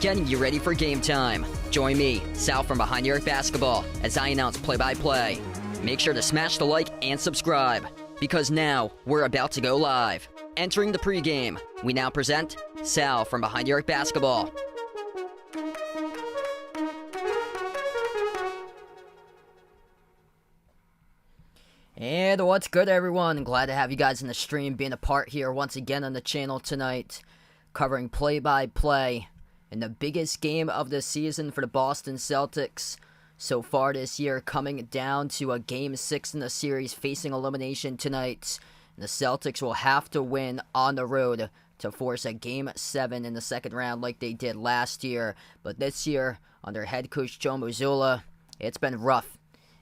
getting you ready for game time. Join me, Sal from Behind the Arc Basketball, as I announce play-by-play. Make sure to smash the like and subscribe, because now we're about to go live. Entering the pregame, we now present Sal from Behind the Arc Basketball. And what's good, everyone? Glad to have you guys in the stream, being a part here once again on the channel tonight, covering play-by-play in the biggest game of the season for the Boston Celtics so far this year, coming down to a Game 6 in the series, facing elimination tonight. And the Celtics will have to win on the road to force a Game 7 in the second round like they did last year. But this year, under head coach Joe Mazzulla, it's been rough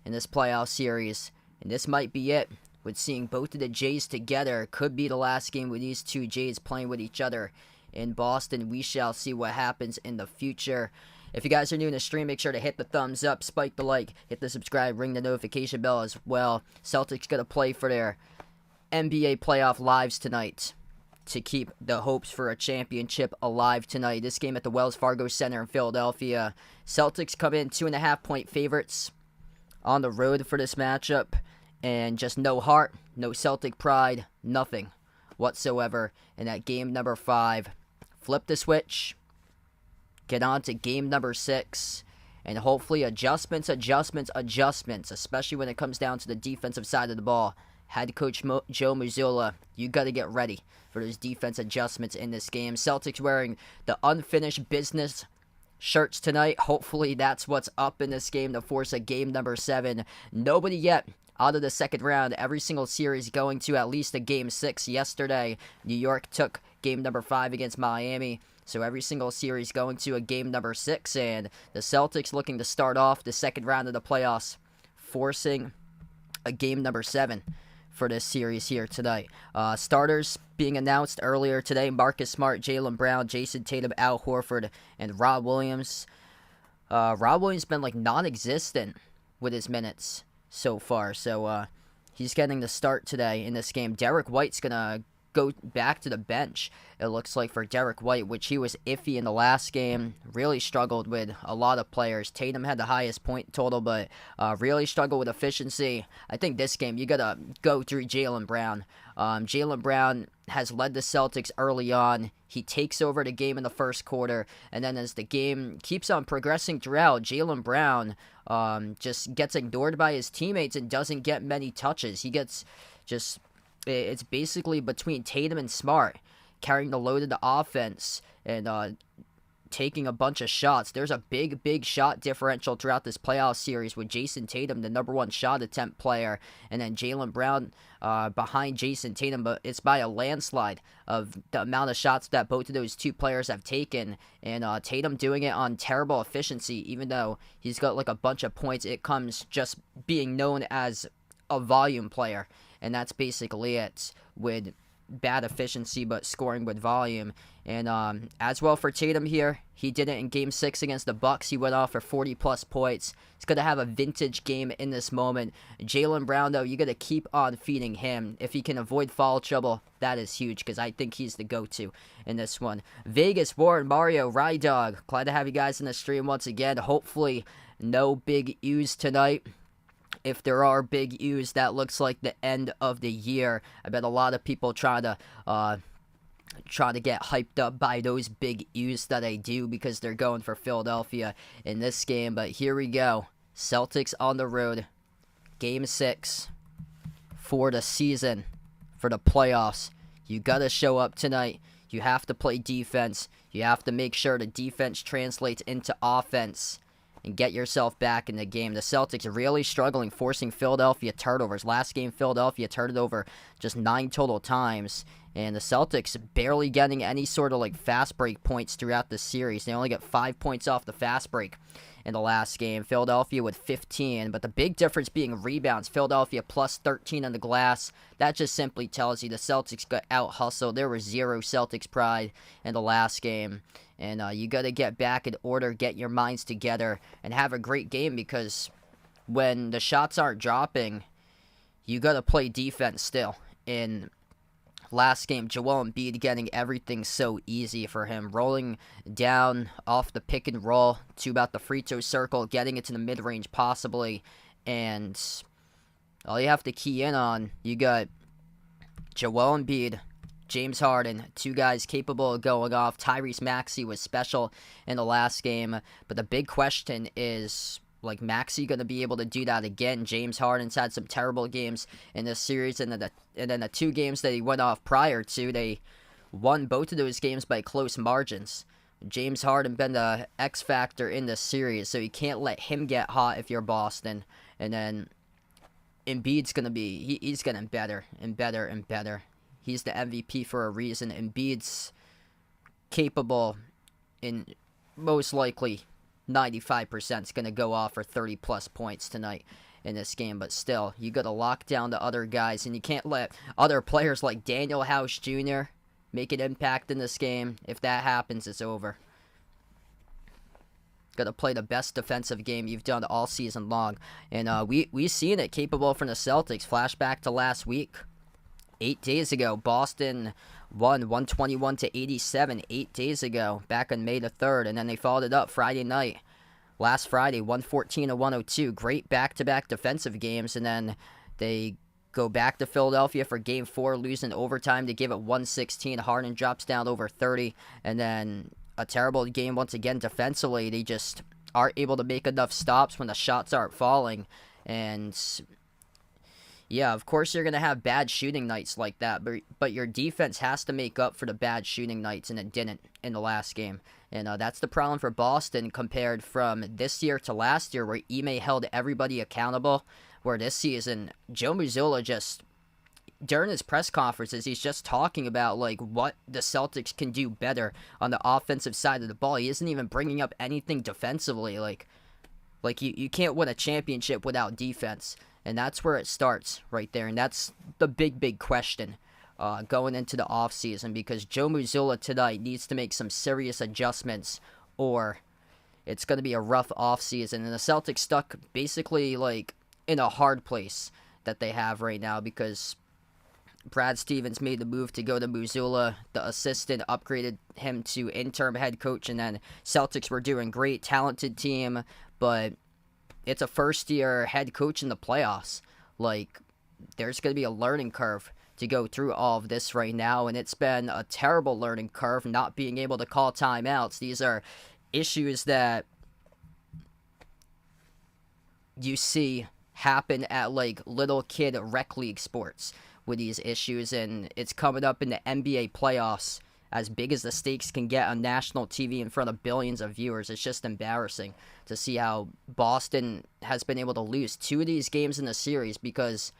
in this playoff series. And this might be it, with seeing both of the Jays together. Could be the last game with these two Jays playing with each other in Boston. We shall see what happens in the future. If you guys are new in the stream, make sure to hit the thumbs up, spike the like, hit the subscribe, ring the notification bell as well. Celtics going to play for their NBA playoff lives tonight to keep the hopes for a championship alive tonight. This game at the Wells Fargo Center in Philadelphia. Celtics come in 2.5-point favorites on the road for this matchup. And just no heart, no Celtic pride, nothing whatsoever in that game number 5. Flip the switch, get on to game number 6, and hopefully adjustments, especially when it comes down to the defensive side of the ball. Head coach Joe Mazzulla, you got to get ready for those defense adjustments in this game. Celtics wearing the unfinished business shirts tonight. Hopefully that's what's up in this game to force a game number 7. Nobody yet out of the second round. Every single series going to at least a Game 6. Yesterday, New York took game number 5 against Miami. So every single series going to a game number 6. And the Celtics looking to start off the second round of the playoffs, forcing a game number 7 for this series here tonight. Starters being announced earlier today: Marcus Smart, Jaylen Brown, Jason Tatum, Al Horford, and Rob Williams. Rob Williams been like non-existent with his minutes so far, so he's getting the start today in this game. Derek White's gonna go back to the bench, it looks like, for Derek White, which he was iffy in the last game. Really struggled with a lot of players. Tatum had the highest point total, but really struggled with efficiency. I think this game you gotta go through Jaylen Brown. Jaylen Brown has led the Celtics early on. He takes over the game in the first quarter, and then as the game keeps on progressing throughout, Jaylen Brown just gets ignored by his teammates and doesn't get many touches. He gets just, it's basically between Tatum and Smart carrying the load of the offense and taking a bunch of shots. There's a big shot differential throughout this playoff series, with Jason Tatum the number 1 shot attempt player, and then Jaylen Brown behind Jason Tatum, but it's by a landslide of the amount of shots that both of those two players have taken. And Tatum doing it on terrible efficiency. Even though he's got like a bunch of points, it comes just being known as a volume player, and that's basically it, with bad efficiency but scoring with volume. And as well for Tatum here, he did it in game 6 against the Bucks. He went off for 40 plus points. He's going to have a vintage game in this moment. Jaylen Brown, though, you got to keep on feeding him. If he can avoid foul trouble, that is huge, because I think he's the go-to in this one. Vegas, Warren, Mario, Rydog, glad to have you guys in the stream once again. Hopefully no big U's tonight. If there are big U's, that looks like the end of the year. I bet a lot of people try to get hyped up by those big U's that I do, because they're going for Philadelphia in this game. But here we go. Celtics on the road. Game 6 for the season, for the playoffs. You got to show up tonight. You have to play defense. You have to make sure the defense translates into offense and get yourself back in the game. The Celtics are really struggling forcing Philadelphia turnovers. Last game, Philadelphia turned it over just 9 total times. And the Celtics barely getting any sort of like fast break points throughout the series. They only get 5 points off the fast break in the last game. Philadelphia with 15. But the big difference being rebounds. Philadelphia plus 13 on the glass. That just simply tells you the Celtics got out-hustled. There was 0 Celtics pride in the last game. And you got to get back in order, get your minds together, and have a great game, because when the shots aren't dropping, you got to play defense still. And last game, Joel Embiid getting everything so easy for him. Rolling down off the pick and roll to about the free throw circle, getting it to the mid-range possibly. And all you have to key in on, you got Joel Embiid, James Harden, two guys capable of going off. Tyrese Maxey was special in the last game. But the big question is, like, Maxey going to be able to do that again? James Harden's had some terrible games in this series, and then the two games that he went off prior to, they won both of those games by close margins. James Harden been the X factor in this series, so you can't let him get hot if you're Boston. And then Embiid's going to be, he's getting better and better and better. He's the MVP for a reason. Embiid's capable in most likely 95% is going to go off for 30-plus points tonight in this game. But still, you got to lock down the other guys, and you can't let other players like Daniel House Jr. make an impact in this game. If that happens, it's over. Got to play the best defensive game you've done all season long. And we seen it capable from the Celtics. Flashback to last week. 8 days ago, Boston won 121-87 8 days ago, back on May the 3rd, and then they followed it up Friday night. Last Friday, 114-102. Great back-to-back defensive games, and then they go back to Philadelphia for Game 4, losing overtime to give it 116. Harden drops down over 30, and then a terrible game once again defensively. They just aren't able to make enough stops when the shots aren't falling, and yeah, of course you're going to have bad shooting nights like that, but your defense has to make up for the bad shooting nights, and it didn't in the last game. And that's the problem for Boston compared from this year to last year, where Ime held everybody accountable, where this season, Joe Mazzulla just, during his press conferences, he's just talking about like what the Celtics can do better on the offensive side of the ball. He isn't even bringing up anything defensively. Like you can't win a championship without defense. And that's where it starts right there. And that's the big question going into the offseason, because Joe Mazzulla tonight needs to make some serious adjustments, or it's going to be a rough offseason. And the Celtics stuck basically like in a hard place that they have right now, because Brad Stevens made the move to go to Mazzulla. The assistant upgraded him to interim head coach, and then Celtics were doing great, talented team, but it's a first-year head coach in the playoffs. Like, there's going to be a learning curve to go through all of this right now, and it's been a terrible learning curve, not being able to call timeouts. These are issues that you see happen at, like, little kid rec league sports with these issues, and it's coming up in the NBA playoffs, as big as the stakes can get on national TV in front of billions of viewers. It's just embarrassing to see how Boston has been able to lose 2 of these games in the series because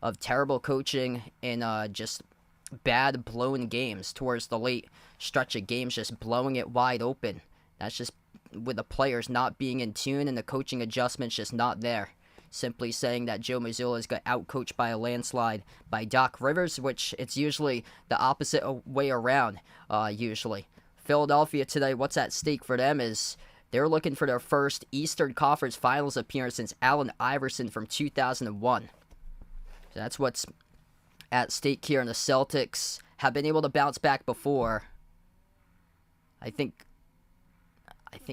of terrible coaching and just bad blown games towards the late stretch of games, just blowing it wide open. That's just with the players not being in tune and the coaching adjustments just not there. Simply saying that Joe Mazzulla's got outcoached by a landslide by Doc Rivers, which it's usually the opposite way around, usually. Philadelphia today, what's at stake for them is they're looking for their first Eastern Conference Finals appearance since Allen Iverson from 2001. So that's what's at stake here, and the Celtics have been able to bounce back before. I think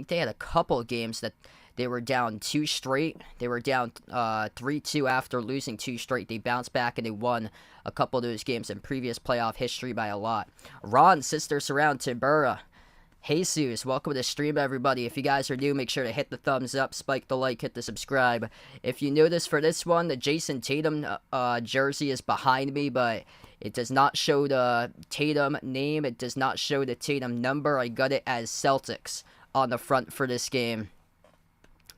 they had a couple of games that they were down 2 straight. They were down 3-2 after losing 2 straight. They bounced back and they won a couple of those games in previous playoff history by a lot. Ron, Sister Surround, Tibura, Jesus, welcome to the stream, everybody. If you guys are new, make sure to hit the thumbs up, spike the like, hit the subscribe. If you notice for this one, the Jason Tatum jersey is behind me, but it does not show the Tatum name. It does not show the Tatum number. I got it as Celtics on the front for this game,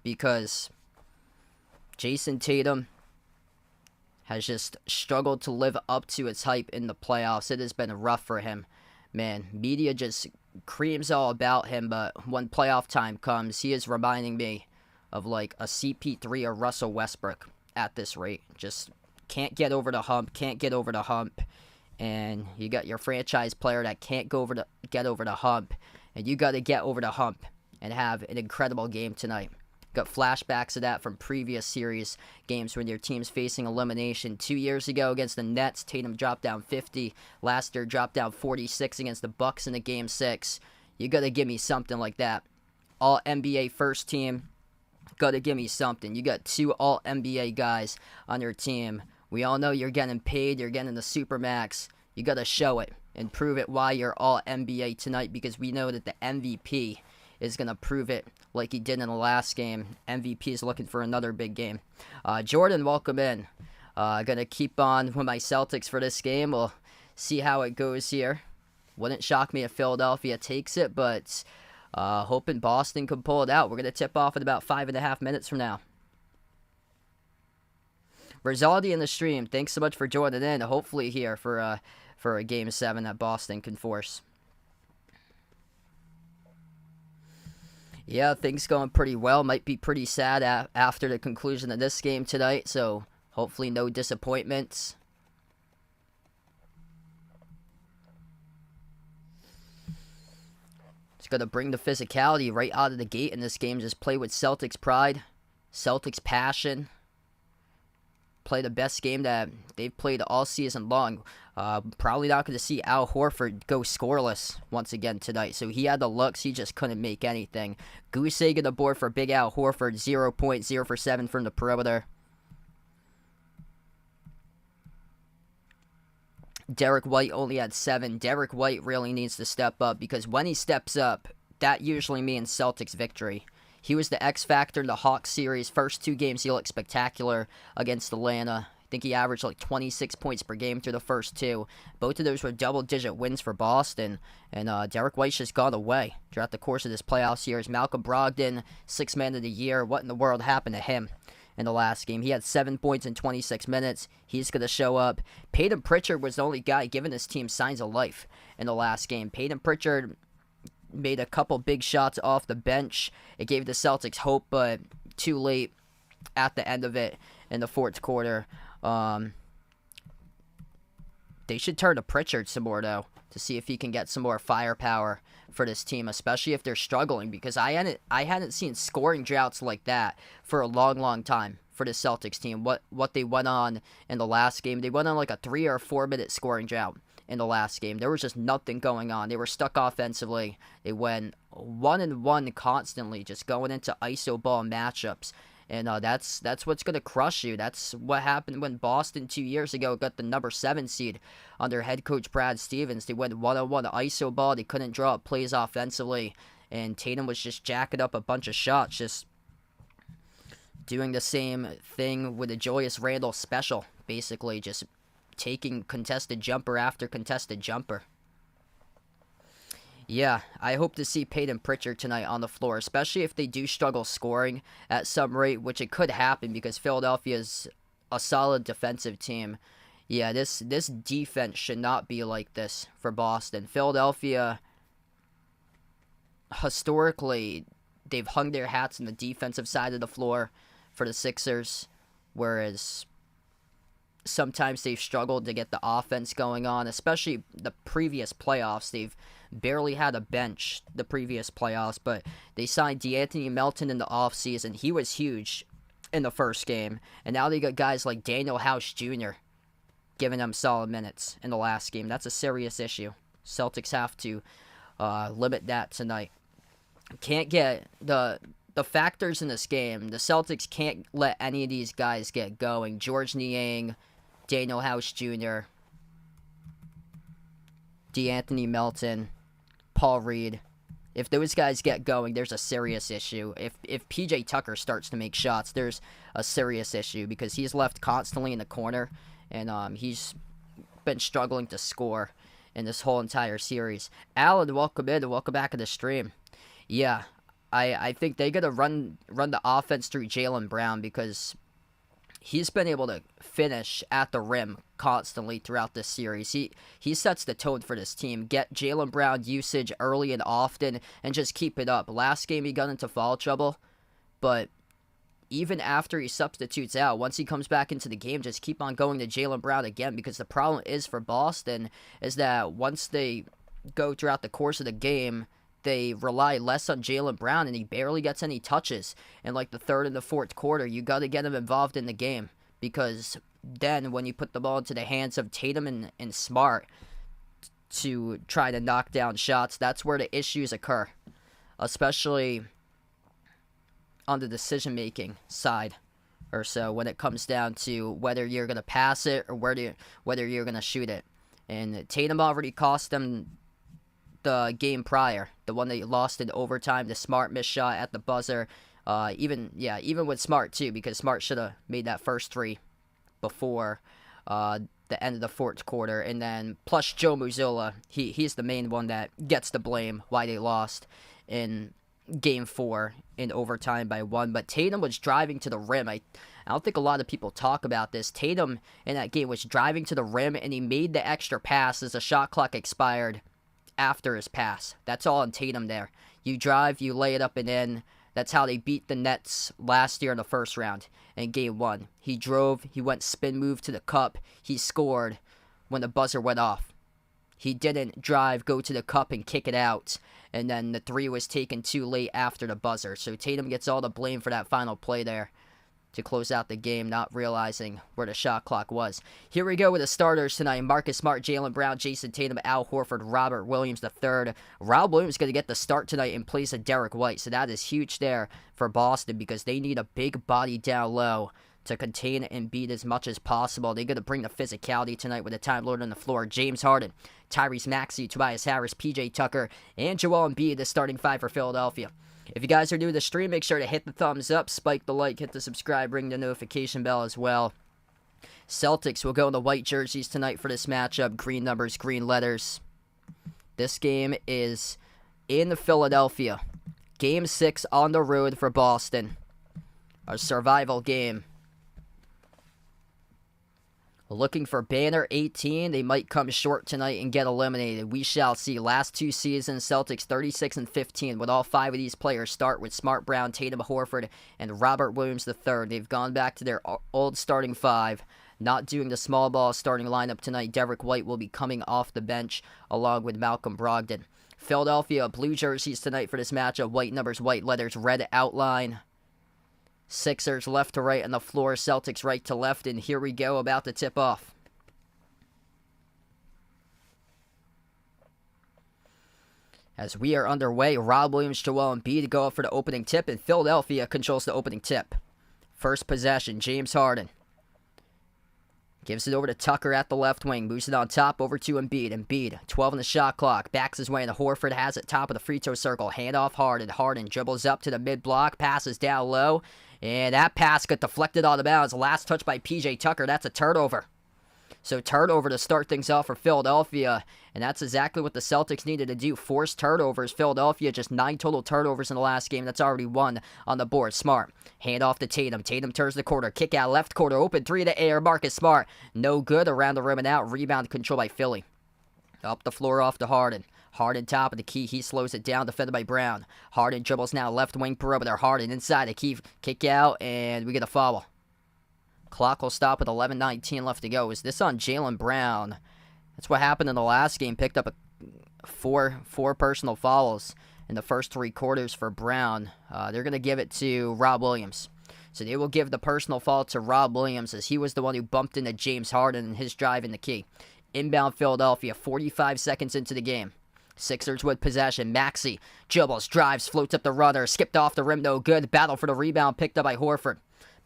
because Jason Tatum has just struggled to live up to its hype in the playoffs. It has been rough for him. Man, media just creams all about him, but when playoff time comes, he is reminding me of like a CP3 or Russell Westbrook at this rate. Just can't get over the hump, and you got your franchise player that can't get over the hump, and you got to get over the hump and have an incredible game tonight. Got flashbacks of that from previous series games when your team's facing elimination. 2 years ago against the Nets, Tatum dropped down 50. Last year, dropped down 46 against the Bucks in the Game 6. You got to give me something like that. All NBA first team. Got to give me something. You got 2 all NBA guys on your team. We all know you're getting paid. You're getting the Supermax. You got to show it and prove it why you're all NBA tonight, because we know that the MVP is going to prove it like he did in the last game. MVP is looking for another big game. Jordan, welcome in. Going to keep on with my Celtics for this game. We'll see how it goes here. Wouldn't shock me if Philadelphia takes it, but hoping Boston can pull it out. We're going to tip off in about 5.5 minutes from now. Rizaldi in the stream, thanks so much for joining in. Hopefully here for a Game 7 that Boston can force. Yeah, things going pretty well. Might be pretty sad after the conclusion of this game tonight, so hopefully no disappointments. It's going to bring the physicality right out of the gate in this game. Just play with Celtics pride, Celtics passion. Play the best game that they've played all season long. Probably not going to see Al Horford go scoreless once again tonight. So he had the looks. He just couldn't make anything. Goose egg on the board for Big Al Horford. 0.0 for 7 from the perimeter. Derek White only had 7. Derek White really needs to step up, because when he steps up, that usually means Celtics victory. He was the X factor in the Hawks series. First 2 games, he looked spectacular against Atlanta. I think he averaged like 26 points per game through the first 2. Both of those were double-digit wins for Boston. And Derek White's just gone away throughout the course of this playoff series. Malcolm Brogden, 6th man of the year. What in the world happened to him in the last game? He had 7 points in 26 minutes. He's going to show up. Tatum Pritchard was the only guy giving his team signs of life in the last game. Tatum Pritchard made a couple big shots off the bench. It gave the Celtics hope, but too late at the end of it in the fourth quarter. They should turn to Pritchard some more, though, to see if he can get some more firepower for this team, especially if they're struggling, because I hadn't seen scoring droughts like that for a long time for the Celtics team. What they went on in the last game, they went on like a 3 or 4 minute scoring drought in the last game. There was just nothing going on. They were stuck offensively. They went 1-1 constantly, just going into iso ball matchups. And that's what's going to crush you. That's what happened when Boston 2 years ago got the number 7 seed under head coach Brad Stevens. They went 1-on-1 iso ball. They couldn't draw up plays offensively. And Tatum was just jacking up a bunch of shots, just doing the same thing with the Julius Randle special, basically, just taking contested jumper after contested jumper. Yeah, I hope to see Tatum Pritchard tonight on the floor, especially if they do struggle scoring at some rate, which it could happen because Philadelphia is a solid defensive team. Yeah, this defense should not be like this for Boston. Philadelphia, historically, they've hung their hats on the defensive side of the floor for the Sixers, whereas sometimes they've struggled to get the offense going on, especially the previous playoffs. They've barely had a bench the previous playoffs, but they signed DeAnthony Melton in the offseason. He was huge in the first game, and now they got guys like Daniel House Jr. giving them solid minutes in the last game. That's a serious issue. Celtics have to limit that tonight. Can't get the factors in this game. The Celtics can't let any of these guys get going. George Niang, Daniel House Jr., DeAnthony Melton, Paul Reed. If those guys get going, there's a serious issue. If PJ Tucker starts to make shots, there's a serious issue because he's left constantly in the corner, and he's been struggling to score in this whole entire series. Alan, welcome in and welcome back to the stream. Yeah, I think they got to run the offense through Jaylen Brown because he's been able to finish at the rim constantly throughout this series. He sets the tone for this team. Get Jaylen Brown usage early and often and just keep it up. Last game he got into foul trouble, but even after he substitutes out, once he comes back into the game, just keep on going to Jaylen Brown again, because the problem is for Boston is that once they go throughout the course of the game, they rely less on Jaylen Brown, and he barely gets any touches in like the third and the fourth quarter. You got to get him involved in the game, because then when you put the ball into the hands of Tatum and Smart to try to knock down shots, that's where the issues occur, especially on the decision-making side or so, when it comes down to whether you're going to pass it or whether you're going to shoot it. And Tatum already cost them the game prior, the one that you lost in overtime, the Smart missed shot at the buzzer. Even with Smart too, because Smart should have made that first three before the end of the fourth quarter. And then plus Joe Mazzulla, he's the main one that gets the blame why they lost in Game 4 in overtime by 1. But Tatum was driving to the rim. I don't think a lot of people talk about this. Tatum in that game was driving to the rim, and he made the extra pass as the shot clock expired after his pass. That's all on Tatum there. You drive, you lay it up and in. That's how they beat the Nets last year in the first round in Game 1. He drove, he went spin move to the cup, he scored when the buzzer went off. He didn't drive, go to the cup, and kick it out, and then the three was taken too late after the buzzer. So Tatum gets all the blame for that final play there to close out the game, not realizing where the shot clock was. Here we go with the starters tonight. Marcus Smart, Jaylen Brown, Jason Tatum, Al Horford, Robert Williams III. Rob Williams is going to get the start tonight in place of Derek White, so that is huge there for Boston, because they need a big body down low to contain Embiid as much as possible. They're going to bring the physicality tonight with the Time Lord on the floor. James Harden, Tyrese Maxey, Tobias Harris, PJ Tucker, and Joel Embiid, the starting five for Philadelphia. If you guys are new to the stream, make sure to hit the thumbs up, spike the like, hit the subscribe, ring the notification bell as well. Celtics will go in the white jerseys tonight for this matchup. Green numbers, green letters. This game is in Philadelphia. Game 6 on the road for Boston. A survival game. Looking for banner 18. They might come short tonight and get eliminated. We shall see. Last two seasons, Celtics 36-15. With all 5 of these players start with Smart, Brown, Tatum, Horford, and Robert Williams III. They've gone back to their old starting 5. Not doing the small ball starting lineup tonight. Derek White will be coming off the bench along with Malcolm Brogden. Philadelphia blue jerseys tonight for this matchup. White numbers, white letters, red outline. Sixers left to right on the floor, Celtics right to left, and here we go, about to tip off. As we are underway, Rob Williams, Joel Embiid go up for the opening tip, and Philadelphia controls the opening tip. First possession, James Harden gives it over to Tucker at the left wing, moves it on top over to Embiid. Embiid, 12 on the shot clock, backs his way, and Horford has it top of the free throw circle. Hand off Harden. Harden dribbles up to the mid block, passes down low, and that pass got deflected out of bounds. Last touch by PJ Tucker. That's a turnover. So turnover to start things off for Philadelphia, and that's exactly what the Celtics needed to do. Force turnovers. Philadelphia just 9 total turnovers in the last game. That's already 1 on the board. Smart. Hand off to Tatum. Tatum turns the corner. Kick out left corner. Open 3 to air. Marcus Smart. No good. Around the rim and out. Rebound control by Philly. Up the floor off to Harden. Harden top of the key. He slows it down. Defended by Brown. Harden dribbles now left wing perimeter. Harden inside the key. Kick out, and we get a foul. Clock will stop with 11:19 left to go. Is this on Jaylen Brown? That's what happened in the last game. Picked up four personal fouls in the first 3 quarters for Brown. They're going to give it to Rob Williams. So they will give the personal foul to Rob Williams, as he was the one who bumped into James Harden in his drive in the key. Inbound Philadelphia, 45 seconds into the game. Sixers with possession. Maxey dribbles, drives, floats up the runner, skipped off the rim, no good. Battle for the rebound, picked up by Horford.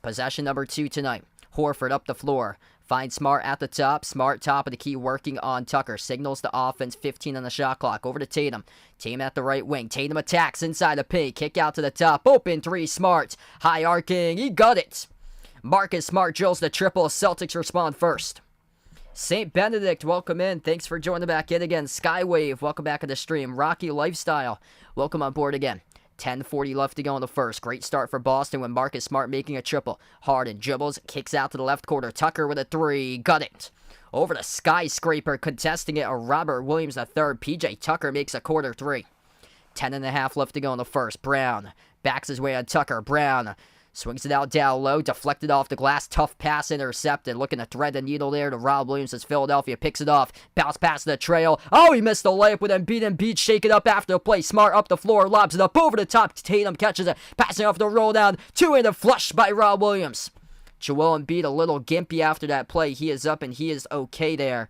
Possession number 2 tonight. Horford up the floor. Finds Smart at the top. Smart top of the key, working on Tucker. Signals the offense. 15 on the shot clock. Over to Tatum. Tatum at the right wing. Tatum attacks inside the paint. Kick out to the top. Open 3. Smart. High arcing. He got it. Marcus Smart drills the triple. Celtics respond first. St. Benedict, welcome in. Thanks for joining back in again. Skywave, welcome back to the stream. Rocky Lifestyle, welcome on board again. 10:40 left to go in the first. Great start for Boston with Marcus Smart making a triple. Harden dribbles, kicks out to the left corner. Tucker with a 3. Got it. Over the skyscraper, contesting it, a Robert Williams III. PJ Tucker makes a quarter 3. 10.5 left to go in the first. Brown backs his way on Tucker. Brown Swings it out down low, deflected off the glass, tough pass intercepted. Looking to thread the needle there to Rob Williams as Philadelphia picks it off. Bounce past the trail. Oh, he missed the layup with Embiid. Shake it up after the play. Smart up the floor, lobs it up over the top. Tatum catches it, passing off the roll down. Two-handed flush by Rob Williams. Joel Embiid a little gimpy after that play. He is up and he is okay there,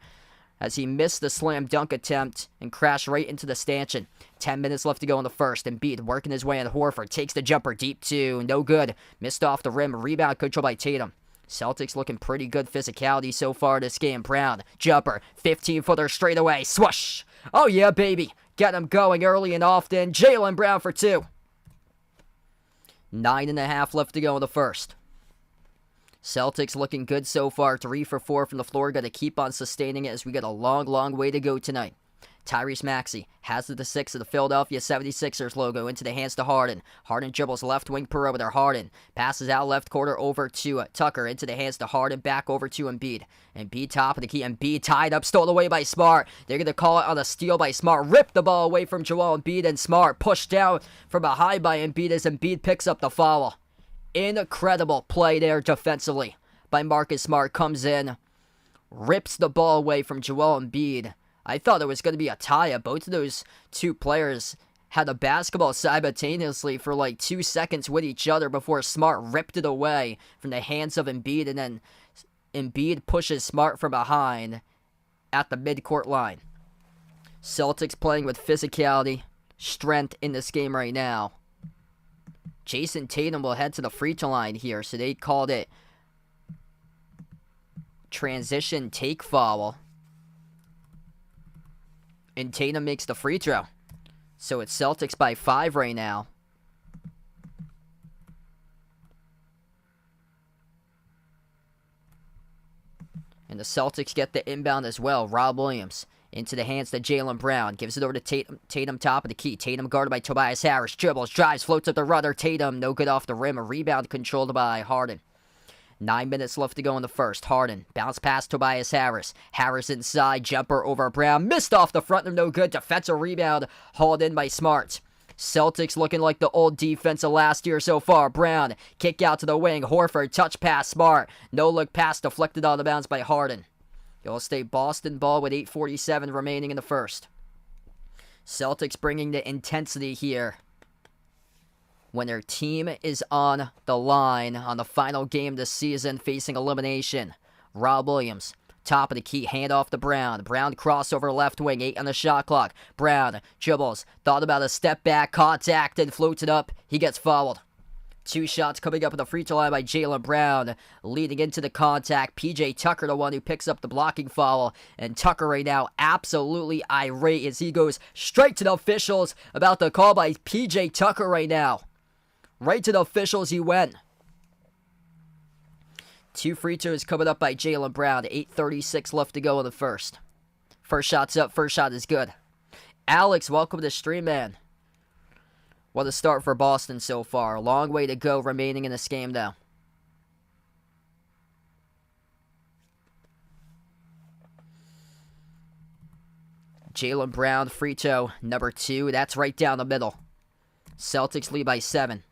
as he missed the slam dunk attempt and crashed right into the stanchion. 10 minutes left to go in the first. Embiid working his way on Horford. Takes the jumper deep two. No good. Missed off the rim. Rebound controlled by Tatum. Celtics looking pretty good physicality so far this game. Brown. Jumper. 15-footer straight away. Swoosh. Oh yeah, baby. Get him going early and often. Jaylen Brown for two. 9.5 left to go in the first. Celtics looking good so far. 3 for 4 from the floor. Got to keep on sustaining it as we got a long way to go tonight. Tyrese Maxey has the 6 of the Philadelphia 76ers logo into the hands to Harden. Harden dribbles left wing perimeter. Harden passes out left quarter over to Tucker. Into the hands to Harden. Back over to Embiid. Embiid top of the key. Embiid tied up. Stolen away by Smart. They're going to call it on a steal by Smart. Ripped the ball away from Joel Embiid, and Smart pushed down from behind by Embiid as Embiid picks up the foul. Incredible play there defensively by Marcus Smart. Comes in, rips the ball away from Joel Embiid. I thought it was going to be a tie-up. Both of those two players had a basketball simultaneously for like 2 seconds with each other before Smart ripped it away from the hands of Embiid, and then Embiid pushes Smart from behind at the midcourt line. Celtics playing with physicality, strength in this game right now. Jason Tatum will head to the free throw line here, so they called it transition take foul. And Tatum makes the free throw. So it's Celtics by 5 right now. And the Celtics get the inbound as well. Rob Williams into the hands to Jaylen Brown. Gives it over to Tatum. Tatum top of the key. Tatum guarded by Tobias Harris. Dribbles, drives, floats up the rudder. Tatum no good off the rim. A rebound controlled by Harden. 9 minutes left to go in the first. Harden. Bounce past Tobias Harris. Harris inside. Jumper over Brown. Missed off the front of no good. Defensive rebound hauled in by Smart. Celtics looking like the old defense of last year so far. Brown. Kick out to the wing. Horford. Touch pass. Smart. No look pass deflected out of bounds by Harden. It'll stay Boston ball with 8:47 remaining in the first. Celtics bringing the intensity here when their team is on the line on the final game this season facing elimination. Rob Williams, top of the key, hand off to Brown. Brown crossover left wing, 8 on the shot clock. Brown dribbles, thought about a step back, contact, and floats it up. He gets fouled. 2 shots coming up at the free throw line by Jaylen Brown. Leading into the contact, P.J. Tucker, the one who picks up the blocking foul. And Tucker right now absolutely irate as he goes straight to the officials about the call by P.J. Tucker right now. Right to the officials he went. 2 free throws coming up by Jaylen Brown. 8:36 left to go in the first. First shot's up. First shot is good. Alex, welcome to the stream, man. What a start for Boston so far. A long way to go remaining in this game, though. Jaylen Brown, free throw number 2. That's right down the middle. Celtics lead by 7.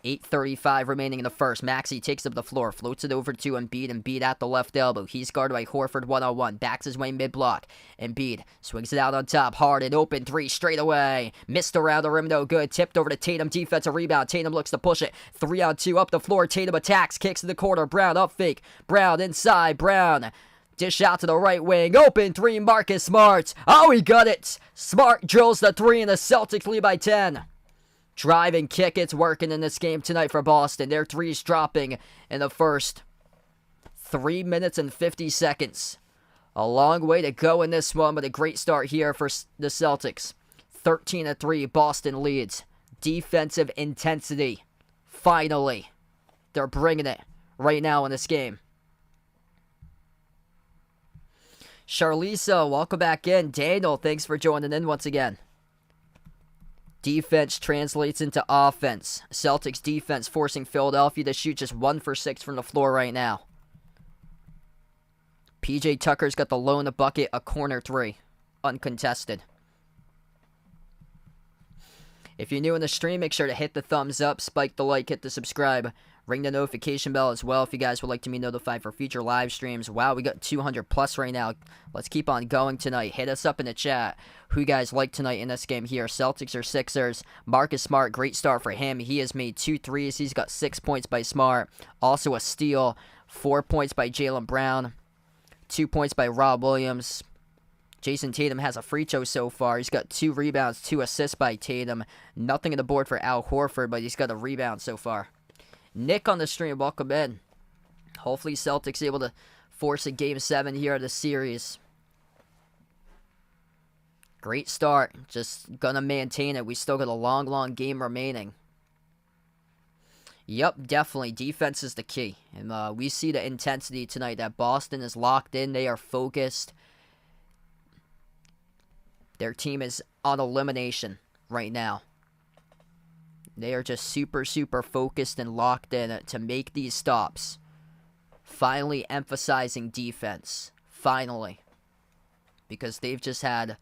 8:35 remaining in the first. Maxey takes up the floor, floats it over to Embiid. Embiid at the left elbow. He's guarded by Horford one-on-one. Backs his way mid-block. Embiid swings it out on top. Harden open 3 straight away. Missed around the rim, no good. Tipped over to Tatum. Defensive rebound. Tatum looks to push it. 3-on-2 up the floor. Tatum attacks. Kicks in the corner. Brown up fake. Brown inside. Brown. Dish out to the right wing. Open 3. Marcus Smart. Oh, he got it. Smart drills the 3 and the Celtics lead by 10. Drive and kick, it's working in this game tonight for Boston. Their 3's dropping in the first 3 minutes and 50 seconds. A long way to go in this one, but a great start here for the Celtics. 13-3, Boston leads. Defensive intensity. Finally, they're bringing it right now in this game. Charlisa, welcome back in. Daniel, thanks for joining in once again. Defense translates into offense. Celtics defense forcing Philadelphia to shoot just 1 for 6 from the floor right now. P.J. Tucker's got the lone bucket, a corner 3. Uncontested. If you're new in the stream, make sure to hit the thumbs up, spike the like, hit the subscribe. Ring the notification bell as well if you guys would like to be notified for future live streams. Wow, we got 200 plus right now. Let's keep on going tonight. Hit us up in the chat who you guys like tonight in this game here. Celtics or Sixers. Marcus Smart, great start for him. He has made 2 threes. He's got 6 points by Smart. Also a steal. 4 points by Jaylen Brown. 2 points by Rob Williams. Jason Tatum has a free throw so far. He's got 2 rebounds, 2 assists by Tatum. Nothing on the board for Al Horford, but he's got a rebound so far. Nick on the stream, welcome in. Hopefully Celtics able to force a Game 7 here of the series. Great start. Just gonna maintain it. We still got a long game remaining. Yep, definitely. Defense is the key. And we see the intensity tonight that Boston is locked in. They are focused. Their team is on elimination right now. They are just super focused and locked in to make these stops. Finally emphasizing defense. Finally. Because they've just had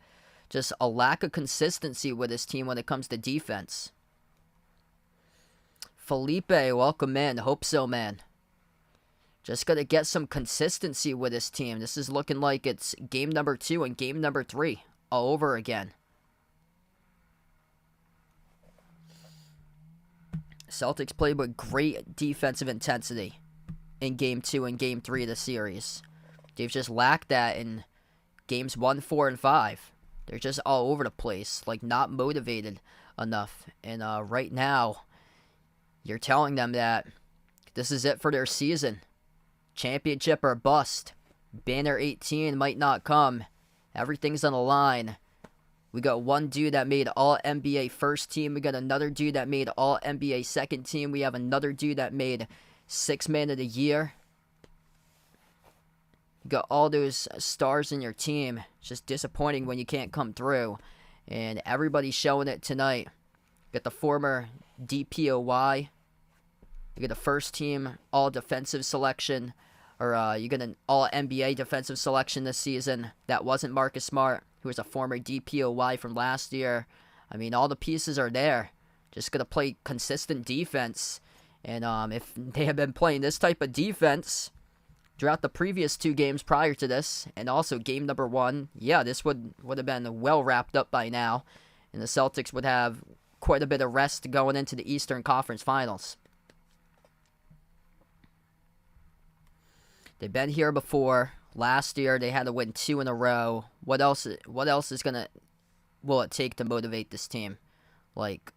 a lack of consistency with this team when it comes to defense. Felipe, welcome in. Hope so, man. Just got to get some consistency with this team. This is looking like it's game number 2 and game number 3 all over again. Celtics played with great defensive intensity in Game 2 and Game 3 of the series. They've just lacked that in Games 1, 4, and 5. They're just all over the place, like not motivated enough. And right now, you're telling them that this is it for their season. Championship or bust. Banner 18 might not come. Everything's on the line. We got one dude that made All-NBA first team. We got another dude that made All-NBA second team. We have another dude that made 6th man of the year. You got all those stars in your team. It's just disappointing when you can't come through. And everybody's showing it tonight. You got the former DPOY. You got the first team All-Defensive selection. Or you got an All-NBA defensive selection this season. That wasn't Marcus Smart, who was a former DPOY from last year. I mean, all the pieces are there. Just got to play consistent defense. And if they had been playing this type of defense throughout the previous 2 games prior to this, and also game number 1, yeah, this would have been well wrapped up by now. And the Celtics would have quite a bit of rest going into the Eastern Conference Finals. They've been here before. Last year, they had to win 2 in a row. What else will it take to motivate this team? Like,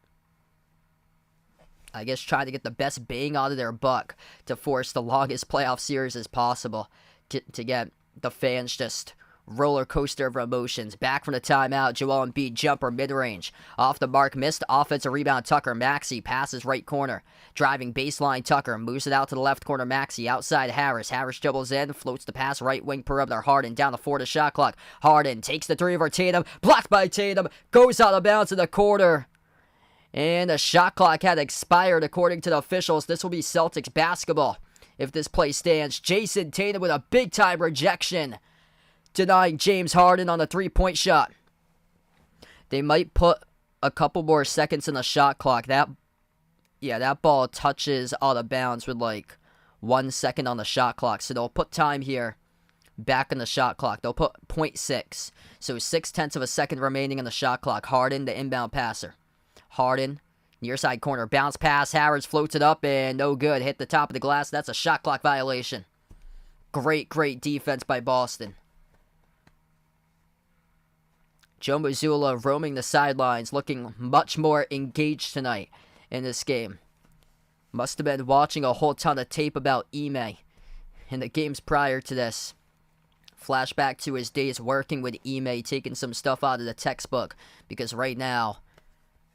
I guess trying to get the best bang out of their buck to force the longest playoff series as possible to get the fans just roller coaster of emotions. Back from the timeout, Joel Embiid jumper mid-range. Off the mark, missed. Offensive rebound, Tucker. Maxey passes right corner. Driving baseline, Tucker moves it out to the left corner. Maxey outside Harris. Harris dribbles in, floats the pass right wing perimeter. Harden down the 4 to shot clock. Harden takes the 3 over Tatum. Blocked by Tatum. Goes out of bounds in the quarter. And the shot clock had expired according to the officials. This will be Celtics basketball if this play stands. Jason Tatum with a big time rejection, denying James Harden on the 3-point shot. They might put a couple more seconds in the shot clock. That ball touches out of bounds with like 1 second on the shot clock. So they'll put time here back in the shot clock. They'll put 0.6. So 0.6 of a second remaining in the shot clock. Harden, the inbound passer. Harden, near side corner. Bounce pass. Harris floats it up and no good. Hit the top of the glass. That's a shot clock violation. Great defense by Boston. Joe Mazzulla roaming the sidelines, looking much more engaged tonight in this game. Must have been watching a whole ton of tape about Ime in the games prior to this. Flashback to his days working with Ime, taking some stuff out of the textbook. Because right now,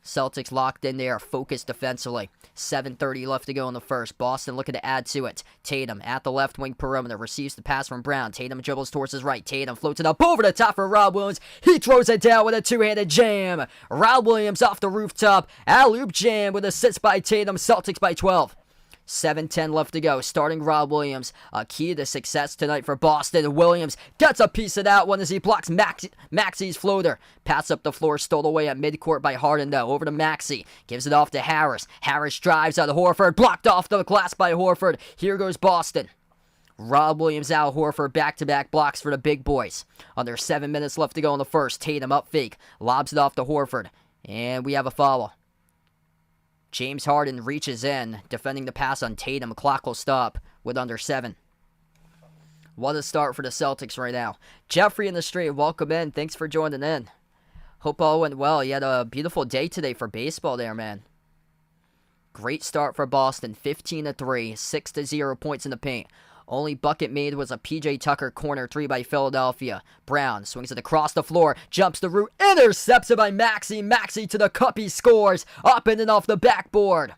Celtics locked in there, focused defensively. 7:30 left to go in the first. Boston looking to add to it. Tatum at the left wing perimeter. Receives the pass from Brown. Tatum dribbles towards his right. Tatum floats it up over the top for Rob Williams. He throws it down with a 2-handed jam. Rob Williams off the rooftop. Alley-oop jam with assists by Tatum. Celtics by 12. 7:10 left to go. Starting Rob Williams. A key to success tonight for Boston. Williams gets a piece of that one as he blocks Maxey's floater. Pass up the floor, stole away at midcourt by Harden, though. Over to Maxey. Gives it off to Harris. Harris drives out of Horford. Blocked off the glass by Horford. Here goes Boston. Rob Williams, Al Horford, back-to-back blocks for the big boys. Under 7 minutes left to go in the first. Tatum up fake. Lobs it off to Horford. And we have a foul. James Harden reaches in, defending the pass on Tatum. Clock will stop with under 7. What a start for the Celtics right now. Jeffrey in the street, welcome in. Thanks for joining in. Hope all went well. You had a beautiful day today for baseball there, man. Great start for Boston. 15-3, 6-0 points in the paint. Only bucket made was a P.J. Tucker corner 3 by Philadelphia. Brown swings it across the floor, jumps the root, intercepts it by Maxey. Maxey to the cup, he scores. Up and off the backboard.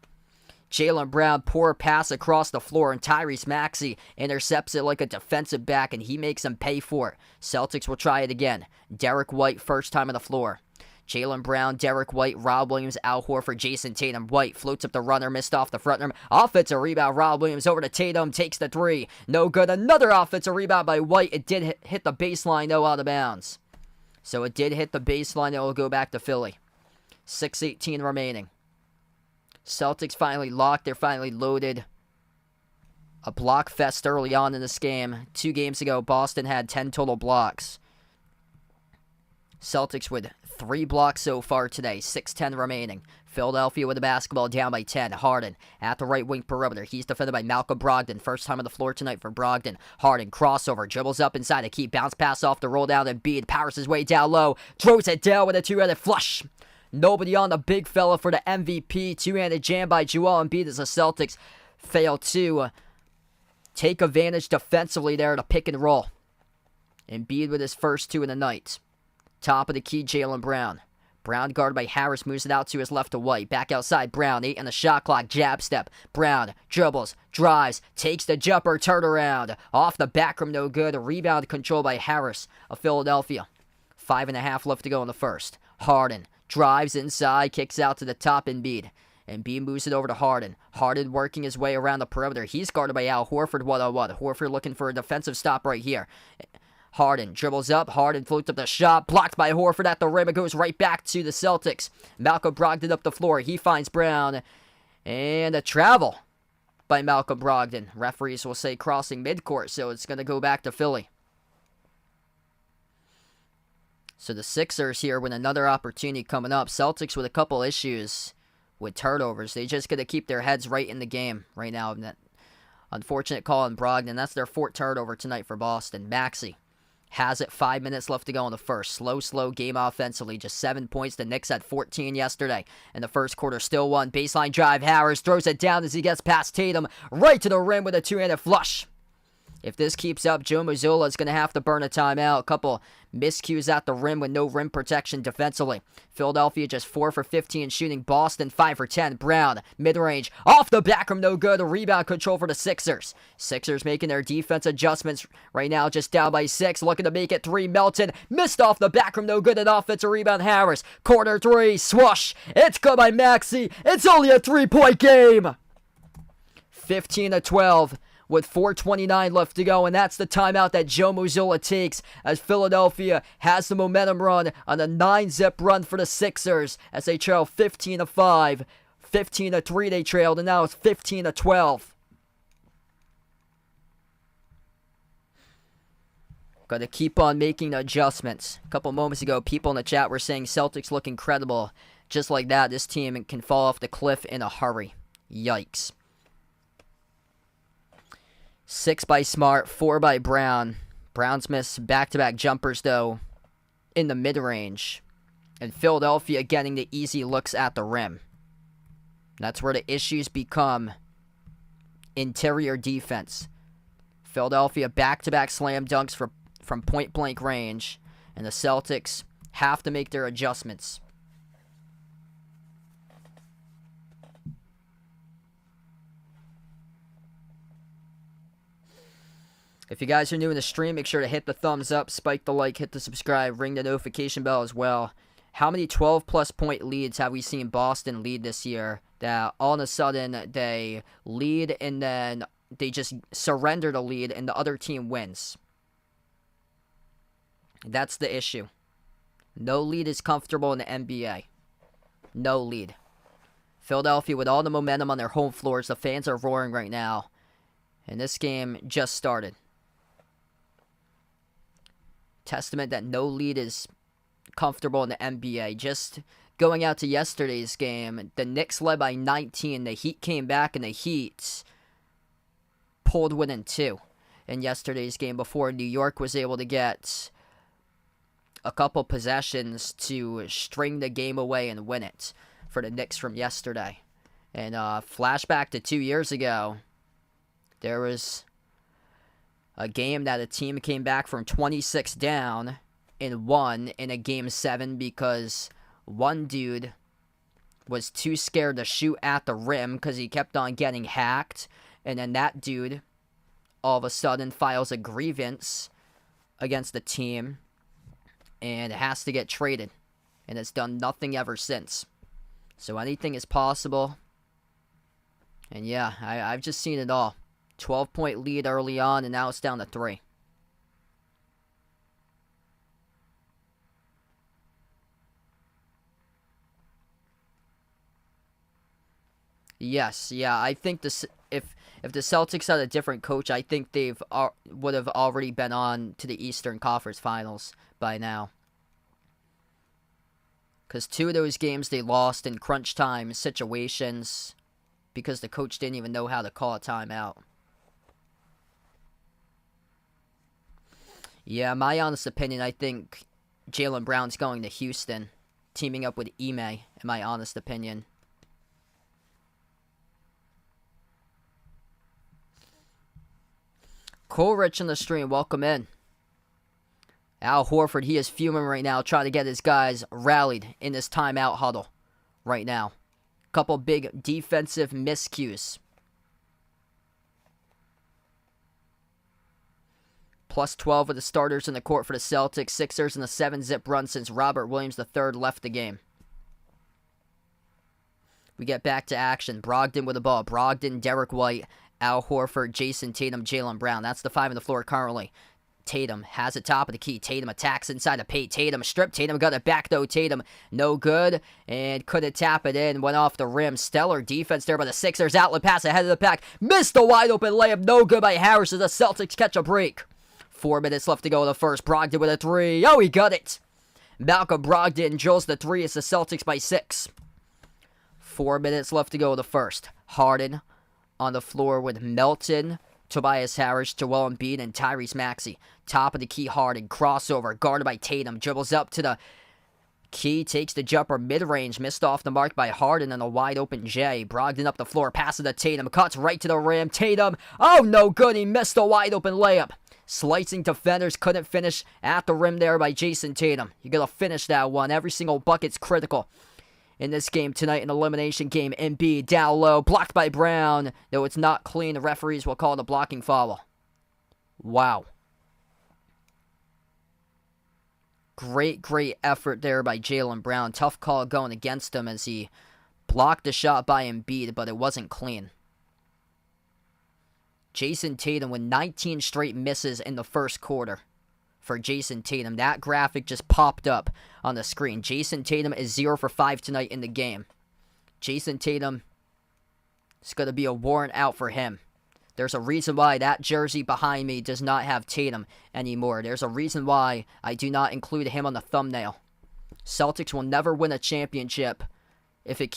Jaylen Brown, poor pass across the floor, and Tyrese Maxey intercepts it like a defensive back, and he makes him pay for it. Celtics will try it again. Derek White, first time on the floor. Jaylen Brown, Derek White, Rob Williams, Al Horford, Jason Tatum. White floats up the runner, missed off the front rim. Offensive rebound, Rob Williams over to Tatum, takes the 3. No good. Another offensive rebound by White. It did hit the baseline, though, out of bounds. So it did hit the baseline. It will go back to Philly. 6:18 remaining. Celtics finally locked. They're finally loaded. A block fest early on in this game. 2 games ago, Boston had 10 total blocks. Celtics with 3 blocks so far today. 6:10 remaining. Philadelphia with the basketball down by 10. Harden at the right wing perimeter. He's defended by Malcolm Brogden. First time on the floor tonight for Brogden. Harden crossover. Dribbles up inside a key. Bounce pass off the roll down. Embiid powers his way down low. Throws it down with a 2-handed flush. Nobody on the big fella for the MVP. 2-handed jam by Joel Embiid as the Celtics fail to take advantage defensively there to pick and roll. Embiid with his first 2 in the night. Top of the key, Jaylen Brown. Brown guarded by Harris, moves it out to his left to White. Back outside, Brown, 8 on the shot clock, jab step. Brown dribbles, drives, takes the jumper, turnaround. Off the back rim, no good. A rebound controlled by Harris of Philadelphia. 5.5 left to go in the first. Harden drives inside, kicks out to the top, Embiid. Embiid moves it over to Harden. Harden working his way around the perimeter. He's guarded by Al Horford, 1-on-1. Horford looking for a defensive stop right here. Harden dribbles up. Harden floats up the shot. Blocked by Horford at the rim. It goes right back to the Celtics. Malcolm Brogdon up the floor. He finds Brown. And a travel by Malcolm Brogdon. Referees will say crossing midcourt, so it's going to go back to Philly. So the Sixers here with another opportunity coming up. Celtics with a couple issues with turnovers. They just got to keep their heads right in the game right now. That unfortunate call on Brogdon. That's their 4th turnover tonight for Boston. Maxey has it. 5 minutes left to go in the first. Slow game offensively. Just 7 points. The Knicks had 14 yesterday. In the first quarter, still won. Baseline drive. Harris throws it down as he gets past Tatum. Right to the rim with a 2-handed flush. If this keeps up, Joe Mazzulla is going to have to burn a timeout. A couple miscues at the rim with no rim protection defensively. Philadelphia just 4 for 15 shooting. Boston 5 for 10. Brown, mid-range, off the back rim, no good. A rebound control for the Sixers. Sixers making their defense adjustments right now, just down by 6. Looking to make it 3. Melton missed off the back rim, no good. An offensive rebound. Harris, corner 3, swoosh. It's good by Maxey. It's only a 3-point game. 15-12. With 4:29 left to go, and that's the timeout that Joe Mazzulla takes as Philadelphia has the momentum run on a 9-zip run for the Sixers as they trail 15-5. 15-3 they trailed, and now it's 15-12. Got to keep on making adjustments. A couple moments ago, people in the chat were saying Celtics look incredible. Just like that, this team can fall off the cliff in a hurry. Yikes. 6 by Smart, 4 by Brown. Brown's missed back-to-back jumpers, though, in the mid-range. And Philadelphia getting the easy looks at the rim. That's where the issues become interior defense. Philadelphia back-to-back slam dunks from point-blank range. And the Celtics have to make their adjustments. If you guys are new in the stream, make sure to hit the thumbs up, spike the like, hit the subscribe, ring the notification bell as well. How many 12-plus point leads have we seen Boston lead this year that all of a sudden they lead and then they just surrender the lead and the other team wins. That's the issue. No lead is comfortable in the NBA. No lead. Philadelphia with all the momentum on their home floors. The fans are roaring right now. And this game just started. Testament that no lead is comfortable in the NBA. Just going out to yesterday's game, the Knicks led by 19. The Heat came back and the Heat pulled within 2 in yesterday's game before New York was able to get a couple possessions to string the game away and win it for the Knicks from yesterday. And flashback to 2 years ago, there was a game that a team came back from 26 down and won in a Game 7 because one dude was too scared to shoot at the rim because he kept on getting hacked. And then that dude all of a sudden files a grievance against the team and has to get traded. And has done nothing ever since. So anything is possible. And yeah, I've just seen it all. 12-point lead early on, and now it's down to 3. Yes, yeah, I think if the Celtics had a different coach, I think would have already been on to the Eastern Conference Finals by now. Because 2 of those games they lost in crunch time situations because the coach didn't even know how to call a timeout. Yeah, my honest opinion, I think Jaylen Brown's going to Houston, teaming up with Ime, in my honest opinion. Coolrich in the stream, welcome in. Al Horford, he is fuming right now, trying to get his guys rallied in this timeout huddle right now. Couple big defensive miscues. Plus 12 with the starters in the court for the Celtics. Sixers in a 7-zip run since Robert Williams III left the game. We get back to action. Brogden with the ball. Brogdon, Derek White, Al Horford, Jason Tatum, Jaylen Brown. That's the 5 on the floor currently. Tatum has it top of the key. Tatum attacks inside the paint. Tatum stripped. Tatum got it back though. Tatum no good and couldn't tap it in. Went off the rim. Stellar defense there by the Sixers. Outlet pass ahead of the pack. Missed the wide open layup. No good by Harris as the Celtics catch a break. 4 minutes left to go in the first. Brogden with a 3. Oh, he got it. Malcolm Brogden drills the 3 as the Celtics by 6. 4 minutes left to go in the first. Harden on the floor with Melton, Tobias Harris, Joel Embiid, and Tyrese Maxey. Top of the key, Harden. Crossover, guarded by Tatum. Dribbles up to the key, takes the jumper mid-range. Missed off the mark by Harden and a wide-open Jay. Brogden up the floor, passes to Tatum. Cuts right to the rim. Tatum, oh, no good. He missed a wide-open layup. Slicing defenders, couldn't finish at the rim there by Jason Tatum. You gotta finish that one. Every single bucket's critical in this game tonight, an elimination game. Embiid down low, blocked by Brown. Though it's not clean, the referees will call it a blocking foul. Wow. Great effort there by Jaylen Brown. Tough call going against him as he blocked the shot by Embiid, but it wasn't clean. Jason Tatum with 19 straight misses in the first quarter for Jason Tatum. That graphic just popped up on the screen. Jason Tatum is 0 for 5 tonight in the game. Jason Tatum, it's going to be a warrant out for him. There's a reason why that jersey behind me does not have Tatum anymore. There's a reason why I do not include him on the thumbnail. Celtics will never win a championship if he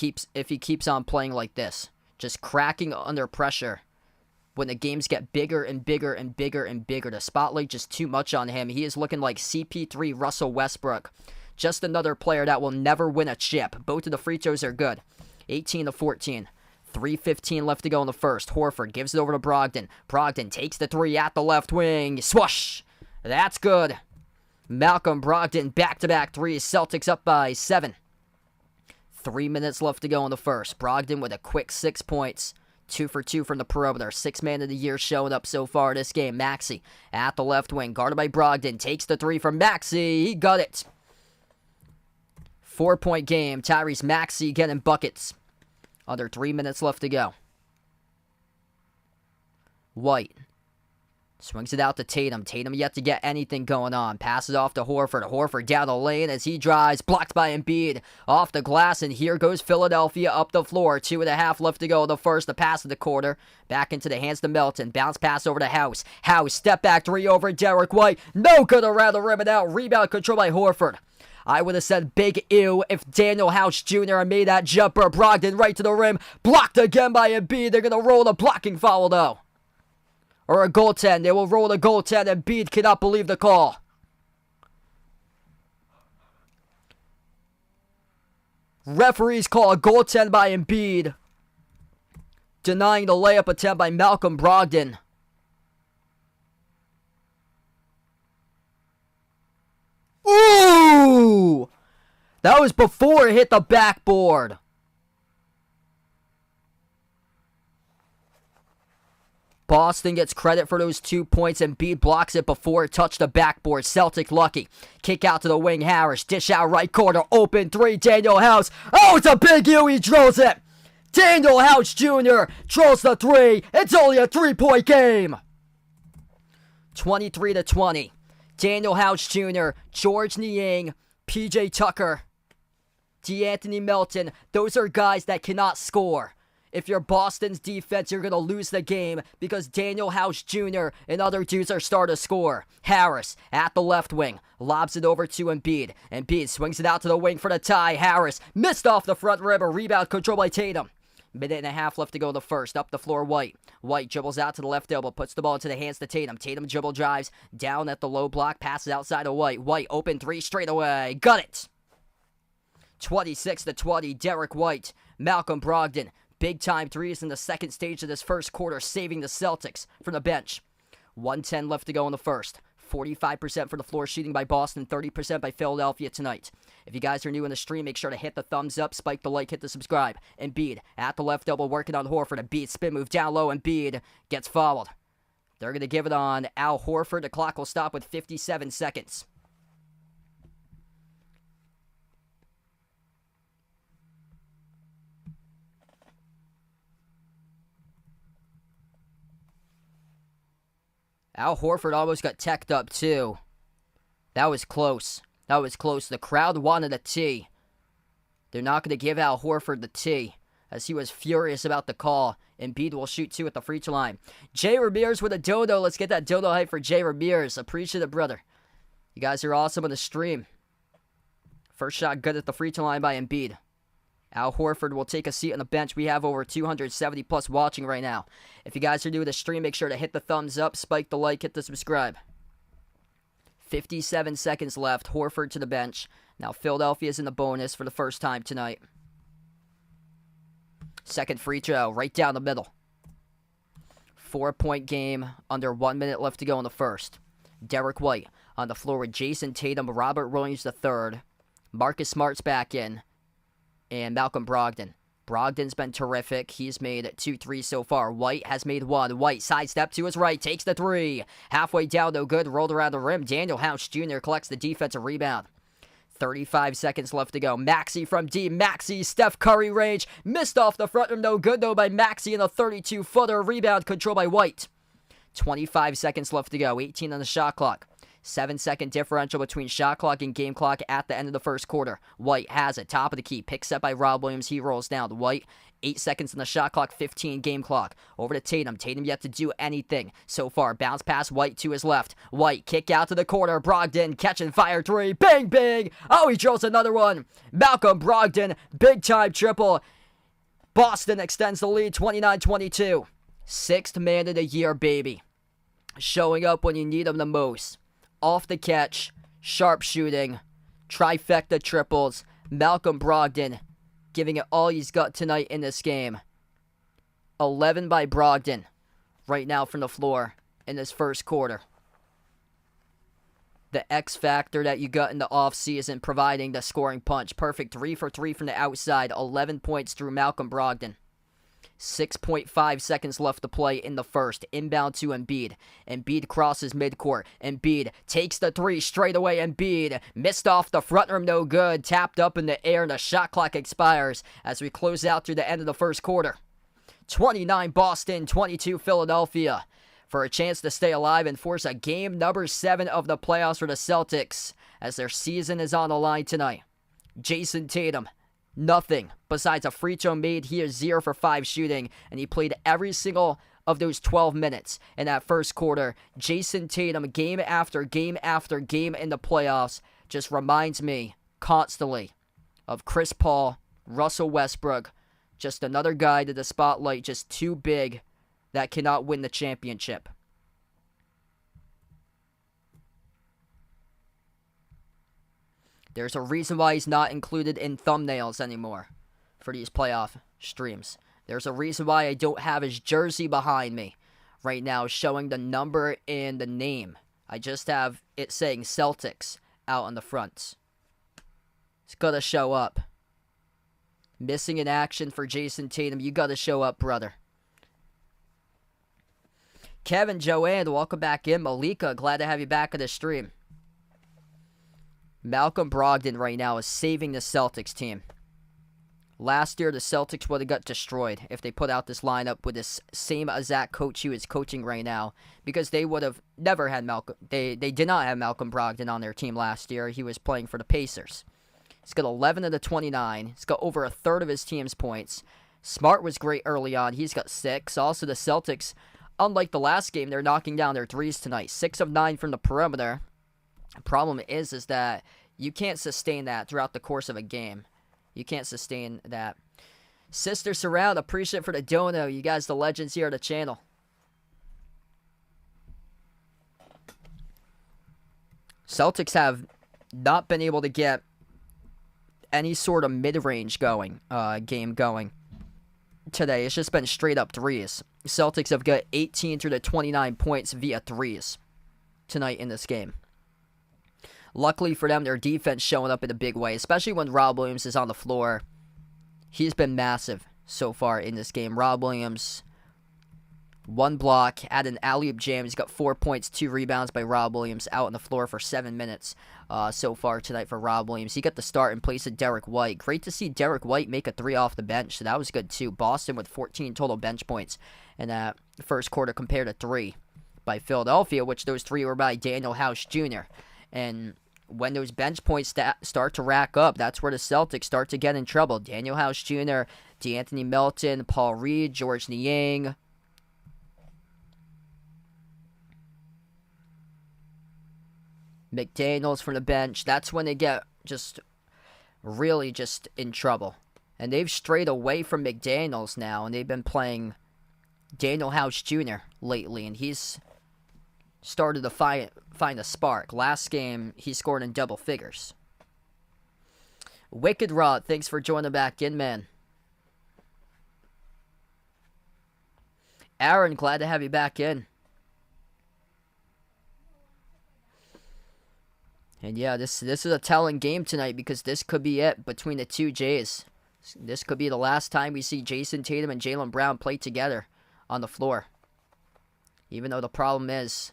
keeps on playing like this. Just cracking under pressure. When the games get bigger and bigger and bigger and bigger, the spotlight just too much on him. He is looking like CP3 Russell Westbrook. Just another player that will never win a chip. Both of the free throws are good. 18-14. 3:15 left to go in the first. Horford gives it over to Brogden. Brogdon takes the 3 at the left wing. Swoosh! That's good. Malcolm Brogdon back-to-back 3s. Celtics up by 7. 3 minutes left to go in the first. Brogdon with a quick 6 points. 2 for 2 from the perimeter. 6th man of the year showing up so far this game. Maxey at the left wing. Guarded by Brogdon. Takes the 3 from Maxey. He got it. 4-point game. Tyrese Maxey getting buckets. Under 3 minutes left to go. White swings it out to Tatum. Tatum yet to get anything going on. Passes off to Horford. Horford down the lane as he drives. Blocked by Embiid. Off the glass, and here goes Philadelphia up the floor. 2.5 left to go. The first, the pass of the quarter. Back into the hands to Melton. Bounce pass over to House. House, step back three over Derek White. No good around the rim and out. Rebound control by Horford. I would have said big ew if Daniel House Jr. had made that jumper. Brogden right to the rim. Blocked again by Embiid. They're going to roll the blocking foul, though. Or a goaltend. They will roll the goaltend, and Embiid cannot believe the call. Referees call a goaltend by Embiid, denying the layup attempt by Malcolm Brogden. Ooh! That was before it hit the backboard. Boston gets credit for those 2 points. Embiid blocks it before it touched the backboard. Celtic lucky. Kick out to the wing. Harris. Dish out right corner. Open three. Daniel House. Oh, it's a big U. He drills it. Daniel House Jr. drills the three. It's only a 3-point game. 23-20. Daniel House Jr., George Niang, PJ Tucker, DeAnthony Melton. Those are guys that cannot score. If you're Boston's defense, you're going to lose the game because Daniel House Jr. and other dudes are starting to score. Harris at the left wing. Lobs it over to Embiid. Embiid swings it out to the wing for the tie. Harris missed off the front rim. A rebound controlled by Tatum. Minute and a half left to go the first. Up the floor, White. White dribbles out to the left elbow. Puts the ball into the hands to Tatum. Tatum dribble drives. Down at the low block. Passes outside of White. White open three straight away. Got it. 26-20. Derek White. Malcolm Brogden. Big-time threes in the second stage of this first quarter, saving the Celtics from the bench. 1:10 left to go in the first. 45% for the floor shooting by Boston, 30% by Philadelphia tonight. If you guys are new in the stream, make sure to hit the thumbs up, spike the like, hit the subscribe. Embiid at the left elbow working on Horford. Embiid spin move down low. Embiid gets fouled. They're going to give it on Al Horford. The clock will stop with 57 seconds. Al Horford almost got teched up, too. That was close. That was close. The crowd wanted a tee. They're not going to give Al Horford the tee, as he was furious about the call. Embiid will shoot two at the free throw line. Jay Ramirez with a dodo. Let's get that dodo hype for Jay Ramirez. Appreciate it, brother. You guys are awesome on the stream. First shot good at the free throw line by Embiid. Al Horford will take a seat on the bench. We have over 270 plus watching right now. If you guys are new to the stream, make sure to hit the thumbs up, spike the like, hit the subscribe. 57 seconds left. Horford to the bench. Now Philadelphia's in the bonus for the first time tonight. Second free throw, right down the middle. 4-point game, under 1 minute left to go in the first. Derek White on the floor with Jason Tatum, Robert Williams III. Marcus Smart's back in. And Malcolm Brogden. Brogden's been terrific. He's made 2 threes so far. White has made 1. White sidestep to his right. Takes the 3. Halfway down, no good. Rolled around the rim. Daniel House Jr. collects the defensive rebound. 35 seconds left to go. Maxey from D. Maxey, Steph Curry range. Missed off the front rim. No good, though, by Maxey. And a 32-footer rebound controlled by White. 25 seconds left to go. 18 on the shot clock. 7-second differential between shot clock and game clock at the end of the first quarter. White has it. Top of the key. Picks up by Rob Williams. He rolls down. White, 8 seconds on the shot clock. 15 game clock. Over to Tatum. Tatum yet to do anything so far. Bounce pass White to his left. White, kick out to the corner. Brogden, catch and fire 3. Bang, bang. Oh, he drills another one. Malcolm Brogden, big time triple. Boston extends the lead 29-22. Sixth man of the year, baby. Showing up when you need him the most. Off the catch, sharp shooting, trifecta triples. Malcolm Brogden giving it all he's got tonight in this game. 11 by Brogden right now from the floor in this first quarter. The X factor that you got in the offseason providing the scoring punch. Perfect 3 for 3 from the outside. 11 points through Malcolm Brogden. 6.5 seconds left to play in the first. Inbound to Embiid. Embiid crosses midcourt. Embiid takes the three straight away. Embiid missed off the front rim, no good. Tapped up in the air, and the shot clock expires as we close out through the end of the first quarter. 29 Boston, 22 Philadelphia. For a chance to stay alive and force a game number 7 of the playoffs for the Celtics as their season is on the line tonight. Jason Tatum. Nothing besides a free throw made. He is 0 for 5 shooting, and he played every single of those 12 minutes in that first quarter. Jason Tatum, game after game after game in the playoffs, just reminds me constantly of Chris Paul, Russell Westbrook, just another guy to the spotlight, just too big that cannot win the championship. There's a reason why he's not included in thumbnails anymore for these playoff streams. There's a reason why I don't have his jersey behind me right now showing the number and the name. I just have it saying Celtics out on the front. It's got to show up. Missing in action for Jason Tatum. You got to show up, brother. Kevin, Joanne, welcome back in. Malika, glad to have you back on the stream. Malcolm Brogden right now is saving the Celtics team. Last year, the Celtics would have got destroyed if they put out this lineup with this same exact coach who is coaching right now, because they would have never had Malcolm. They did not have Malcolm Brogdon on their team last year. He was playing for the Pacers. He's got 11 of the 29. He's got over a third of his team's points. Smart was great early on. He's got 6. Also, the Celtics, unlike the last game, they're knocking down their threes tonight. 6 of 9 from the perimeter. The problem is that you can't sustain that throughout the course of a game. You can't sustain that. Sister Surround, appreciate it for the dono. You guys, the legends here at the channel. Celtics have not been able to get any sort of mid-range game going today. It's just been straight up threes. Celtics have got 18 through the 29 points via threes tonight in this game. Luckily for them, their defense showing up in a big way, especially when Rob Williams is on the floor. He's been massive so far in this game. Rob Williams, 1 block, had an alley-oop jam. He's got 4 points, 2 rebounds by Rob Williams out on the floor for 7 minutes so far tonight for Rob Williams. He got the start in place of Derek White. Great to see Derek White make a 3 off the bench, so that was good too. Boston with 14 total bench points in that first quarter compared to 3 by Philadelphia, which those 3 were by Daniel House Jr. And when those bench points start to rack up, that's where the Celtics start to get in trouble. Daniel House Jr., DeAnthony Melton, Paul Reed, George Niang. McDaniels from the bench. That's when they get really in trouble. And they've strayed away from McDaniels now, and they've been playing Daniel House Jr. lately, and he's started to find a spark. Last game, he scored in double figures. Wicked Rod, thanks for joining back in, man. Aaron, glad to have you back in. And yeah, this is a telling game tonight, because this could be it between the two Jays. This could be the last time we see Jason Tatum and Jaylen Brown play together on the floor. Even though the problem is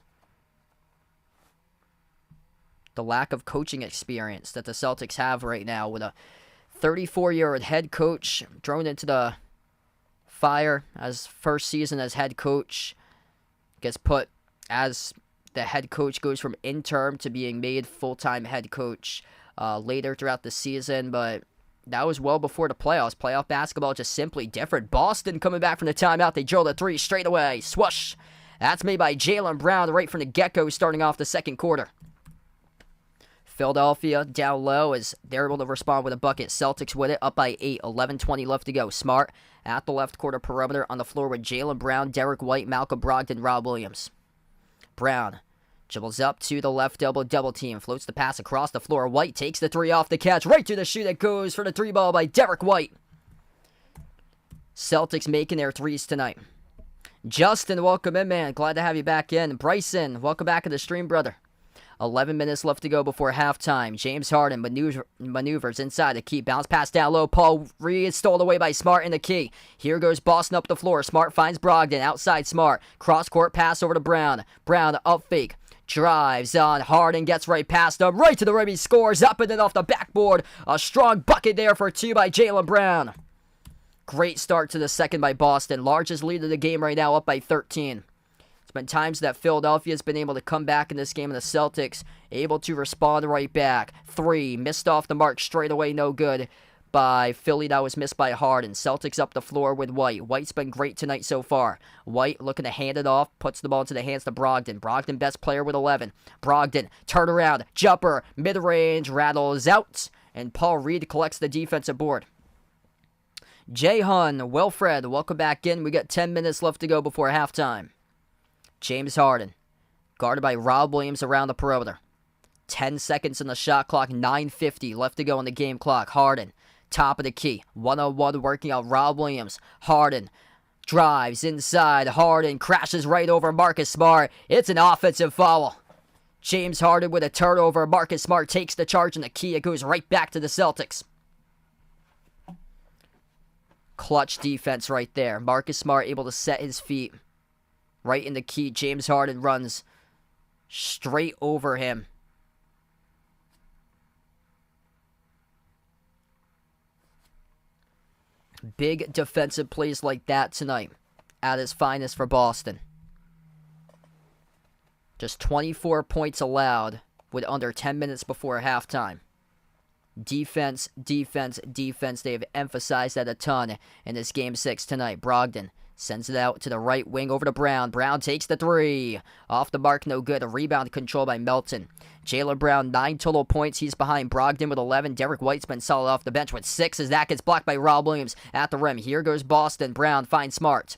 the lack of coaching experience that the Celtics have right now, with a 34-year-old head coach thrown into the fire as first season as head coach, gets put as the head coach, goes from interim to being made full-time head coach later throughout the season, but that was well before the playoffs. Playoff basketball just simply different. Boston coming back from the timeout. They drilled a 3 straight away. Swoosh. That's made by Jaylen Brown right from the get-go starting off the second quarter. Philadelphia down low as they're able to respond with a bucket. Celtics with it, up by 8, 11:20 left to go. Smart at the left quarter perimeter on the floor with Jaylen Brown, Derek White, Malcolm Brogdon, Rob Williams. Brown dribbles up to the left elbow, double team, floats the pass across the floor. White takes the 3 off the catch, right to the shoe that goes for the 3 ball by Derek White. Celtics making their threes tonight. Justin, welcome in, man. Glad to have you back in. Bryson, welcome back to the stream, brother. 11 minutes left to go before halftime. James Harden maneuvers inside the key. Bounce pass down low. Paul Reed stole away by Smart in the key. Here goes Boston up the floor. Smart finds Brogden. Outside Smart. Cross-court pass over to Brown. Brown up fake. Drives on. Harden gets right past him. Right to the rim. He scores up and then off the backboard. A strong bucket there for 2 by Jaylen Brown. Great start to the second by Boston. Largest lead of the game right now, up by 13. It's been times that Philadelphia's been able to come back in this game, and the Celtics able to respond right back. 3, missed off the mark straight away, no good by Philly. That was missed by Harden. Celtics up the floor with White. White's been great tonight so far. White looking to hand it off, puts the ball into the hands to Brogden. Brogden best player with 11. Brogden, turnaround, jumper, mid-range, rattles out, and Paul Reed collects the defensive board. Jayhun, Wilfred, welcome back in. We got 10 minutes left to go before halftime. James Harden, guarded by Rob Williams around the perimeter. 10 seconds on the shot clock, 9:50 left to go on the game clock. Harden, top of the key, 1-on-1 working out Rob Williams. Harden drives inside. Harden crashes right over Marcus Smart. It's an offensive foul. James Harden with a turnover. Marcus Smart takes the charge in the key. It goes right back to the Celtics. Clutch defense right there. Marcus Smart able to set his feet right in the key. James Harden runs straight over him. Big defensive plays like that tonight at its finest for Boston. Just 24 points allowed with under 10 minutes before halftime. Defense, defense, defense. They have emphasized that a ton in this Game 6 tonight. Brogden sends it out to the right wing over to Brown. Brown takes the 3. Off the mark, no good. A rebound controlled by Melton. Jaylen Brown, 9 total points. He's behind Brogden with 11. Derek White's been solid off the bench with 6 as that gets blocked by Rob Williams at the rim. Here goes Boston. Brown finds Smart.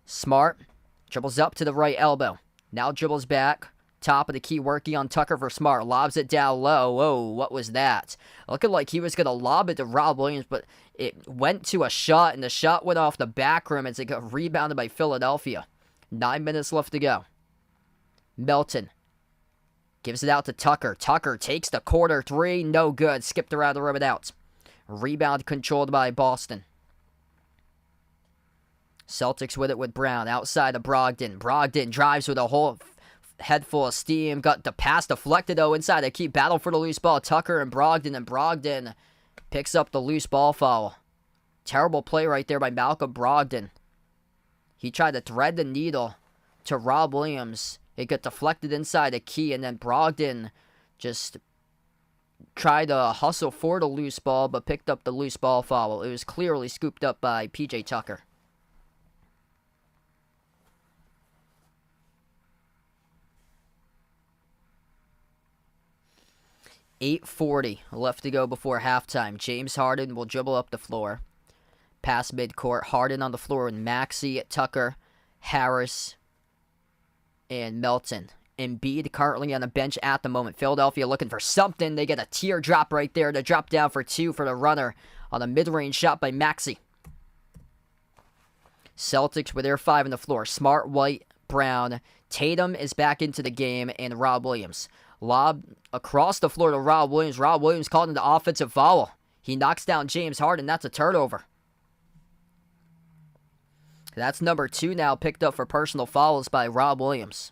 Smart dribbles up to the right elbow. Now dribbles back. Top of the key working on Tucker for Smart. Lobs it down low. Whoa, what was that? Looking like he was going to lob it to Rob Williams, but it went to a shot, and the shot went off the back rim as it got rebounded by Philadelphia. 9 minutes left to go. Melton gives it out to Tucker. Tucker takes the corner 3. No good. Skipped around the rim and out. Rebound controlled by Boston. Celtics with it with Brown. Outside of Brogden. Brogden drives with a whole head full of steam. Got the pass deflected, though, inside the key. Battle for the loose ball. Tucker and Brogden picks up the loose ball foul. Terrible play right there by Malcolm Brogdon. He tried to thread the needle to Rob Williams. It got deflected inside the key, and then Brogdon just tried to hustle for the loose ball, but picked up the loose ball foul. It was clearly scooped up by P.J. Tucker. 8:40 left to go before halftime. James Harden will dribble up the floor. Pass midcourt. Harden on the floor with Maxey, Tucker, Harris, and Melton. Embiid currently on the bench at the moment. Philadelphia looking for something. They get a teardrop right there to drop down for 2 for the runner on a mid-range shot by Maxey. Celtics with their 5 on the floor. Smart, White, Brown. Tatum is back into the game, and Rob Williams. Lob across the floor to Rob Williams. Rob Williams called in the offensive foul. He knocks down James Harden. That's a turnover. That's number 2 now picked up for personal fouls by Rob Williams.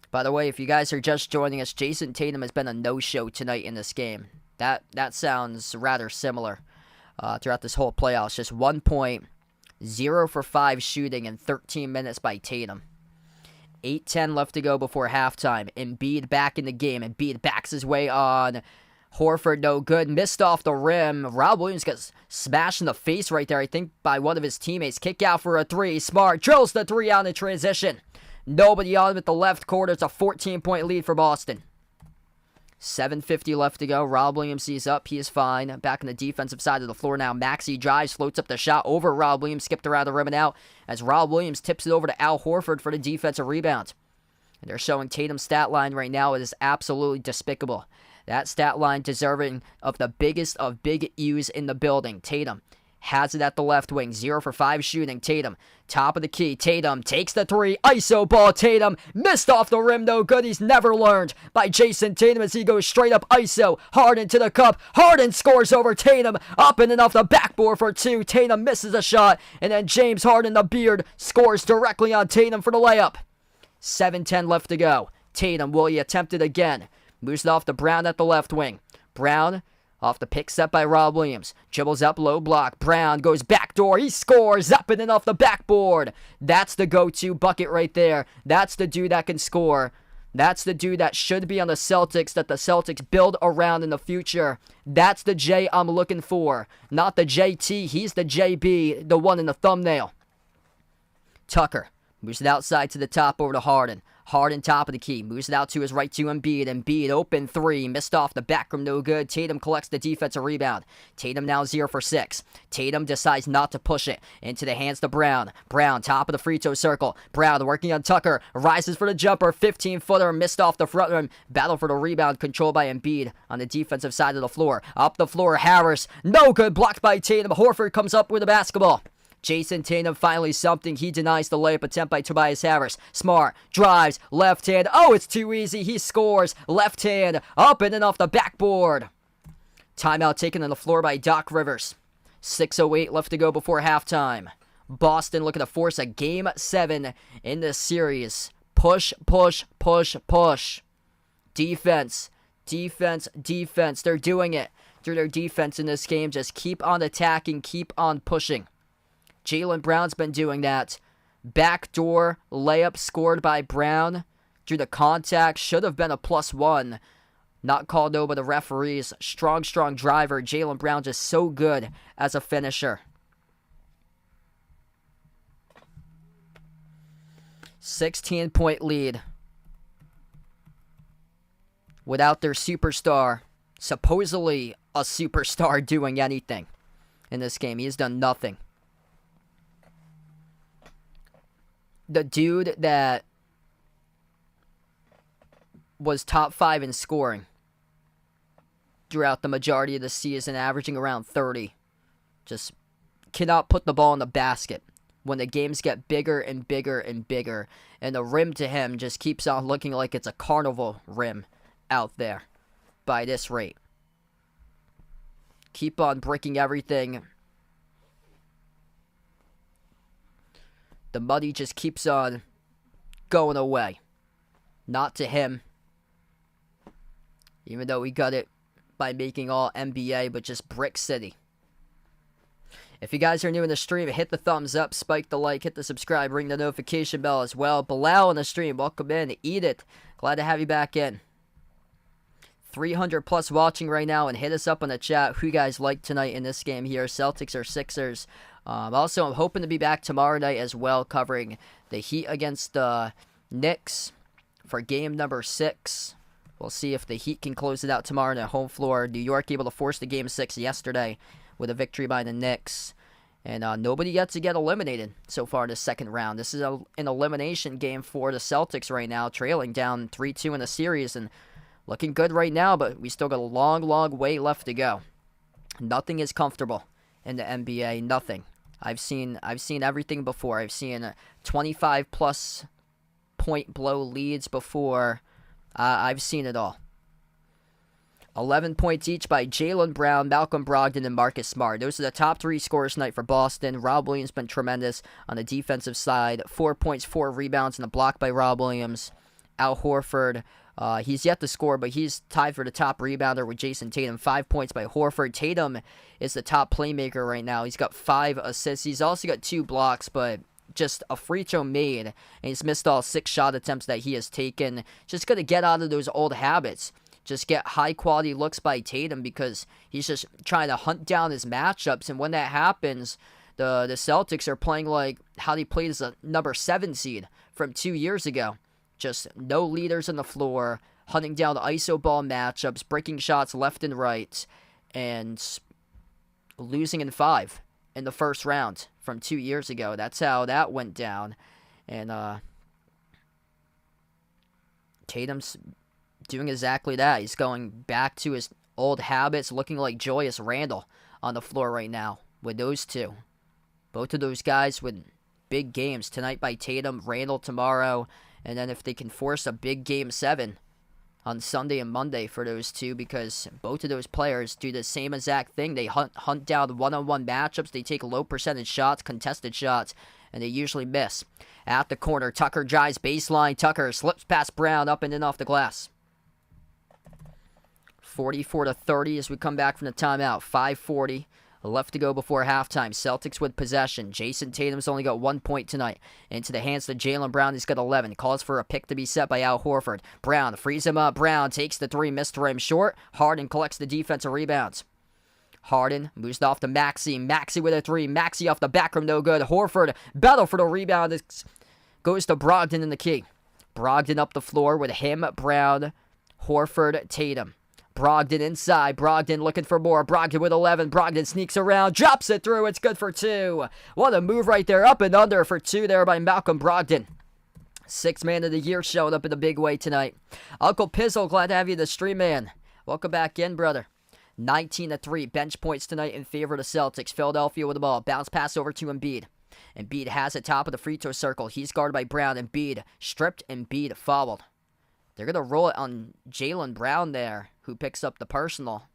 By the way, if you guys are just joining us, Jason Tatum has been a no-show tonight in this game. That sounds rather similar throughout this whole playoffs. Just 1 point, 0 for 5 shooting in 13 minutes by Tatum. 8:10 left to go before halftime. Embiid back in the game. Embiid backs his way on Horford. No good. Missed off the rim. Rob Williams got smashed in the face right there, I think, by one of his teammates. Kick out for a 3. Smart drills the 3 out in transition. Nobody on with the left quarter. It's a 14-point lead for Boston. 7:50 left to go. Rob Williams sees up. He is fine. Back on the defensive side of the floor now. Maxey drives, floats up the shot over Rob Williams. Skipped around the rim and out as Rob Williams tips it over to Al Horford for the defensive rebound. And they're showing Tatum's stat line right now. It is absolutely despicable. That stat line deserving of the biggest of big U's in the building. Tatum has it at the left wing. 0 for 5 shooting. Tatum, top of the key. Tatum takes the 3. ISO ball. Tatum missed off the rim. No good. He's never learned by Jason Tatum as he goes straight up ISO. Harden to the cup. Harden scores over Tatum. Up and off the backboard for 2. Tatum misses a shot. And then James Harden, the beard, scores directly on Tatum for the layup. 7:10 left to go. Tatum, will he attempt it again? Moves it off to Brown at the left wing. Brown off the pick set by Rob Williams. Dribbles up, low block. Brown goes backdoor. He scores up and off the backboard. That's the go-to bucket right there. That's the dude that can score. That's the dude that should be on the Celtics, that the Celtics build around in the future. That's the J I'm looking for. Not the JT. He's the JB, the one in the thumbnail. Tucker moves it outside to the top over to Harden. Harden top of the key. Moves it out to his right to Embiid. Embiid open 3. Missed off the back rim. No good. Tatum collects the defensive rebound. Tatum now 0 for 6. Tatum decides not to push it. Into the hands to Brown. Brown top of the free throw circle. Brown working on Tucker. Rises for the jumper. 15-footer. Missed off the front rim. Battle for the rebound. Controlled by Embiid on the defensive side of the floor. Up the floor. Harris. No good. Blocked by Tatum. Horford comes up with the basketball. Jason Tatum finally something. He denies the layup attempt by Tobias Harris. Smart drives, left hand. Oh, it's too easy. He scores. Left hand, up and off the backboard. Timeout taken on the floor by Doc Rivers. 6:08 left to go before halftime. Boston looking to force a Game 7 in this series. Push, push, push, push. Defense, defense, defense. They're doing it through their defense in this game. Just keep on attacking, keep on pushing. Jaylen Brown's been doing that. Backdoor layup scored by Brown through the contact. Should have been a +1. Not called though by the referees. Strong driver. Jaylen Brown just so good as a finisher. 16-point lead. Without their superstar. Supposedly a superstar doing anything in this game. He has done nothing. The dude that was top 5 in scoring throughout the majority of the season, averaging around 30, just cannot put the ball in the basket when the games get bigger and bigger and bigger, and the rim to him just keeps on looking like it's a carnival rim out there by this rate. Keep on breaking everything. The money just keeps on going away. Not to him. Even though he got it by making all NBA, but just Brick City. If you guys are new in the stream, hit the thumbs up, spike the like, hit the subscribe, ring the notification bell as well. Bilal in the stream, welcome in. Eat it. Glad to have you back in. 300 plus watching right now, and hit us up on the chat who you guys like tonight in this game here, Celtics or Sixers. Also, I'm hoping to be back tomorrow night as well, covering the Heat against the Knicks for game number 6. We'll see if the Heat can close it out tomorrow on their home floor. New York able to force the game 6 yesterday with a victory by the Knicks. And nobody yet to get eliminated so far in the second round. This is an elimination game for the Celtics right now, trailing down 3-2 in the series and looking good right now, but we still got a long way left to go. Nothing is comfortable in the NBA, nothing. I've seen everything before. I've seen 25-plus point blow leads before. I've seen it all. 11 points each by Jaylen Brown, Malcolm Brogden, and Marcus Smart. Those are the top 3 scorers tonight for Boston. Rob Williams been tremendous on the defensive side. 4 points, 4 rebounds, and a block by Rob Williams. Al Horford, he's yet to score, but he's tied for the top rebounder with Jason Tatum. 5 points by Horford. Tatum is the top playmaker right now. He's got 5 assists. He's also got 2 blocks, but just a free throw made, and he's missed all 6 shot attempts that he has taken. Just got to get out of those old habits. Just get high-quality looks by Tatum because he's just trying to hunt down his matchups, and when that happens, the Celtics are playing like how they played as a number 7 seed from 2 years ago. Just no leaders on the floor, hunting down iso ball matchups, breaking shots left and right, and losing in 5 in the first round from 2 years ago. That's how that went down. And Tatum's doing exactly that. He's going back to his old habits, looking like Julius Randle on the floor right now. with those two. Both of those guys with big games tonight by Tatum, Randall tomorrow, and then if they can force a big Game 7 on Sunday and Monday for those two, because both of those players do the same exact thing. They hunt down one-on-one matchups. They take low percentage shots, contested shots, and they usually miss. At the corner, Tucker drives baseline. Tucker slips past Brown, up and in off the glass. 44-30 as we come back from the timeout. 5:40 left to go before halftime. Celtics with possession. Jason Tatum's only got 1 point tonight. Into the hands of Jaylen Brown. He's got 11. Calls for a pick to be set by Al Horford. Brown frees him up. Brown takes the three. Missed rim short. Harden collects the defensive rebounds. Harden moves off to Maxey. Maxey with a three. Maxey off the back rim. No good. Horford battle for the rebound. It goes to Brogden in the key. Brogden up the floor with him, Brown, Horford, Tatum. Brogden inside. Brogden looking for more. Brogden with 11. Brogden sneaks around. Drops it through. It's good for two. What a move right there. Up and under for two there by Malcolm Brogden. Sixth man of the year showing up in a big way tonight. Uncle Pizzle, glad to have you, the stream man. Welcome back in, brother. 19-3. Bench points tonight in favor of the Celtics. Philadelphia with the ball. Bounce pass over to Embiid. Embiid has it top of the free throw circle. He's guarded by Brown. Embiid stripped. Embiid fouled. They're going to roll it on Jaylen Brown there, who picks up the personal.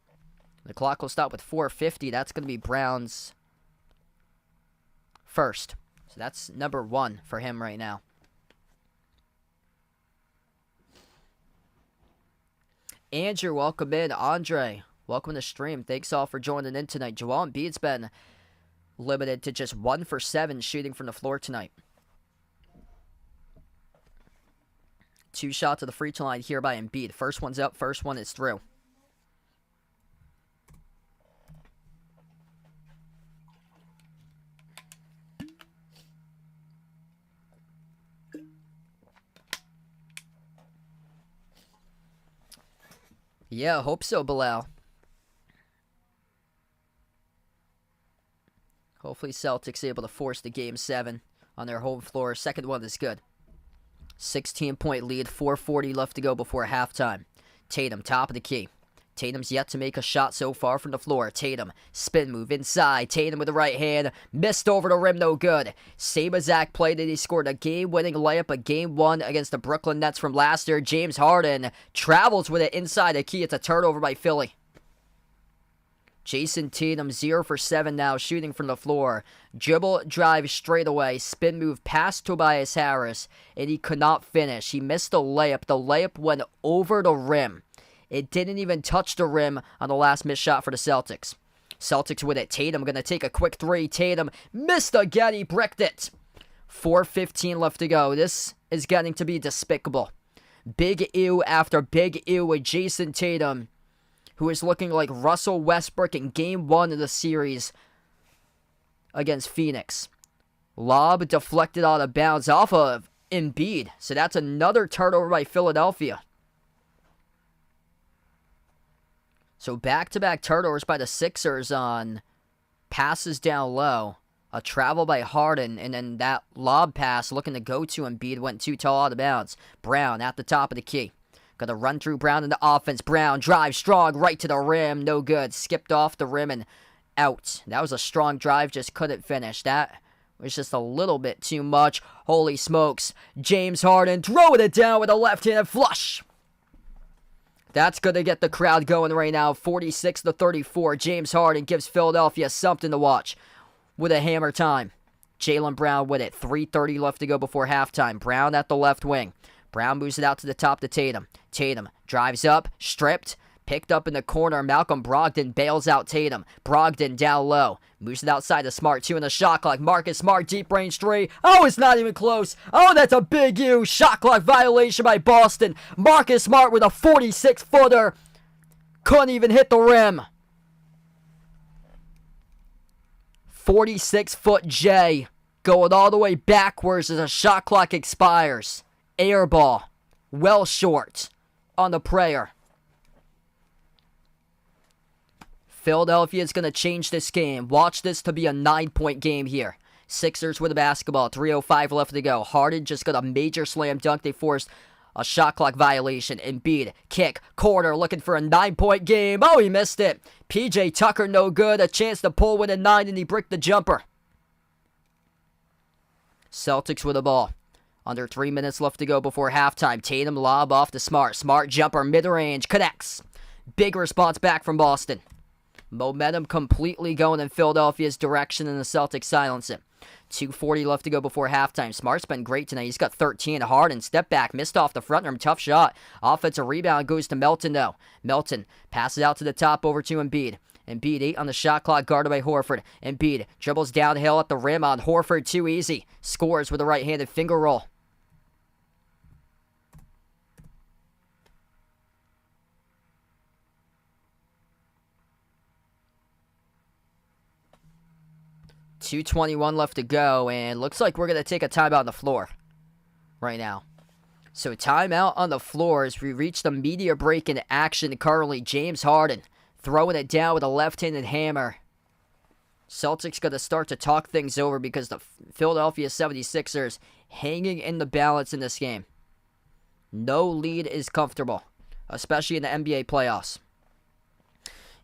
The clock will stop with 4:50. That's going to be Brown's first. So that's number 1 for him right now. Andrew, welcome in. Andre, welcome to the stream. Thanks all for joining in tonight. Joel Embiid's been limited to just 1 for 7 shooting from the floor tonight. 2 shots of the free throw line here by Embiid. First one's up, first one is through. Yeah, hope so, Bilal. Hopefully Celtics able to force the Game 7 on their home floor. Second one is good. 16-point lead, 4:40 left to go before halftime. Tatum, top of the key. Tatum's yet to make a shot so far from the floor. Tatum, spin move inside. Tatum with the right hand. Missed over the rim, no good. Same exact play that he scored a game-winning layup, a Game 1 against the Brooklyn Nets from last year. James Harden travels with it inside the key. It's a turnover by Philly. Jason Tatum, 0 for 7 now, shooting from the floor. Dribble, drive, straight away. Spin move past Tobias Harris, and he could not finish. He missed the layup. The layup went over the rim. It didn't even touch the rim on the last missed shot for the Celtics. Celtics with it. Tatum going to take a quick three. Tatum missed again. He bricked it. 4:15 left to go. This is getting to be despicable. Big ew after big ew with Jason Tatum, who is looking like Russell Westbrook in Game 1 of the series against Phoenix. Lob deflected out of bounds off of Embiid. So that's another turnover by Philadelphia. So back-to-back turnovers by the Sixers on passes down low. A travel by Harden, and then that lob pass looking to go to Embiid went too tall out of bounds. Brown at the top of the key. Got to run through Brown in the offense. Brown drive strong right to the rim. No good. Skipped off the rim and out. That was a strong drive. Just couldn't finish. That was just a little bit too much. Holy smokes. James Harden throwing it down with a left-handed flush. That's going to get the crowd going right now. 46-34. James Harden gives Philadelphia something to watch with a hammer time. Jaylen Brown with it. 3:30 left to go before halftime. Brown at the left wing. Brown moves it out to the top to Tatum. Tatum drives up, stripped, picked up in the corner. Malcolm Brogden bails out Tatum. Brogden down low. Moves it outside to Smart. 2 in the shot clock. Marcus Smart, deep range 3. Oh, it's not even close. Oh, that's a big U. Shot clock violation by Boston. Marcus Smart with a 46-footer. Couldn't even hit the rim. 46-foot J going all the way backwards as the shot clock expires. Air ball. Well short on the prayer. Philadelphia is going to change this game. Watch this to be a 9-point game here. Sixers with the basketball. 3:05 left to go. Harden just got a major slam dunk. They forced A shot clock violation. Embiid, kick, corner, looking for a 9-point game. Oh, he missed it. PJ Tucker, no good. A chance to pull with a 9, and he bricked the jumper. Celtics with the ball. Under 3 minutes left to go before halftime. Tatum lob off to Smart. Smart jumper, mid-range, connects. Big response back from Boston. Momentum completely going in Philadelphia's direction, and the Celtics silence it. 2:40 left to go before halftime. Smart's been great tonight. He's got 13. Harden, step back, missed off the front rim. Tough shot. Offensive rebound goes to Melton, though. Melton passes out to the top over to Embiid. Embiid 8 on the shot clock, guarded by Horford. Embiid dribbles downhill at the rim on Horford. Too easy. Scores with a right-handed finger roll. .221 left to go, and looks like we're going to take a timeout on the floor right now. So timeout on the floor as we reach the media break in action currently. James Harden throwing it down with a left-handed hammer. Celtics going to start to talk things over because the Philadelphia 76ers hanging in the balance in this game. No lead is comfortable, especially in the NBA playoffs.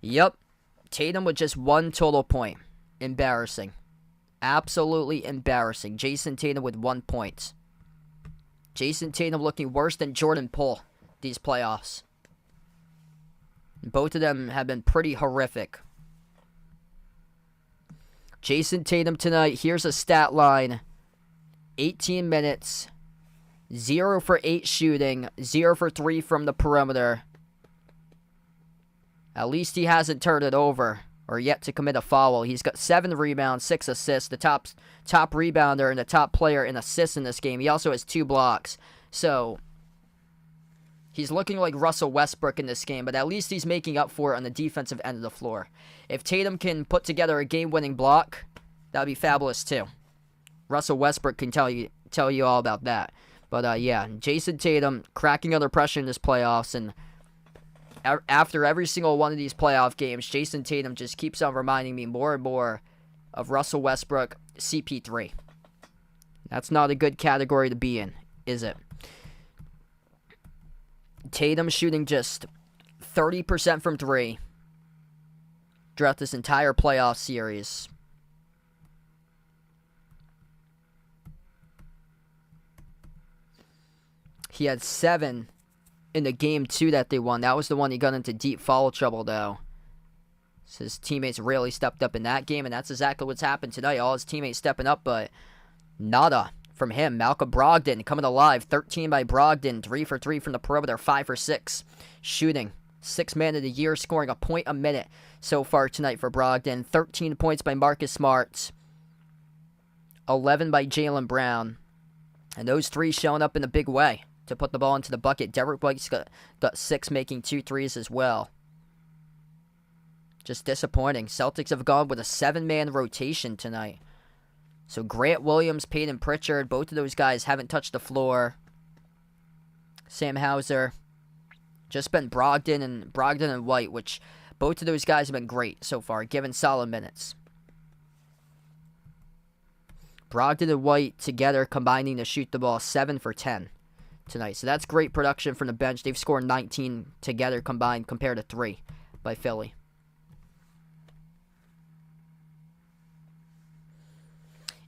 Yep, Tatum with just 1 total point. Embarrassing. Absolutely embarrassing. Jason Tatum with 1 point. Jason Tatum looking worse than Jordan Poole these playoffs. Both of them have been pretty horrific. Jason Tatum tonight, here's a stat line. 18 minutes. 0 for 8 shooting. 0 for 3 from the perimeter. At least he hasn't turned it over or yet to commit a foul. He's got 7 rebounds, 6 assists, the top rebounder and the top player in assists in this game. He also has 2 blocks. So he's looking like Russell Westbrook in this game, but at least he's making up for it on the defensive end of the floor. If Tatum can put together a game-winning block, that would be fabulous too. Russell Westbrook can tell you all about that. But yeah, Jason Tatum cracking under pressure in this playoffs, and after every single one of these playoff games, Jason Tatum just keeps on reminding me more and more of Russell Westbrook, CP3. That's not a good category to be in, is it? Tatum shooting just 30% from 3 throughout this entire playoff series. He had 7 in the game 2 that they won. That was the one he got into deep foul trouble, though. So his teammates really stepped up in that game, and that's exactly what's happened tonight. All his teammates stepping up, but nada from him. Malcolm Brogden coming alive. 13 by Brogden. 3 for 3 from the perimeter. 5 for 6 shooting. 6th man of the year, scoring a point a minute so far tonight for Brogdon. 13 points by Marcus Smart. 11 by Jaylen Brown. And those 3 showing up in a big way to put the ball into the bucket. Derrick White's got 6, making 2 threes as well. Just disappointing. Celtics have gone with a 7-man rotation tonight. So Grant Williams, Peyton Pritchard, both of those guys haven't touched the floor. Sam Hauser. Just been Brogden and White, which both of those guys have been great so far, given solid minutes. Brogden and White together combining to shoot the ball 7 for 10 tonight. So that's great production from the bench. They've scored 19 together combined compared to 3 by Philly.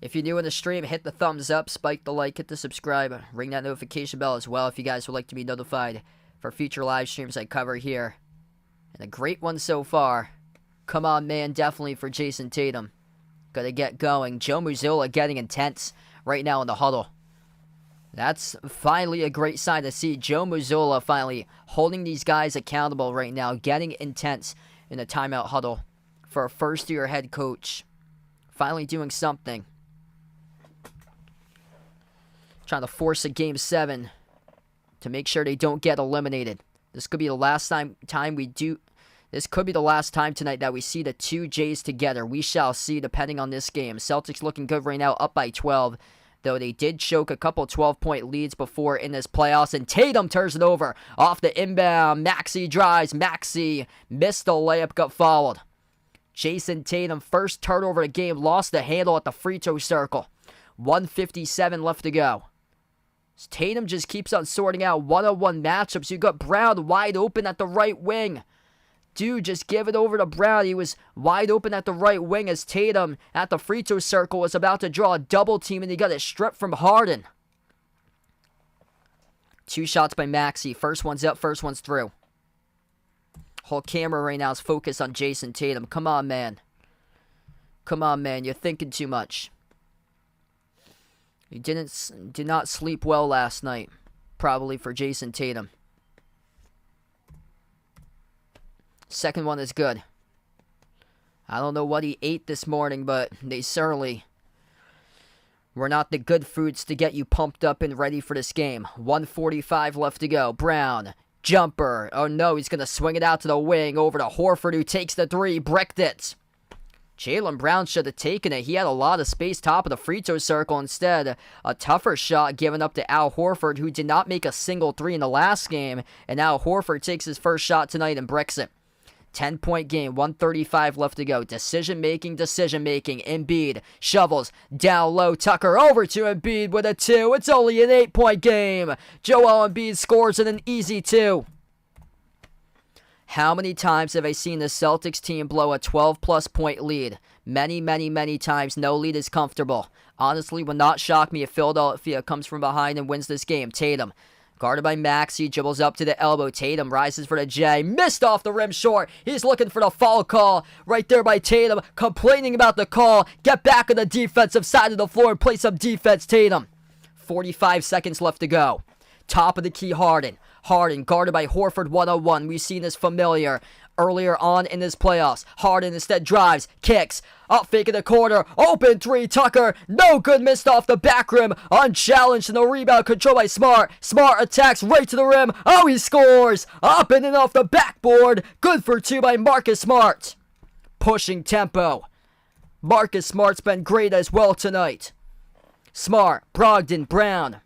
If you're new in the stream, hit the thumbs up, spike the like, hit the subscribe, ring that notification bell as well if you guys would like to be notified for future live streams I cover here. And a great one so far. Come on, man, definitely for Jason Tatum. Gotta get going. Joe Mazzulla getting intense right now in the huddle. That's finally a great sign to see. Joe Mazzulla finally holding these guys accountable right now, getting intense in the timeout huddle for a first-year head coach. Finally doing something. Trying to force a Game 7 to make sure they don't get eliminated. This could be the last time we do. This could be the last time tonight that we see the 2 Jays together. We shall see, depending on this game. Celtics looking good right now, up by 12. Though they did choke a couple 12-point leads before in this playoffs. And Tatum turns it over off the inbound. Maxey drives. Maxey missed the layup, got fouled. Jason Tatum, first turnover of the game, lost the handle at the free throw circle. 1:57 left to go. Tatum just keeps on sorting out one-on-one matchups. You got Brown wide open at the right wing. Dude, just give it over to Brown. He was wide open at the right wing as Tatum at the free throw circle was about to draw a double team, and he got it stripped from Harden. 2 shots by Maxey. First one's up, first one's through. Whole camera right now is focused on Jason Tatum. Come on, man. Come on, man. You're thinking too much. You did not sleep well last night. Probably for Jason Tatum. Second one is good. I don't know what he ate this morning, but they certainly were not the good foods to get you pumped up and ready for this game. 1:45 left to go. Brown, jumper. Oh no, he's going to swing it out to the wing over to Horford, who takes the 3, bricked it. Jaylen Brown should have taken it. He had a lot of space top of the free throw circle. Instead, a tougher shot given up to Al Horford, who did not make a single 3 in the last game. And Al Horford takes his first shot tonight and bricks it. 10-point game, 1:35 left to go. Decision-making. Embiid shovels down low. Tucker over to Embiid with a 2. It's only an 8-point game. Joel Embiid scores in an easy 2. How many times have I seen the Celtics team blow a 12-plus point lead? Many, many, many times. No lead is comfortable. Honestly, would not shock me if Philadelphia comes from behind and wins this game. Tatum, guarded by Maxey, dribbles up to the elbow. Tatum rises for the J. Missed off the rim short. He's looking for the foul call right there by Tatum. Complaining about the call. Get back on the defensive side of the floor and play some defense, Tatum. 45 seconds left to go. Top of the key, Harden. Harden guarded by Horford 1-on-1. We've seen this familiar earlier on in this playoffs. Harden instead drives, kicks, up fake in the corner, open 3, Tucker, no good, missed off the back rim, unchallenged, and the rebound controlled by Smart. Smart attacks right to the rim, oh, he scores, up and in off the backboard, good for 2 by Marcus Smart. Pushing tempo. Marcus Smart's been great as well tonight. Smart, Brogden, Brown,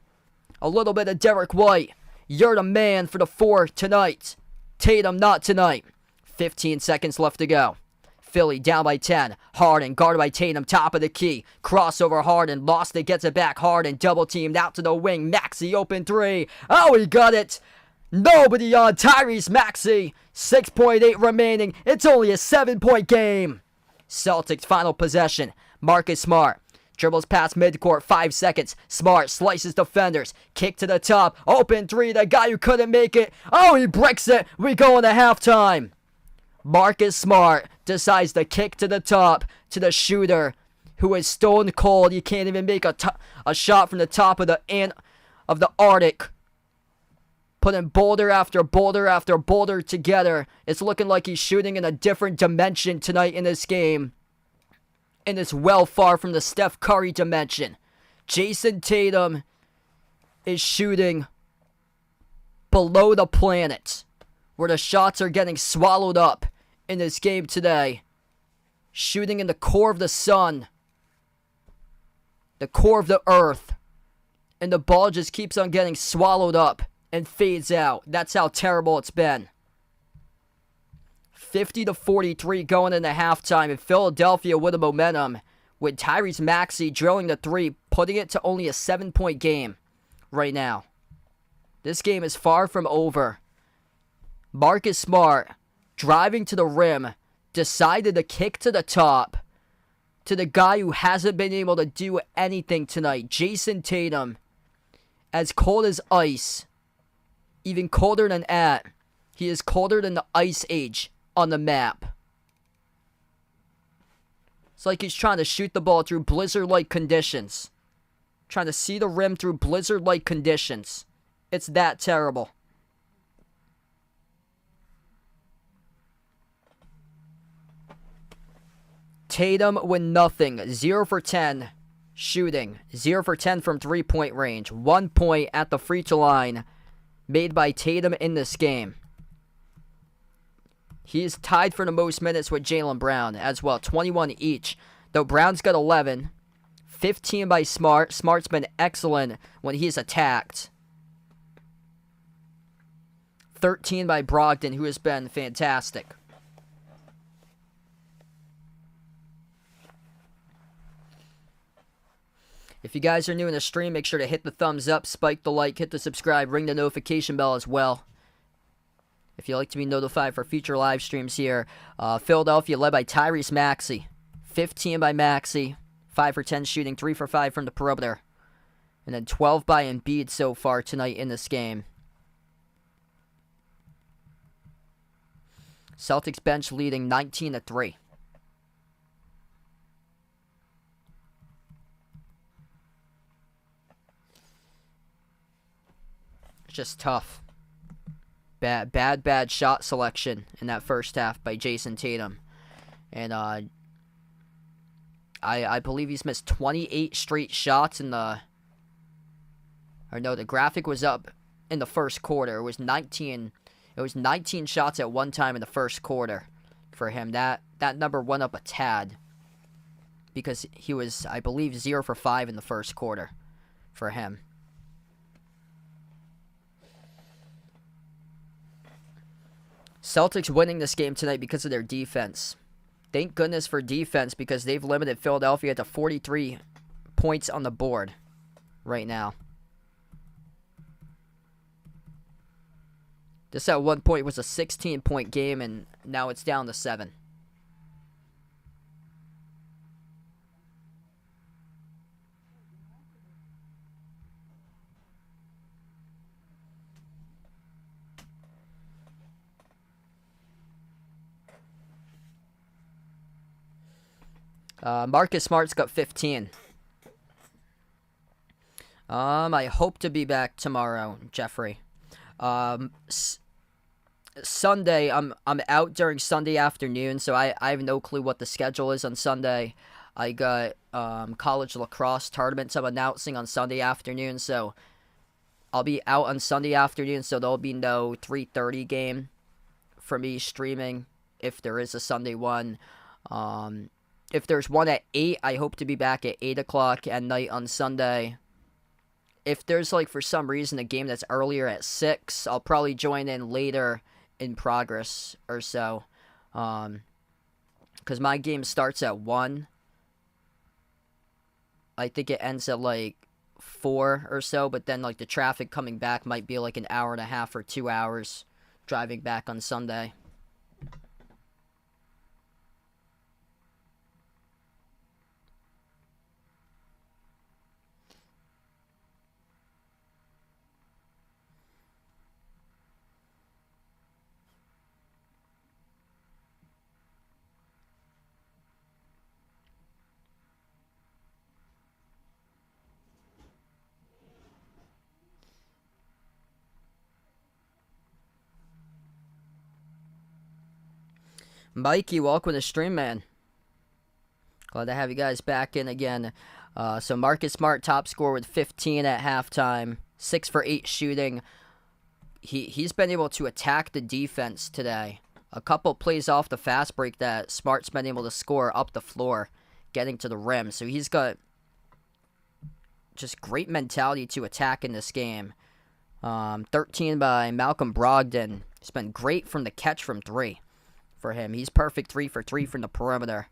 a little bit of Derek White. You're the man for the 4 tonight. Tatum not tonight. 15 seconds left to go. Philly down by 10. Harden guarded by Tatum, top of the key. Crossover Harden, lost it, gets it back. Harden double teamed out to the wing. Maxey open 3. Oh, he got it. Nobody on Tyrese Maxey. 6.8 remaining. It's only a 7-point game. Celtics final possession. Marcus Smart dribbles past midcourt, 5 seconds. Smart slices defenders. Kick to the top. Open 3. The guy who couldn't make it. Oh, he bricks it. We go into halftime. Marcus Smart decides to kick to the top to the shooter who is stone cold. You can't even make a shot from the top of the Arctic. Putting boulder after boulder after boulder together. It's looking like he's shooting in a different dimension tonight in this game. And it's well far from the Steph Curry dimension. Jason Tatum is shooting below the planet, where the shots are getting swallowed up in this game today. Shooting in the core of the sun, the core of the earth, and the ball just keeps on getting swallowed up and fades out. That's how terrible it's been. 50-43 going into halftime, and Philadelphia with the momentum, with Tyrese Maxey drilling the 3, putting it to only a 7-point game right now. This game is far from over. Marcus Smart, driving to the rim, decided to kick to the top to the guy who hasn't been able to do anything tonight. Jason Tatum, as cold as ice, even colder than that. He is colder than the Ice Age on the map. It's like he's trying to shoot the ball through blizzard-like conditions. Trying to see the rim through blizzard-like conditions. It's that terrible. Tatum with nothing. 0 for 10 shooting. 0 for 10 from 3-point range. 1 point at the free throw line made by Tatum in this game. He is tied for the most minutes with Jaylen Brown as well. 21 each. Though Brown's got 11. 15 by Smart. Smart's been excellent when he's attacked. 13 by Brogden, who has been fantastic. If you guys are new in the stream, make sure to hit the thumbs up, spike the like, hit the subscribe, ring the notification bell as well. If you'd like to be notified for future live streams here. Philadelphia led by Tyrese Maxey. 15 by Maxey. 5 for 10 shooting, 3 for 5 from the perimeter. And then 12 by Embiid so far tonight in this game. Celtics bench leading 19-3. It's just tough. Bad shot selection in that first half by Jason Tatum. And I believe he's missed 28 straight shots in the... Or no, the graphic was up in the first quarter. It was 19 shots at one time in the first quarter for him. That number went up a tad because he was, I believe, 0 for 5 in the first quarter for him. Celtics winning this game tonight because of their defense. Thank goodness for defense because they've limited Philadelphia to 43 points on the board right now. This at one point was a 16-point game, and now it's down to 7. Marcus Smart's got 15. I hope to be back tomorrow, Jeffrey. Sunday, I'm out during Sunday afternoon, so I have no clue what the schedule is on Sunday. I got college lacrosse tournaments I'm announcing on Sunday afternoon, so I'll be out on Sunday afternoon, so there'll be no 3:30 game for me streaming if there is a Sunday one. If there's one at 8, I hope to be back at 8 o'clock at night on Sunday. If there's, like, for some reason a game that's earlier at 6, I'll probably join in later in progress or so. Because my game starts at 1. I think it ends at, like, 4 or so, but then, like, the traffic coming back might be, like, an hour and a half or 2 hours driving back on Sunday. Mikey, welcome to the stream, man. Glad to have you guys back in again. So Marcus Smart, top scorer with 15 at halftime. 6 for 8 shooting. He's been able to attack the defense today. A couple plays off the fast break that Smart's been able to score up the floor, getting to the rim. So he's got just great mentality to attack in this game. 13 by Malcolm Brogden. He's been great from the catch from 3 for him. He's perfect 3 for 3 from the perimeter.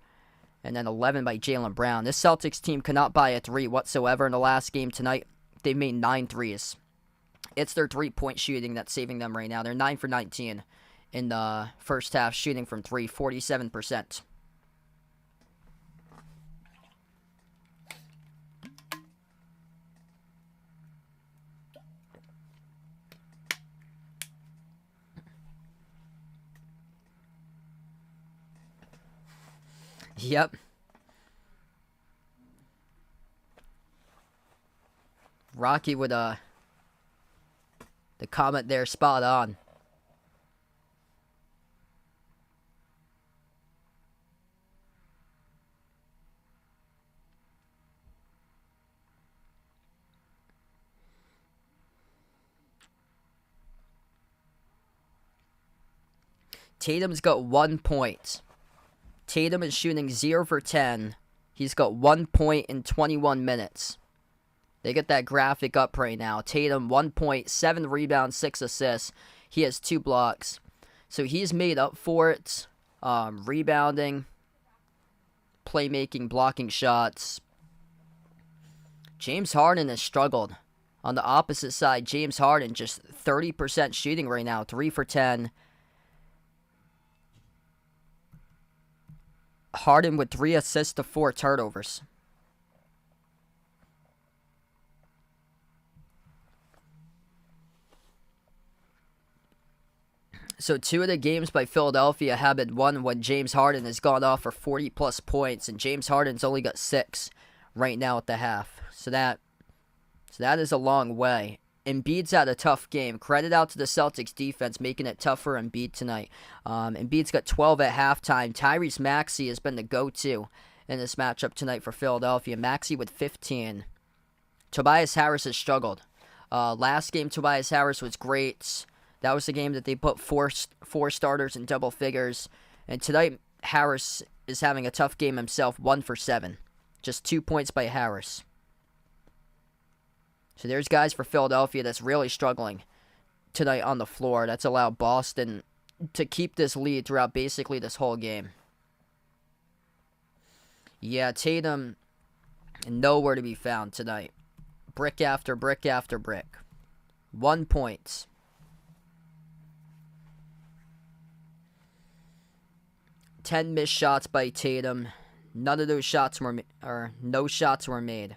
And then 11 by Jaylen Brown. This Celtics team cannot buy a 3 whatsoever in the last game tonight. They've made 9 threes. It's their 3-point shooting that's saving them right now. They're 9 for 19 in the first half, shooting from 3, 47%. Yep. Rocky with the comment there spot on. Tatum's got 1 point. Tatum is shooting 0 for 10. He's got 1 point in 21 minutes. They get that graphic up right now. Tatum, 1 point, 7 rebounds, 6 assists. He has 2 blocks. So he's made up for it. Rebounding, playmaking, blocking shots. James Harden has struggled. On the opposite side, James Harden just 30% shooting right now, 3 for 10. Harden with 3 assists to 4 turnovers. So 2 of the games by Philadelphia have been won when James Harden has gone off for 40-plus points, and James Harden's only got 6 right now at the half. So that is a long way. Embiid's had a tough game. Credit out to the Celtics defense, making it tough for Embiid tonight. Embiid's got 12 at halftime. Tyrese Maxey has been the go-to in this matchup tonight for Philadelphia. Maxey with 15. Tobias Harris has struggled. Last game, Tobias Harris was great. That was the game that they put four starters in double figures. And tonight, Harris is having a tough game himself, 1 for 7. Just 2 points by Harris. So there's guys for Philadelphia that's really struggling tonight on the floor. That's allowed Boston to keep this lead throughout basically this whole game. Yeah, Tatum, nowhere to be found tonight. Brick after brick after brick. 1 point. Ten missed shots by Tatum. None of those shots were, no shots were made.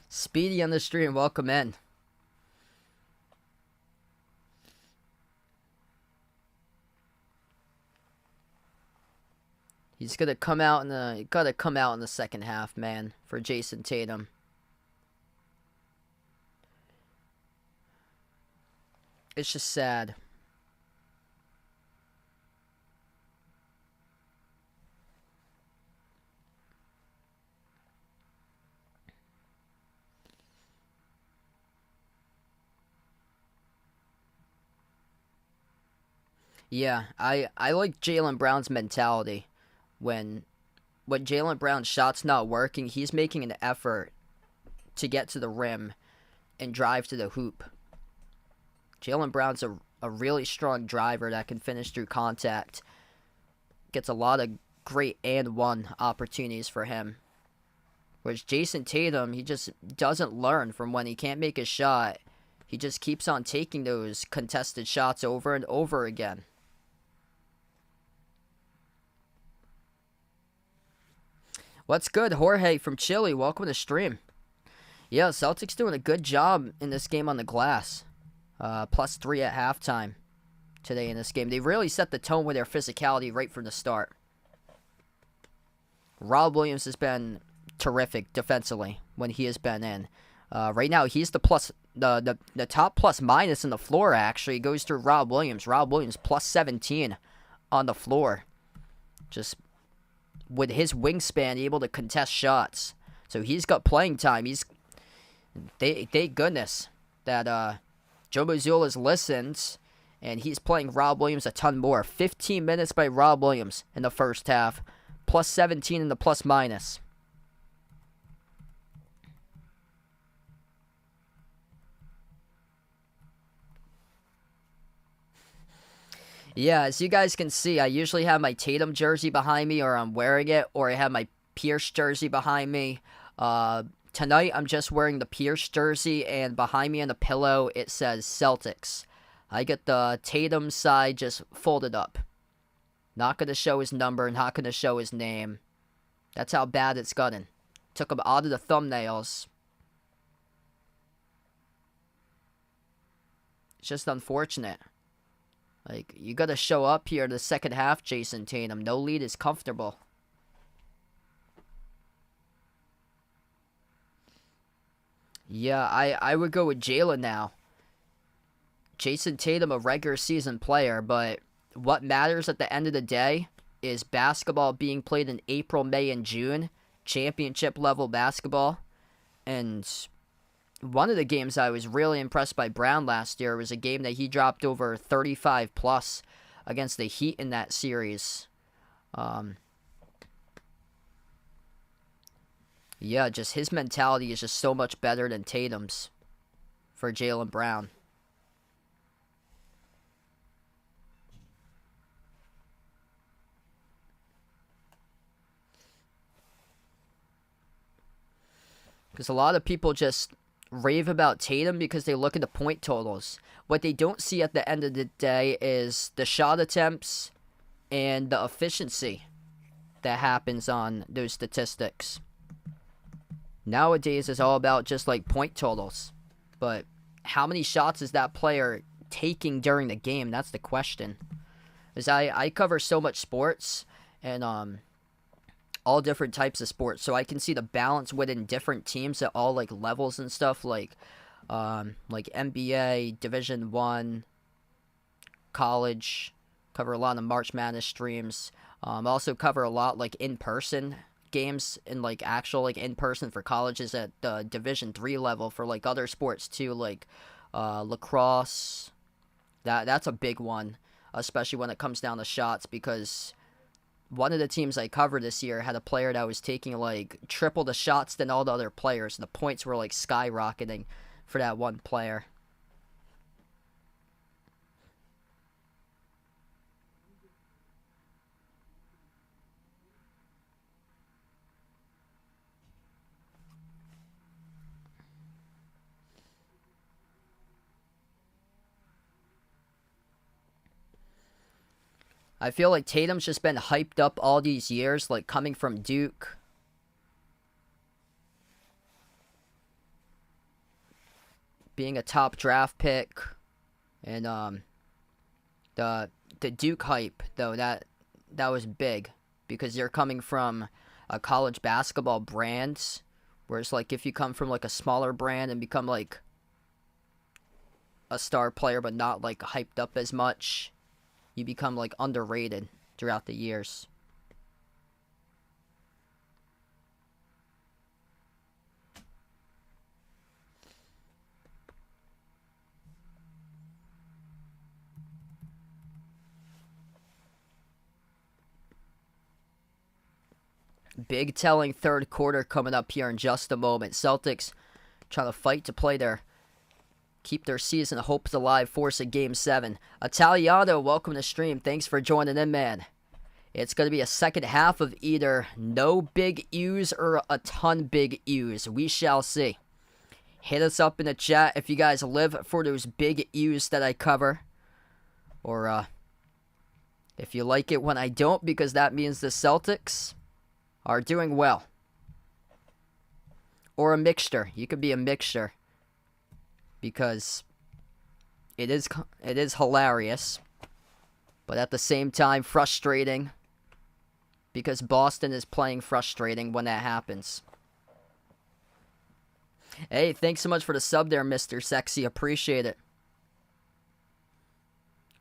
Speedy on the stream, welcome in. He's gonna come out in the second half, man, for Jason Tatum. It's just sad. Yeah, I like Jaylen Brown's mentality. When Jaylen Brown's shot's not working, he's making an effort to get to the rim and drive to the hoop. Jaylen Brown's a really strong driver that can finish through contact. Gets a lot of great and one opportunities for him. Whereas Jason Tatum, he just doesn't learn from when he can't make a shot. He just keeps on taking those contested shots over and over again. What's good, Jorge from Chile? Welcome to the stream. Yeah, Celtics doing a good job in this game on the glass. +3 at halftime today in this game. They really set the tone with their physicality right from the start. Rob Williams has been terrific defensively when he has been in. Right now, he's the top plus minus in the floor, actually. Goes through Rob Williams. Rob Williams +17 on the floor. Just with his wingspan, able to contest shots. So he's got playing time. Thank goodness that Joe Mazzulla's listened, and he's playing Rob Williams a ton more. 15 minutes by Rob Williams in the first half. +17 in the plus minus. Yeah, as you guys can see, I usually have my Tatum jersey behind me, or I'm wearing it, or I have my Pierce jersey behind me. Tonight, I'm just wearing the Pierce jersey, and behind me on the pillow, it says Celtics. I get the Tatum side just folded up. Not going to show his number, not going to show his name. That's how bad it's gotten. Took him out of the thumbnails. It's just unfortunate. Like, you got to show up here the second half, Jason Tatum. No lead is comfortable. Yeah, I would go with Jalen now. Jason Tatum, a regular season player, but what matters at the end of the day is basketball being played in April, May, and June, championship level basketball. And one of the games I was really impressed by Brown last year was a game that he dropped over 35 plus against the Heat in that series. Yeah, just his mentality is just so much better than Tatum's for Jaylen Brown. Because a lot of people just rave about Tatum because they look at the point totals. What they don't see at the end of the day is the shot attempts and the efficiency that happens on those statistics. Nowadays, it's all about just like point totals. But how many shots is that player taking during the game? That's the question. Because I cover so much sports and all different types of sports, so I can see the balance within different teams at all like levels and stuff, like NBA, Division 1, college. Cover a lot of March Madness streams. Also cover a lot like in-person games and like actual like in-person for colleges at the Division 3 level for like other sports too, like lacrosse. That's a big one, especially when it comes down to shots, because one of the teams I covered this year had a player that was taking like triple the shots than all the other players. The points were like skyrocketing for that one player. I feel like Tatum's just been hyped up all these years, like coming from Duke. Being a top draft pick. And the Duke hype though, that was big because you're coming from a college basketball brand, whereas like if you come from like a smaller brand and become like a star player but not like hyped up as much, you become like underrated throughout the years. Big telling third quarter coming up here in just a moment. Celtics trying to fight to keep their season hopes alive, force a Game 7. Italiano, welcome to stream. Thanks for joining in, man. It's going to be a second half of either no big U's or a ton big U's. We shall see. Hit us up in the chat if you guys live for those big U's that I cover. Or if you like it when I don't, because that means the Celtics are doing well. Or a mixture. You could be a mixture. Because it is hilarious, but at the same time frustrating, because Boston is playing frustrating when that happens. Hey, thanks so much for the sub there, Mr. Sexy. Appreciate it.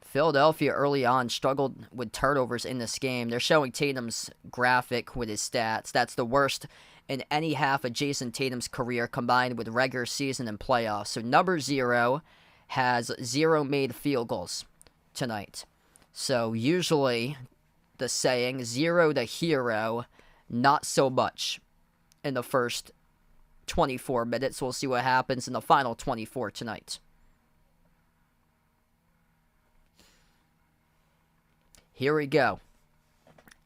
Philadelphia early on struggled with turnovers in this game. They're showing Tatum's graphic with his stats. That's the worst in any half of Jason Tatum's career combined with regular season and playoffs. So number 0 has 0 made field goals tonight. So usually the saying, 0 to hero, not so much in the first 24 minutes. We'll see what happens in the final 24 tonight. Here we go.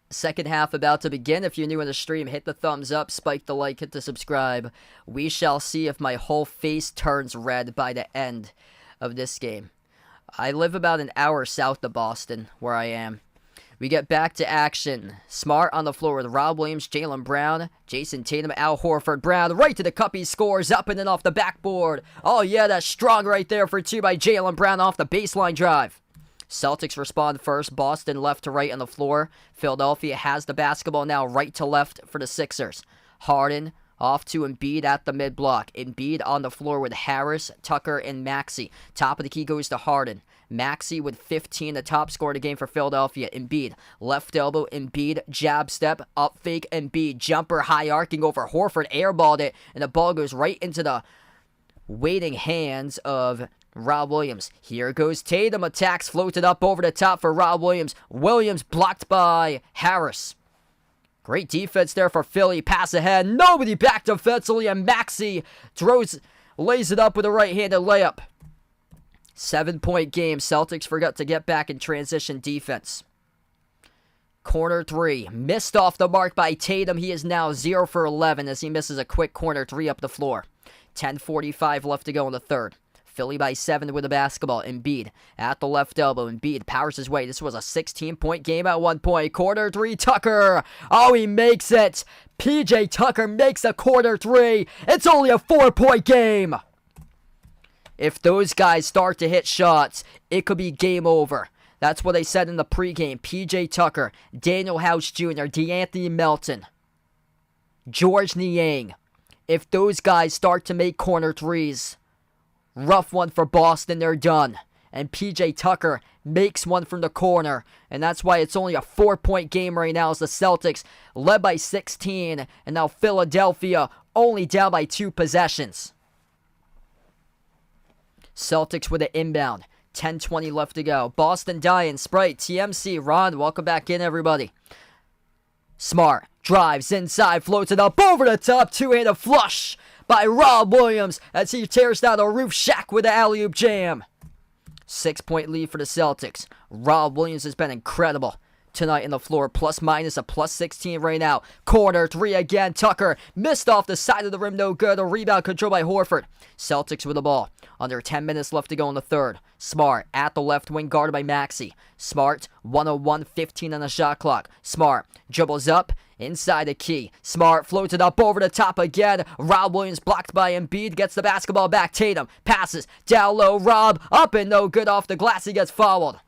Second half about to begin. If you're new in the stream, hit the thumbs up, spike the like, hit the subscribe. We shall see if my whole face turns red by the end of this game. I live about an hour south of Boston, where I am. We get back to action. Smart on the floor with Rob Williams, Jaylen Brown, Jason Tatum, Al Horford. Brown right to the cup. He scores up and then off the backboard. Oh yeah, that's strong right there for 2 by Jaylen Brown off the baseline drive. Celtics respond first. Boston left to right on the floor. Philadelphia has the basketball now right to left for the Sixers. Harden Off to Embiid at the mid-block. Embiid on the floor with Harris, Tucker, and Maxey. Top of the key goes to Harden. Maxey with 15, the top scorer of the game for Philadelphia. Embiid, left elbow, Embiid, jab step, up fake, Embiid, jumper, high arcing over Horford, airballed it, and the ball goes right into the waiting hands of Rob Williams. Here goes Tatum, attacks, floated up over the top for Rob Williams. Williams blocked by Harris. Great defense there for Philly. Pass ahead. Nobody back defensively. And Maxey lays it up with a right-handed layup. 7-point game. Celtics forgot to get back in transition defense. Corner three. Missed off the mark by Tatum. He is now 0 for 11 as he misses a quick corner three up the floor. 10:45 left to go in the third. Philly by 7 with the basketball. Embiid at the left elbow. Embiid powers his way. This was a 16-point game at one point. Quarter three, Tucker. Oh, he makes it. PJ Tucker makes a quarter three. It's only a 4-point game. If those guys start to hit shots, it could be game over. That's what they said in the pregame. PJ Tucker, Daniel House Jr., DeAnthony Melton, George Niang. If those guys start to make corner threes, rough one for Boston, they're done. And PJ Tucker makes one from the corner. And that's why it's only a 4-point game right now as the Celtics led by 16. And now Philadelphia only down by 2 possessions. Celtics with an inbound. 10:20 left to go. Boston dying. Sprite, TMC, Ron, welcome back in, everybody. Smart drives inside, floats it up over the top. Two-handed flush by Rob Williams as he tears down the roof shack with the alley-oop jam. 6-point lead for the Celtics. Rob Williams has been incredible tonight in the floor. Plus minus a plus 16 right now. Corner three again. Tucker missed off the side of the rim. No good. A rebound controlled by Horford. Celtics with the ball. Under 10 minutes left to go in the third. Smart at the left wing guarded by Maxey. Smart 101-15 on the shot clock. Smart dribbles up inside the key. Smart floats it up over the top again. Rob Williams blocked by Embiid. Gets the basketball back. Tatum passes down low. Rob up and no good off the glass. He gets fouled.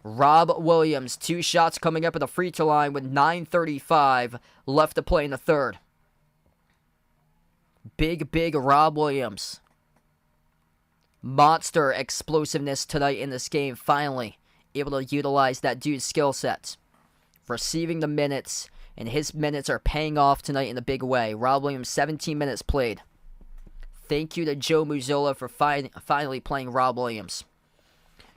Rob Williams, 2 shots coming up at the free throw line with 9:35 left to play in the third. Big Rob Williams. Monster explosiveness tonight in this game. Finally able to utilize that dude's skill sets. Receiving the minutes, and his minutes are paying off tonight in a big way. Rob Williams, 17 minutes played. Thank you to Joe Mazzola for finally playing Rob Williams.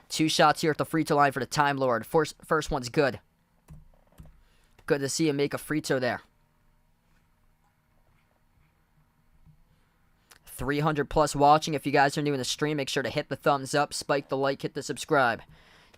2 shots here at the free throw line for the Time Lord. First one's good. Good to see him make a free throw there. 300 plus watching. If you guys are new in the stream, make sure to hit the thumbs up, spike the like, hit the subscribe.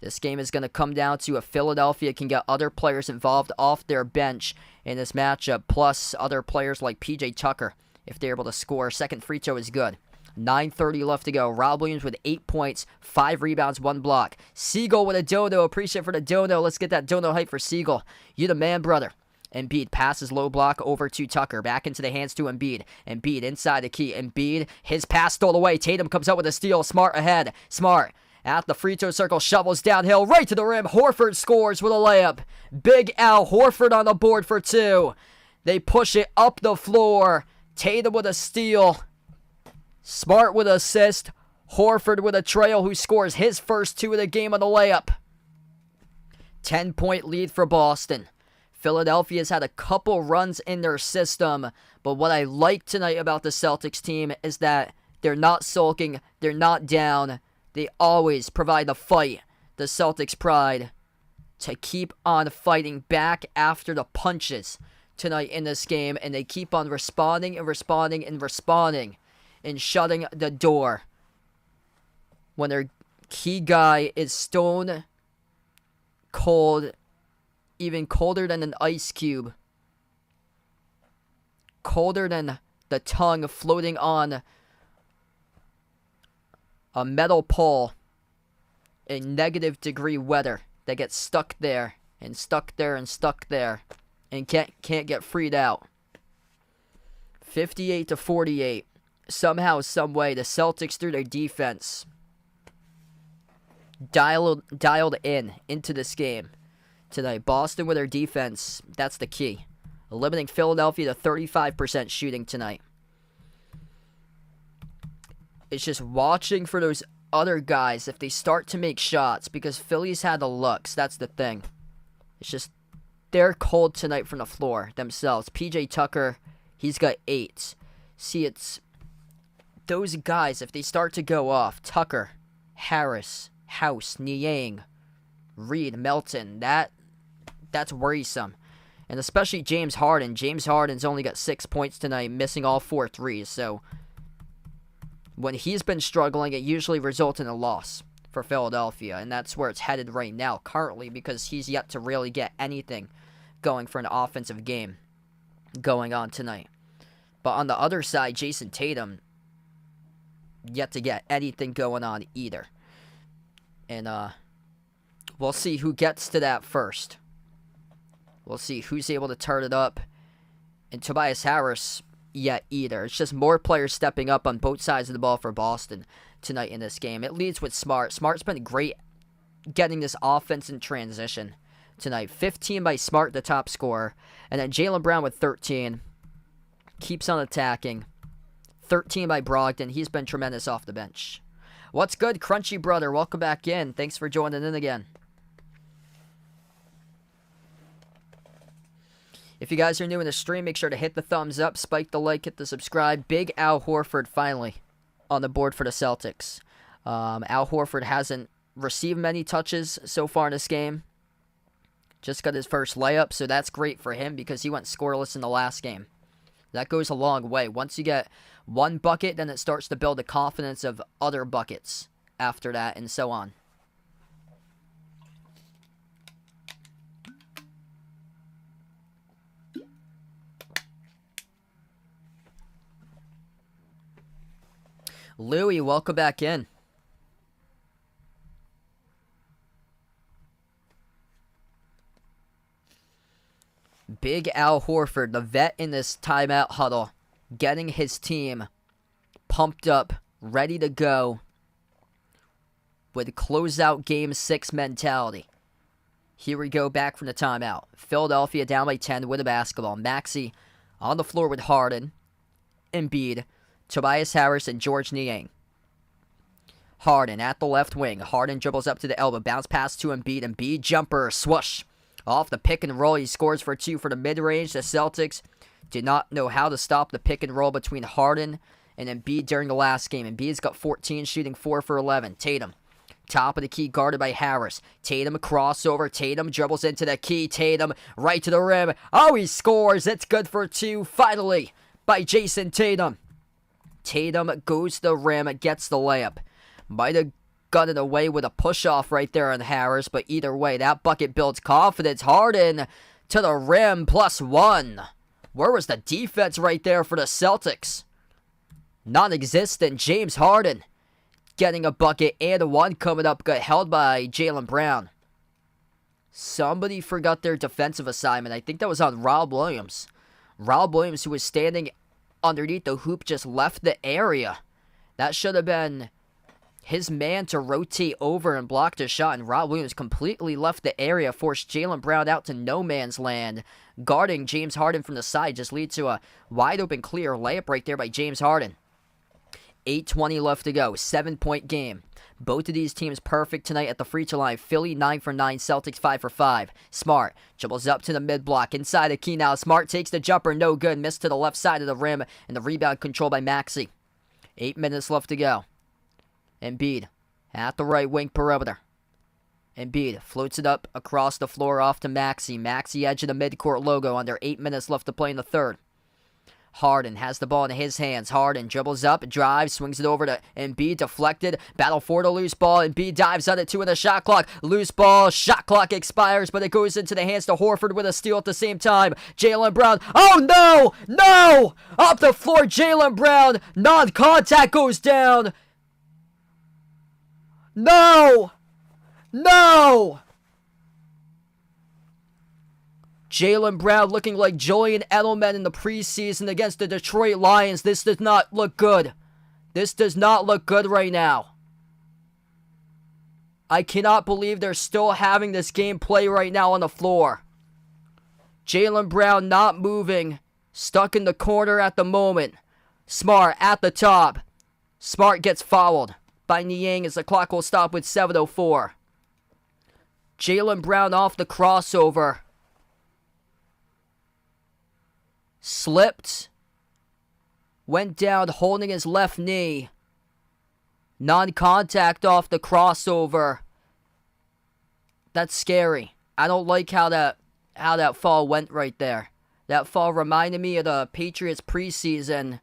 This game is going to come down to if Philadelphia can get other players involved off their bench in this matchup, plus other players like PJ Tucker, if they're able to score. Second free throw is good. 9:30 left to go. Rob Williams with 8 points, 5 rebounds, 1 block. Siegel with a dono. Appreciate for the dono. Let's get that dono hype for Siegel. You the man, brother. Embiid passes low block over to Tucker. Back into the hands to Embiid. Embiid inside the key. Embiid, his pass stole away. Tatum comes out with a steal. Smart ahead. Smart at the free throw circle. Shovels downhill right to the rim. Horford scores with a layup. Big Al Horford on the board for 2. They push it up the floor. Tatum with a steal. Smart with an assist. Horford with a trail, who scores his first 2 of the game on the layup. 10-point lead for Boston. Philadelphia's had a couple runs in their system, but what I like tonight about the Celtics team is that they're not sulking, they're not down. They always provide the fight, the Celtics pride, to keep on fighting back after the punches tonight in this game, and they keep on responding and shutting the door when their key guy is stone cold, even colder than an ice cube, colder than the tongue floating on a metal pole in negative degree weather that gets stuck there and stuck there and stuck there and can't get freed out. 58-48. Somehow, some way, the Celtics, through their defense, dialed into this game tonight. Boston with their defense, that's the key. limiting Philadelphia to 35% shooting tonight. It's just watching for those other guys if they start to make shots, because Philly's had the looks. That's the thing. It's just they're cold tonight from the floor themselves. PJ Tucker, he's got 8. See, it's those guys, if they start to go off, Tucker, Harris, House, Niang, Reed, Melton, that's worrisome. And especially James Harden. James Harden's only got 6 points tonight, missing all 4 threes. So when he's been struggling, it usually results in a loss for Philadelphia. And that's where it's headed right now, currently, because he's yet to really get anything going for an offensive game going on tonight. But on the other side, Jason Tatum, yet to get anything going on either. And we'll see who gets to that first. We'll see who's able to turn it up. And Tobias Harris yet either. It's just more players stepping up on both sides of the ball for Boston tonight in this game. It leads with Smart. Smart's been great getting this offense in transition tonight. 15 by Smart, the top scorer. And then Jaylen Brown with 13. Keeps on attacking. 13 by Brogden. He's been tremendous off the bench. What's good, Crunchy Brother? Welcome back in. Thanks for joining in again. If you guys are new in the stream, make sure to hit the thumbs up, spike the like, hit the subscribe. Big Al Horford finally on the board for the Celtics. Al Horford hasn't received many touches so far in this game. Just got his first layup, so that's great for him because he went scoreless in the last game. That goes a long way. Once you get one bucket, then it starts to build the confidence of other buckets after that, and so on. Louie, welcome back in. Big Al Horford, the vet in this timeout huddle, getting his team pumped up, ready to go with closeout game 6 mentality. Here we go, back from the timeout. Philadelphia down by 10 with a basketball. Maxey on the floor with Harden, Embiid, Tobias Harris, and George Niang. Harden at the left wing. Harden dribbles up to the elbow. Bounce pass to Embiid. Embiid jumper. Swoosh. Off the pick and roll. He scores for 2 for the mid-range. The Celtics did not know how to stop the pick and roll between Harden and Embiid during the last game. Embiid's got 14, shooting 4 for 11. Tatum, top of the key, guarded by Harris. Tatum crossover. Tatum dribbles into the key. Tatum right to the rim. Oh, he scores. It's good for 2. Finally, by Jason Tatum. Tatum goes to the rim, gets the layup. Might have got it away with a push-off right there on Harris, but either way, that bucket builds confidence. Harden to the rim, +1. Where was the defense right there for the Celtics? Non-existent. James Harden getting a bucket and 1 coming up, got held by Jaylen Brown. Somebody forgot their defensive assignment. I think that was on Rob Williams. Rob Williams, who was standing underneath the hoop, just left the area. That should have been his man to rotate over and block the shot, and Rob Williams completely left the area, forced Jaylen Brown out to no man's land. Guarding James Harden from the side just leads to a wide open clear layup right there by James Harden. 8:20 left to go. 7-point game. Both of these teams perfect tonight at the free throw line. Philly 9 for 9, Celtics 5 for 5. Smart dribbles up to the mid block, inside the key now. Smart takes the jumper, no good. Missed to the left side of the rim, and the rebound controlled by Maxey. 8 minutes left to go. Embiid at the right wing perimeter. Embiid floats it up across the floor off to Maxey. Maxey edge of the midcourt logo under 8 minutes left to play in the third. Harden has the ball in his hands. Harden dribbles up, drives, swings it over to Embiid, deflected, battle for the loose ball. Embiid dives on it, 2 in the shot clock. Loose ball, shot clock expires, but it goes into the hands to Horford with a steal at the same time. Jaylen Brown, oh no, no! Up the floor, Jaylen Brown, non-contact goes down. No! No! Jaylen Brown looking like Julian Edelman in the preseason against the Detroit Lions. This does not look good. This does not look good right now. I cannot believe they're still having this game play right now on the floor. Jaylen Brown not moving. Stuck in the corner at the moment. Smart at the top. Smart gets fouled by Niang as the clock will stop with 7:04. Jaylen Brown off the crossover. Slipped. Went down holding his left knee. Non-contact off the crossover. That's scary. I don't like how that fall went right there. That fall reminded me of the Patriots preseason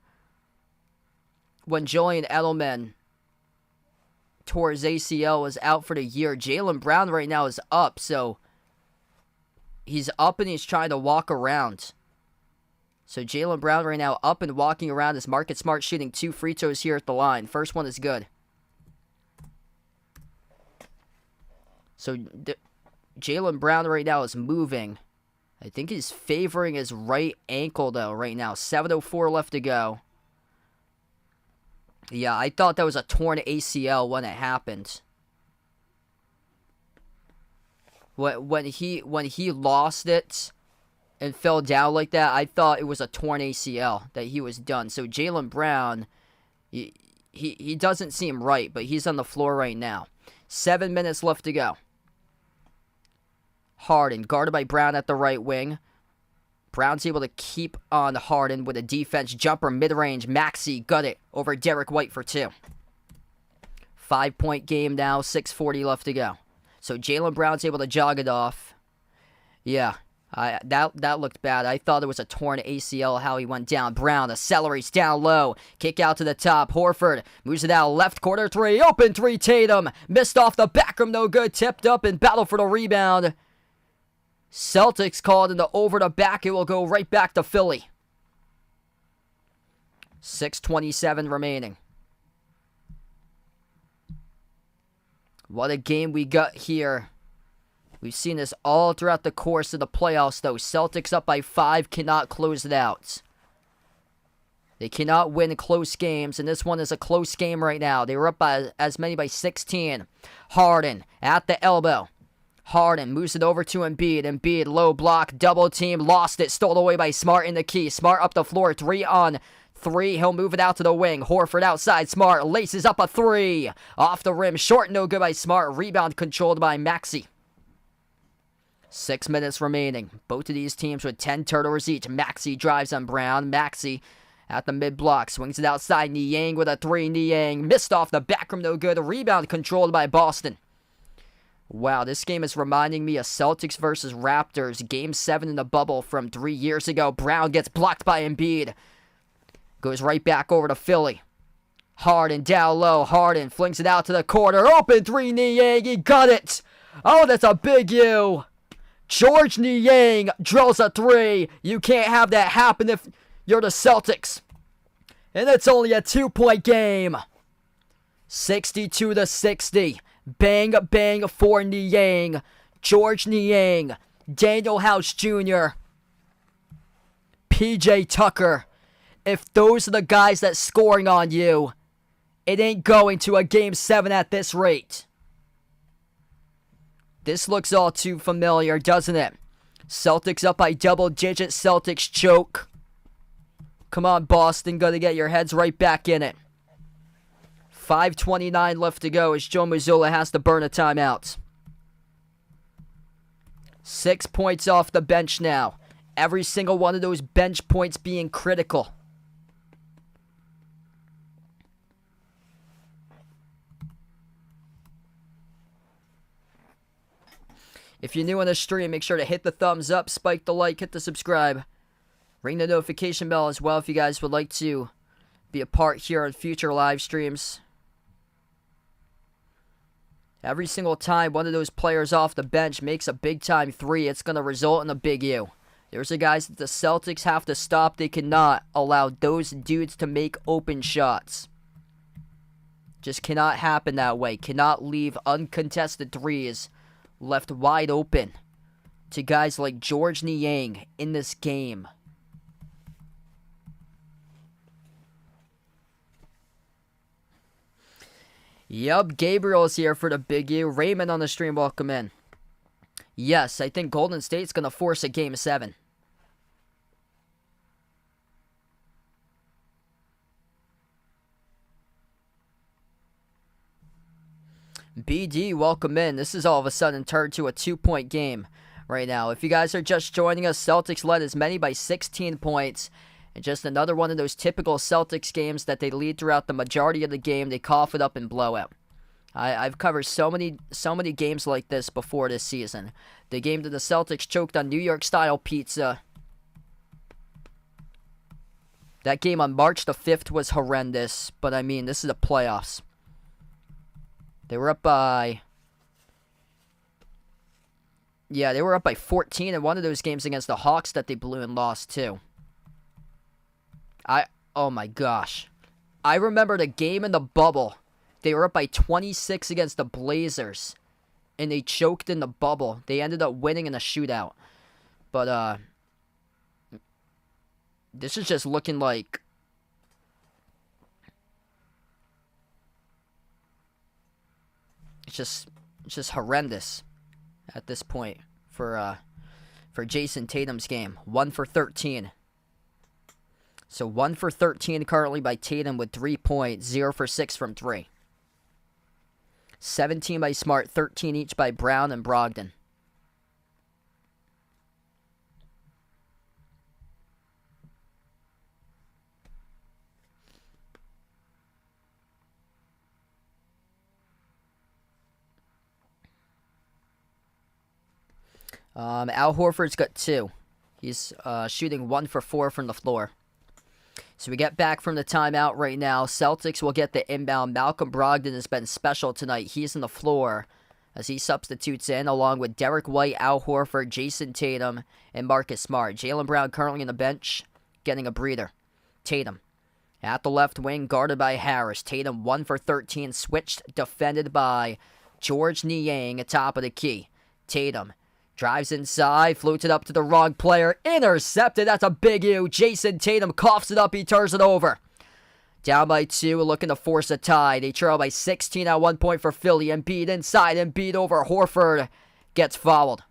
when Julian Edelman tore his ACL, was out for the year. Jaylen Brown right now is up, so he's up and he's trying to walk around. So Jaylen Brown right now up and walking around as Marcus Smart shooting 2 free throws here at the line. First one is good. So Jaylen Brown right now is moving. I think he's favoring his right ankle though right now. 7:04 left to go. Yeah, I thought that was a torn ACL when it happened. When he lost it and fell down like that, I thought it was a torn ACL, that he was done. So Jaylen Brown, he doesn't seem right, but he's on the floor right now. 7 minutes left to go. Harden, guarded by Brown at the right wing. Brown's able to keep on Harden with a defense jumper mid-range. Maxey got it over Derek White for 2. 5-point game now, 6:40 left to go. So Jaylen Brown's able to jog it off. Yeah, that looked bad. I thought it was a torn ACL how he went down. Brown accelerates down low. Kick out to the top. Horford moves it out. Left corner 3. Open 3. Tatum. Missed off the back rim. No good. Tipped up and battle for the rebound. Celtics called into over the back. It will go right back to Philly. 6:27 remaining. What a game we got here. We've seen this all throughout the course of the playoffs, though. Celtics up by 5, cannot close it out. They cannot win close games, and this one is a close game right now. They were up by as many by 16. Harden at the elbow. Harden moves it over to Embiid. Embiid, low block, double team, lost it, stole away by Smart in the key. Smart up the floor, 3-on-3. He'll move it out to the wing. Horford outside. Smart laces up a 3. Off the rim, short, no good by Smart. Rebound controlled by Maxey. 6 minutes remaining. Both of these teams with 10 turnovers each. Maxey drives on Brown. Maxey at the mid-block. Swings it outside. Niang with a 3. Niang missed off the back rim, no good. Rebound controlled by Boston. Wow, this game is reminding me of Celtics versus Raptors. Game 7 in the bubble from 3 years ago. Brown gets blocked by Embiid. Goes right back over to Philly. Harden down low. Harden flings it out to the corner. Open 3. Niang. He got it. Oh, that's a big U. George Niang drills a 3. You can't have that happen if you're the Celtics. And it's only a 2-point game. 62-60. Bang, bang for Niang. George Niang. Daniel House Jr. PJ Tucker. If those are the guys that's scoring on you, it ain't going to a Game 7 at this rate. This looks all too familiar, doesn't it? Celtics up by double digits. Celtics choke. Come on, Boston. Gotta get your heads right back in it. 5:29 left to go as Joe Mazzulla has to burn a timeout. 6 points off the bench now. Every single one of those bench points being critical. If you're new on the stream, make sure to hit the thumbs up, spike the like, hit the subscribe. Ring the notification bell as well if you guys would like to be a part here on future live streams. Every single time one of those players off the bench makes a big-time 3, it's going to result in a big U. There's the guys that the Celtics have to stop. They cannot allow those dudes to make open shots. Just cannot happen that way. Cannot leave uncontested 3s left wide open to guys like George Niang in this game. Yup, Gabriel is here for the big U. Raymond on the stream, welcome in. Yes, I think Golden State's going to force a Game 7. BD, welcome in. This is all of a sudden turned to a 2-point game right now. If you guys are just joining us, Celtics led as many by 16 points. And just another one of those typical Celtics games that they lead throughout the majority of the game. They cough it up and blow out. I've covered so many games like this before this season. The game that the Celtics choked on New York-style pizza. That game on March the 5th was horrendous. But, I mean, this is the playoffs. They were up by... Yeah, they were up by 14 in one of those games against the Hawks that they blew and lost, too. Oh my gosh. I remember the game in the bubble. They were up by 26 against the Blazers. And they choked in the bubble. They ended up winning in a shootout. But, this is just looking like... It's just horrendous at this point for Jason Tatum's game. 1 for 13. So 1 for 13 currently by Tatum with 3 points, 0 for 6 from 3. 17 by Smart, 13 each by Brown and Brogden. Al Horford's got 2. He's shooting 1 for 4 from the floor. So we get back from the timeout right now. Celtics will get the inbound. Malcolm Brogden has been special tonight. He's on the floor as he substitutes in along with Derek White, Al Horford, Jason Tatum, and Marcus Smart. Jaylen Brown currently on the bench getting a breather. Tatum at the left wing guarded by Harris. Tatum 1 for 13 switched defended by George Niang at top of the key. Tatum drives inside, floats it up to the wrong player, intercepted, that's a big U. Jason Tatum coughs it up, he turns it over. Down by 2, looking to force a tie. They trail by 16 at 1 point for Philly. Embiid inside, Embiid over Horford, gets fouled.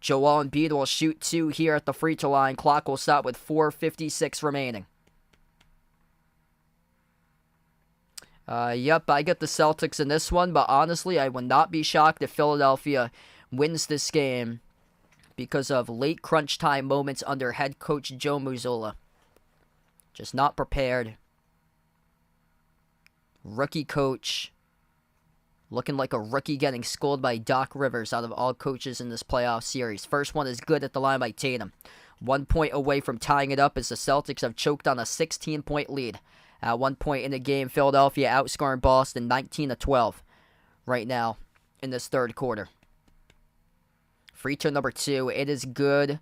Joel Embiid will shoot 2 here at the free throw line. Clock will stop with 4:56 remaining. Yep, I get the Celtics in this one, but honestly, I would not be shocked if Philadelphia wins this game because of late crunch time moments under head coach Joe Mazzulla. Just not prepared. Rookie coach. Looking like a rookie getting schooled by Doc Rivers out of all coaches in this playoff series. First one is good at the line by Tatum. 1 point away from tying it up as the Celtics have choked on a 16-point lead. At 1 point in the game, Philadelphia outscoring Boston 19-12 right now in this third quarter. Free throw number 2. It is good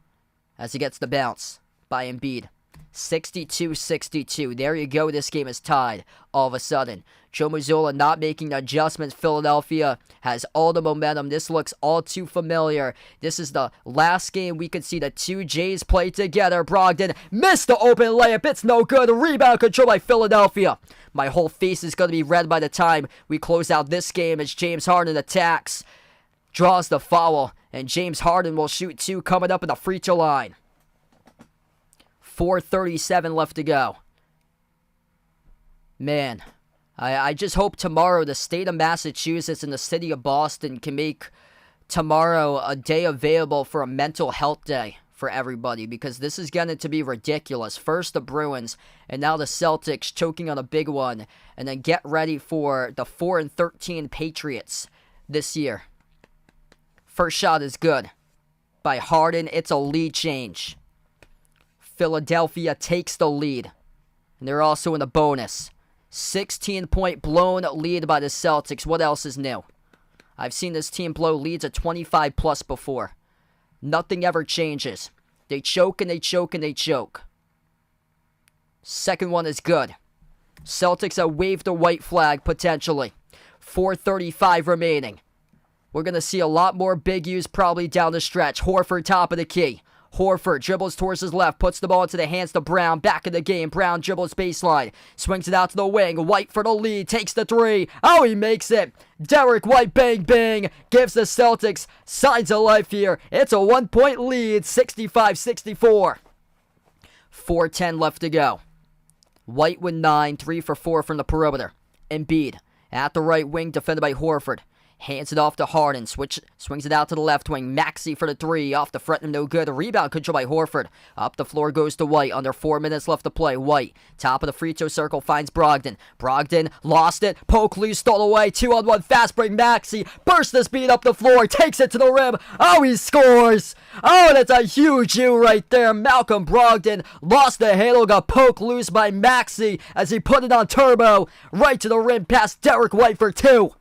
as he gets the bounce by Embiid. 62-62. There you go. This game is tied all of a sudden. Joe Mazzulla not making adjustments. Philadelphia has all the momentum. This looks all too familiar. This is the last game we could see the two Jays play together. Brogden missed the open layup. It's no good. Rebound control by Philadelphia. My whole face is going to be red by the time we close out this game as James Harden attacks. Draws the foul. And James Harden will shoot 2 coming up in the free throw line. 4:37 left to go. Man, I just hope tomorrow the state of Massachusetts and the city of Boston can make tomorrow a day available for a mental health day for everybody, because this is getting to be ridiculous. First the Bruins, and now the Celtics choking on a big one, and then get ready for the 4-13 Patriots this year. First shot is good by Harden. It's a lead change. Philadelphia takes the lead. And they're also in the bonus. 16-point blown lead by the Celtics. What else is new? I've seen this team blow leads of 25 plus before. Nothing ever changes. They choke and they choke and they choke. Second one is good. Celtics have waved the white flag potentially. 4:35 remaining. We're going to see a lot more big U's probably down the stretch. Horford top of the key. Horford dribbles towards his left, puts the ball into the hands to Brown. Back in the game. Brown dribbles baseline. Swings it out to the wing. White for the lead. Takes the 3. Oh, he makes it. Derek White, bang, bang. Gives the Celtics signs of life here. It's a 1 point lead. 65-64. 4:10 left to go. White with 9. 3 for 4 from the perimeter. Embiid At the right wing, defended by Horford. Hands it off to Harden. Swings it out to the left wing. Maxey for the three. Off the front, no good. Rebound control by Horford. Up the floor goes to White. Under 4 minutes left to play. White, top of the free throw circle, finds Brogden. Brogden lost it. Poke loose, stole away. 2-on-1 fast break. Maxey bursts the speed up the floor. Takes it to the rim. Oh, he scores. Oh, that's a huge U right there. Malcolm Brogdon lost the handle. Got poked loose by Maxey as he put it on turbo. Right to the rim past Derek White for 2.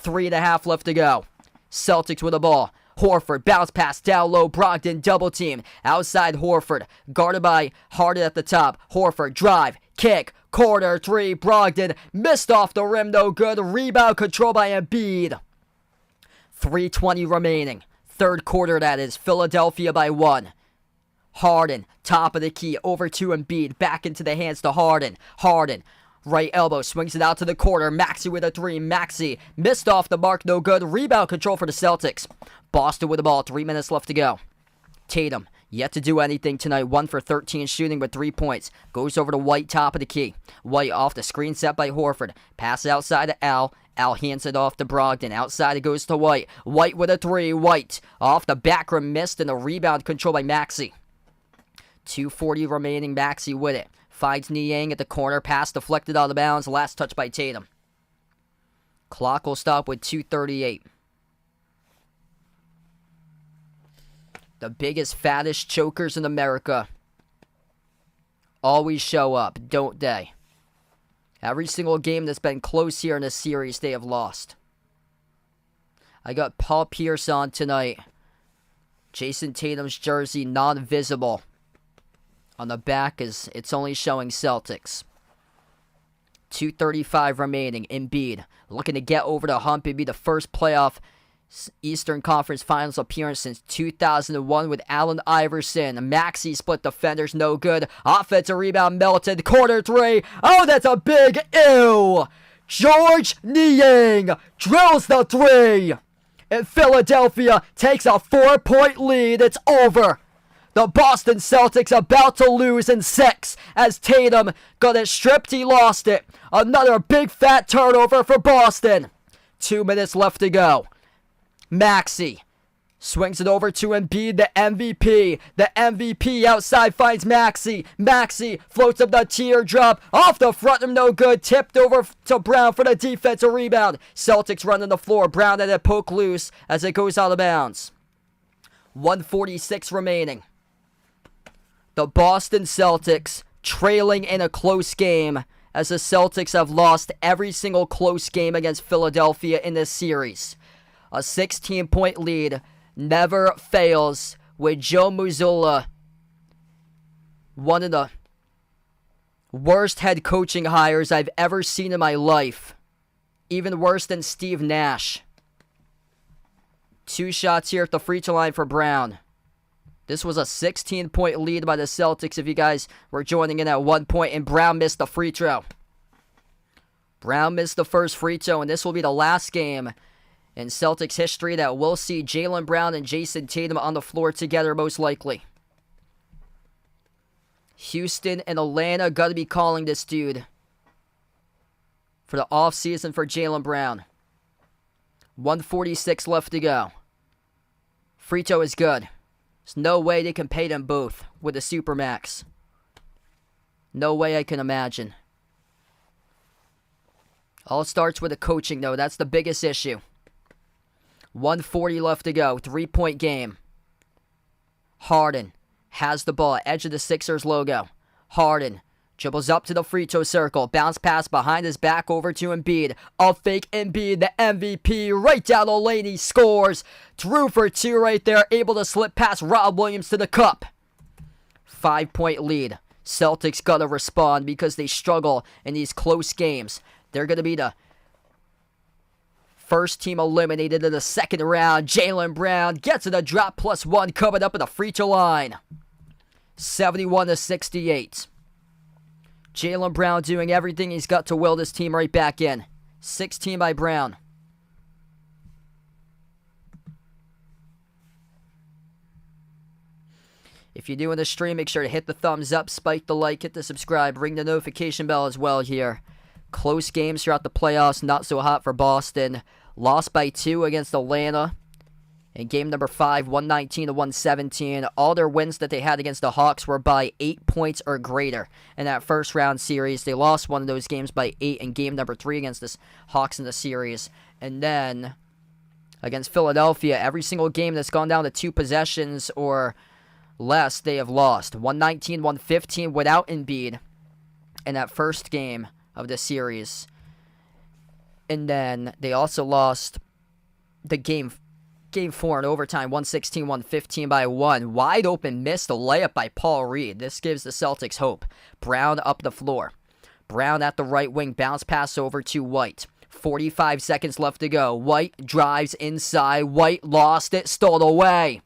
3.5 left to go. Celtics with the ball. Horford, bounce pass down low. Brogdon double team. Outside Horford. Guarded by Harden at the top. Horford, drive, kick, corner, three. Brogdon missed off the rim, no good. Rebound control by Embiid. 3:20 remaining. Third quarter, that is. Philadelphia by 1. Harden, top of the key. Over to Embiid. Back into the hands to Harden. Harden. Right elbow, swings it out to the corner. Maxey with a three. Maxey missed off the mark, no good. Rebound control for the Celtics. Boston with the ball, 3 minutes left to go. Tatum, yet to do anything tonight. 1 for 13 shooting with 3 points. Goes over to White, top of the key. White off the screen set by Horford. Pass outside to Al. Al hands it off to Brogdon. Outside it goes to White. White with a three. White off the back rim, missed, and the rebound control by Maxey. 2:40 remaining. Maxey with it. Finds Niang at the corner. Pass deflected out of bounds. Last touch by Tatum. Clock will stop with 2:38. The biggest, fattest chokers in America always show up, don't they? Every single game that's been close here in this series, they have lost. I got Paul Pierce on tonight. Jason Tatum's jersey, non-visible. On the back, is it's only showing Celtics. 2:35 remaining. Embiid looking to get over the hump and be the first playoff Eastern Conference Finals appearance since 2001 with Allen Iverson. Maxey split defenders, no good. Offensive rebound melted. Corner three. Oh, that's a big ew. George Niang drills the three. And Philadelphia takes a 4-point lead. It's over. The Boston Celtics about to lose in 6 as Tatum got it stripped. He lost it. Another big fat turnover for Boston. 2 minutes left to go. Maxey swings it over to Embiid, the MVP. The MVP outside finds Maxey. Maxey floats up the teardrop. Off the front rim, no good. Tipped over to Brown for the defensive rebound. Celtics running the floor. Brown at it, poke loose as it goes out of bounds. 1:46 remaining. The Boston Celtics trailing in a close game as the Celtics have lost every single close game against Philadelphia in this series. A 16-point lead never fails with Joe Mazzulla, one of the worst head coaching hires I've ever seen in my life. Even worse than Steve Nash. 2 shots here at the free throw line for Brown. This was a 16-point lead by the Celtics if you guys were joining in at 1 point, and Brown missed the free throw. Brown missed the first free throw, and this will be the last game in Celtics history that we'll see Jaylen Brown and Jason Tatum on the floor together, most likely. Houston and Atlanta got to be calling this dude for the offseason for Jaylen Brown. 1:46 left to go. Free throw is good. There's no way they can pay them both with a Supermax. No way I can imagine. All starts with the coaching, though. That's the biggest issue. 1:40 left to go. 3-point game. Harden has the ball. Edge of the Sixers logo. Harden dribbles up to the free throw circle. Bounce pass behind his back over to Embiid. A fake Embiid, the MVP, right down the lane. He scores. Drew for 2 right there. Able to slip past Rob Williams to the cup. 5-point lead. Celtics got to respond because they struggle in these close games. They're going to be the first team eliminated in the second round. Jaylen Brown gets it a drop +1 coming up at the free throw line. 71-68. Jaylen Brown doing everything he's got to will this team right back in. 16 by Brown. If you're doing the stream, make sure to hit the thumbs up, spike the like, hit the subscribe, ring the notification bell as well here. close games throughout the playoffs. Not so hot for Boston. Lost by 2 against Atlanta in game number 5, 119-117. All their wins that they had against the Hawks were by 8 points or greater in that first round series. They lost one of those games by 8 in game number 3 against the Hawks in the series. And then against Philadelphia, every single game that's gone down to 2 possessions or less, they have lost. 119-115 without Embiid in that first game of the series. And then they also lost the game 4 in overtime, 116-115 by 1. Wide open missed a layup by Paul Reed. This gives the Celtics hope. Brown up the floor. Brown at the right wing, bounce pass over to White. 45 seconds left to go. White drives inside. White lost it, stole it away.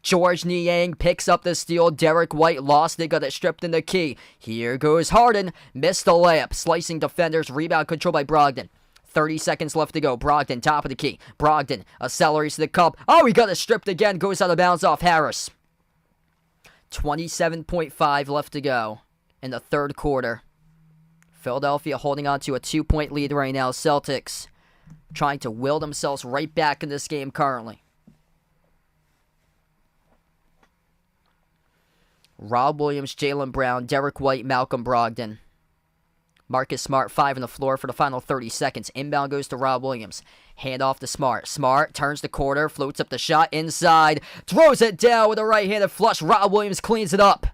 George Niang picks up the steal. Derek White lost it, got it stripped in the key. Here goes Harden. Missed the layup. Slicing defenders. Rebound control by Brogden. 30 seconds left to go. Brogdon, top of the key. Brogdon accelerates to the cup. Oh, he got it stripped again. Goes out of bounds off Harris. 27.5 left to go in the third quarter. Philadelphia holding on to a 2-point lead right now. Celtics trying to will themselves right back in this game currently. Rob Williams, Jaylen Brown, Derek White, Malcolm Brogdon. Marcus Smart, 5 on the floor for the final 30 seconds. Inbound goes to Rob Williams. Hand off to Smart. Smart turns the corner, floats up the shot inside, throws it down with a right-handed flush. Rob Williams cleans it up.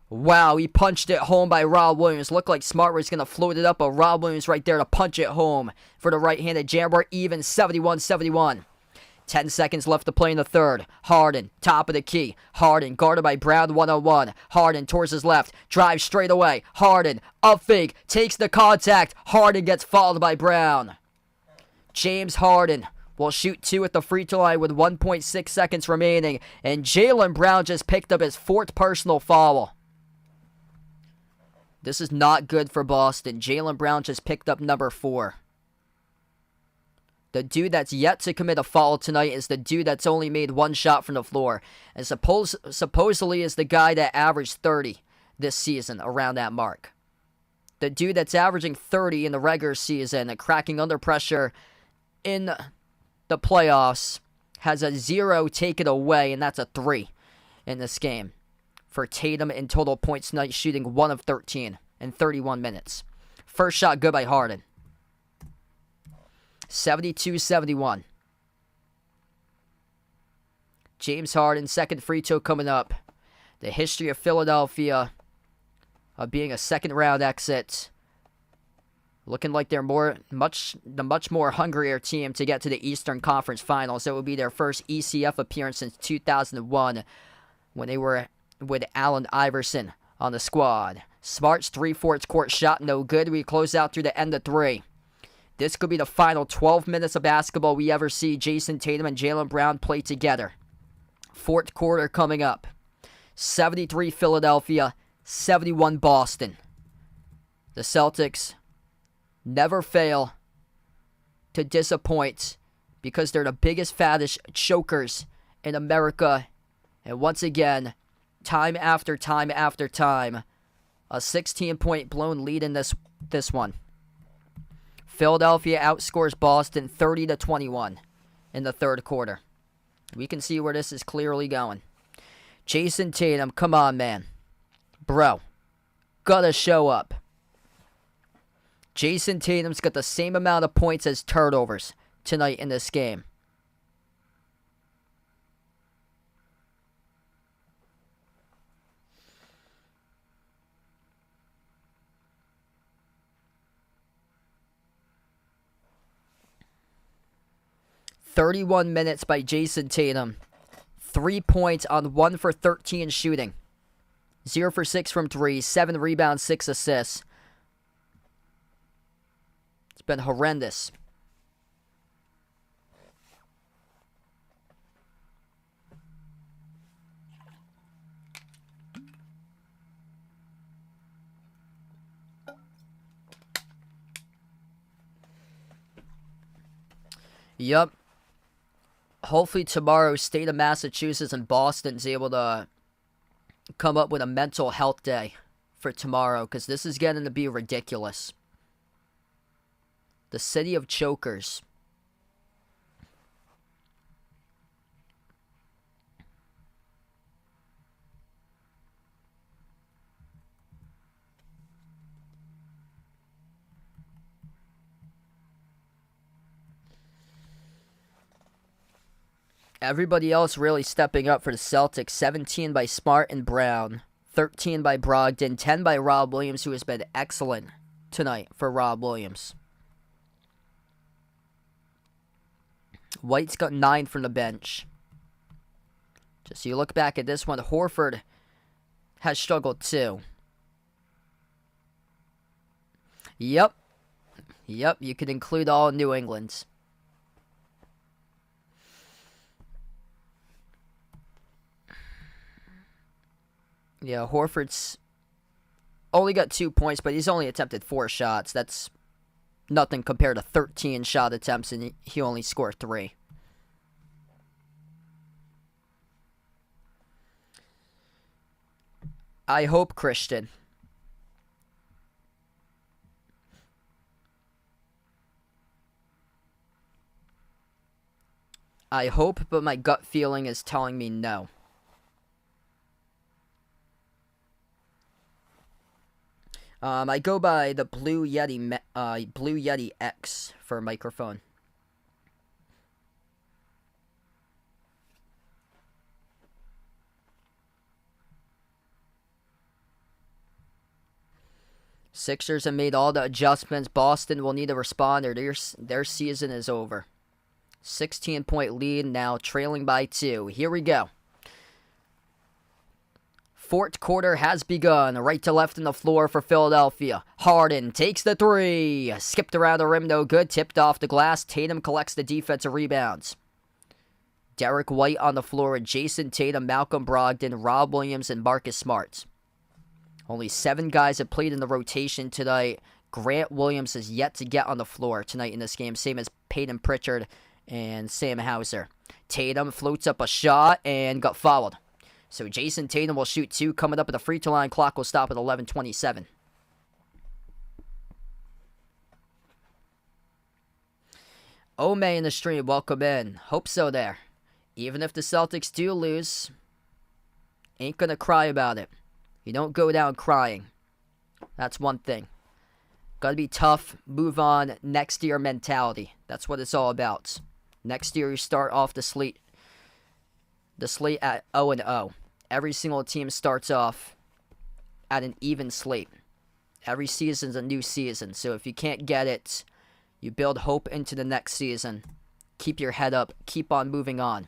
Wow, he punched it home by Rob Williams. Looked like Smart was going to float it up, but Rob Williams right there to punch it home for the right-handed jammer. Even 71-71. 10 seconds left to play in the third. Harden, top of the key. Harden, guarded by Brown, one-on-one. Harden towards his left, drives straight away. Harden, up fake, takes the contact. Harden gets fouled by Brown. James Harden will shoot 2 at the free throw line with 1.6 seconds remaining. And Jaylen Brown just picked up his 4th personal foul. This is not good for Boston. Jaylen Brown just picked up number 4. The dude that's yet to commit a foul tonight is the dude that's only made 1 shot from the floor. And supposedly is the guy that averaged 30 this season, around that mark. The dude that's averaging 30 in the regular season and cracking under pressure in the playoffs has a 0 taken away, and that's a 3 in this game. For Tatum in total points tonight, shooting 1 of 13 in 31 minutes. First shot good by Harden. 72-71. James Harden, second free throw coming up. The history of Philadelphia of being a second-round exit. Looking like they're the much more hungrier team to get to the Eastern Conference Finals. It will be their first ECF appearance since 2001 when they were with Allen Iverson on the squad. Smart's 3/4 court shot, no good. We close out through the end of 3. This could be the final 12 minutes of basketball we ever see Jason Tatum and Jaylen Brown play together. 4th quarter coming up. 73 Philadelphia, 71 Boston. The Celtics never fail to disappoint because they're the biggest, fattest chokers in America. And once again, time after time after time, a 16-point blown lead in this one. Philadelphia outscores Boston 30-21 in the third quarter. We can see where this is clearly going. Jason Tatum, come on, man. Bro, gotta show up. Jason Tatum's got the same amount of points as turnovers tonight in this game. "31 minutes by Jason Tatum. 3 points on 1 for 13 shooting. 0 for 6 from 3. 7 rebounds, 6 assists. It's been horrendous. Yup. Hopefully tomorrow, state of Massachusetts and Boston's able to come up with a mental health day for tomorrow, because this is getting to be ridiculous. The city of chokers. Everybody else really stepping up for the Celtics. 17 by Smart and Brown. 13 by Brogden. 10 by Rob Williams, who has been excellent tonight for Rob Williams. White's got 9 from the bench. Just so you look back at this one, Horford has struggled too. Yep, you could include all New England. Yeah, Horford's only got 2 points, but he's only attempted 4 shots. That's nothing compared to 13 shot attempts, and he only scored 3. I hope, Christian. I hope, but my gut feeling is telling me no. I go by the Blue Yeti X for microphone. Sixers have made all the adjustments. Boston will need to respond or their season is over. 16-point lead now, trailing by 2. Here we go. Fourth quarter has begun. Right to left in the floor for Philadelphia. Harden takes the 3. Skipped around the rim, no good. Tipped off the glass. Tatum collects the defensive rebounds. Derek White on the floor with Jason Tatum, Malcolm Brogdon, Rob Williams, and Marcus Smart. Only 7 guys have played in the rotation tonight. Grant Williams is yet to get on the floor tonight in this game, same as Peyton Pritchard and Sam Hauser. Tatum floats up a shot and got fouled. So Jason Tatum will shoot 2 coming up at the free throw line. Clock will stop at 11:27. Ome in the stream, welcome in. Hope so there. Even if the Celtics do lose, ain't gonna cry about it. You don't go down crying. That's one thing. Gotta be tough, move on, next year mentality. That's what it's all about. Next year you start off the slate at 0-0. Every single team starts off at an even slate. Every season's a new season. So if you can't get it, you build hope into the next season. Keep your head up. Keep on moving on.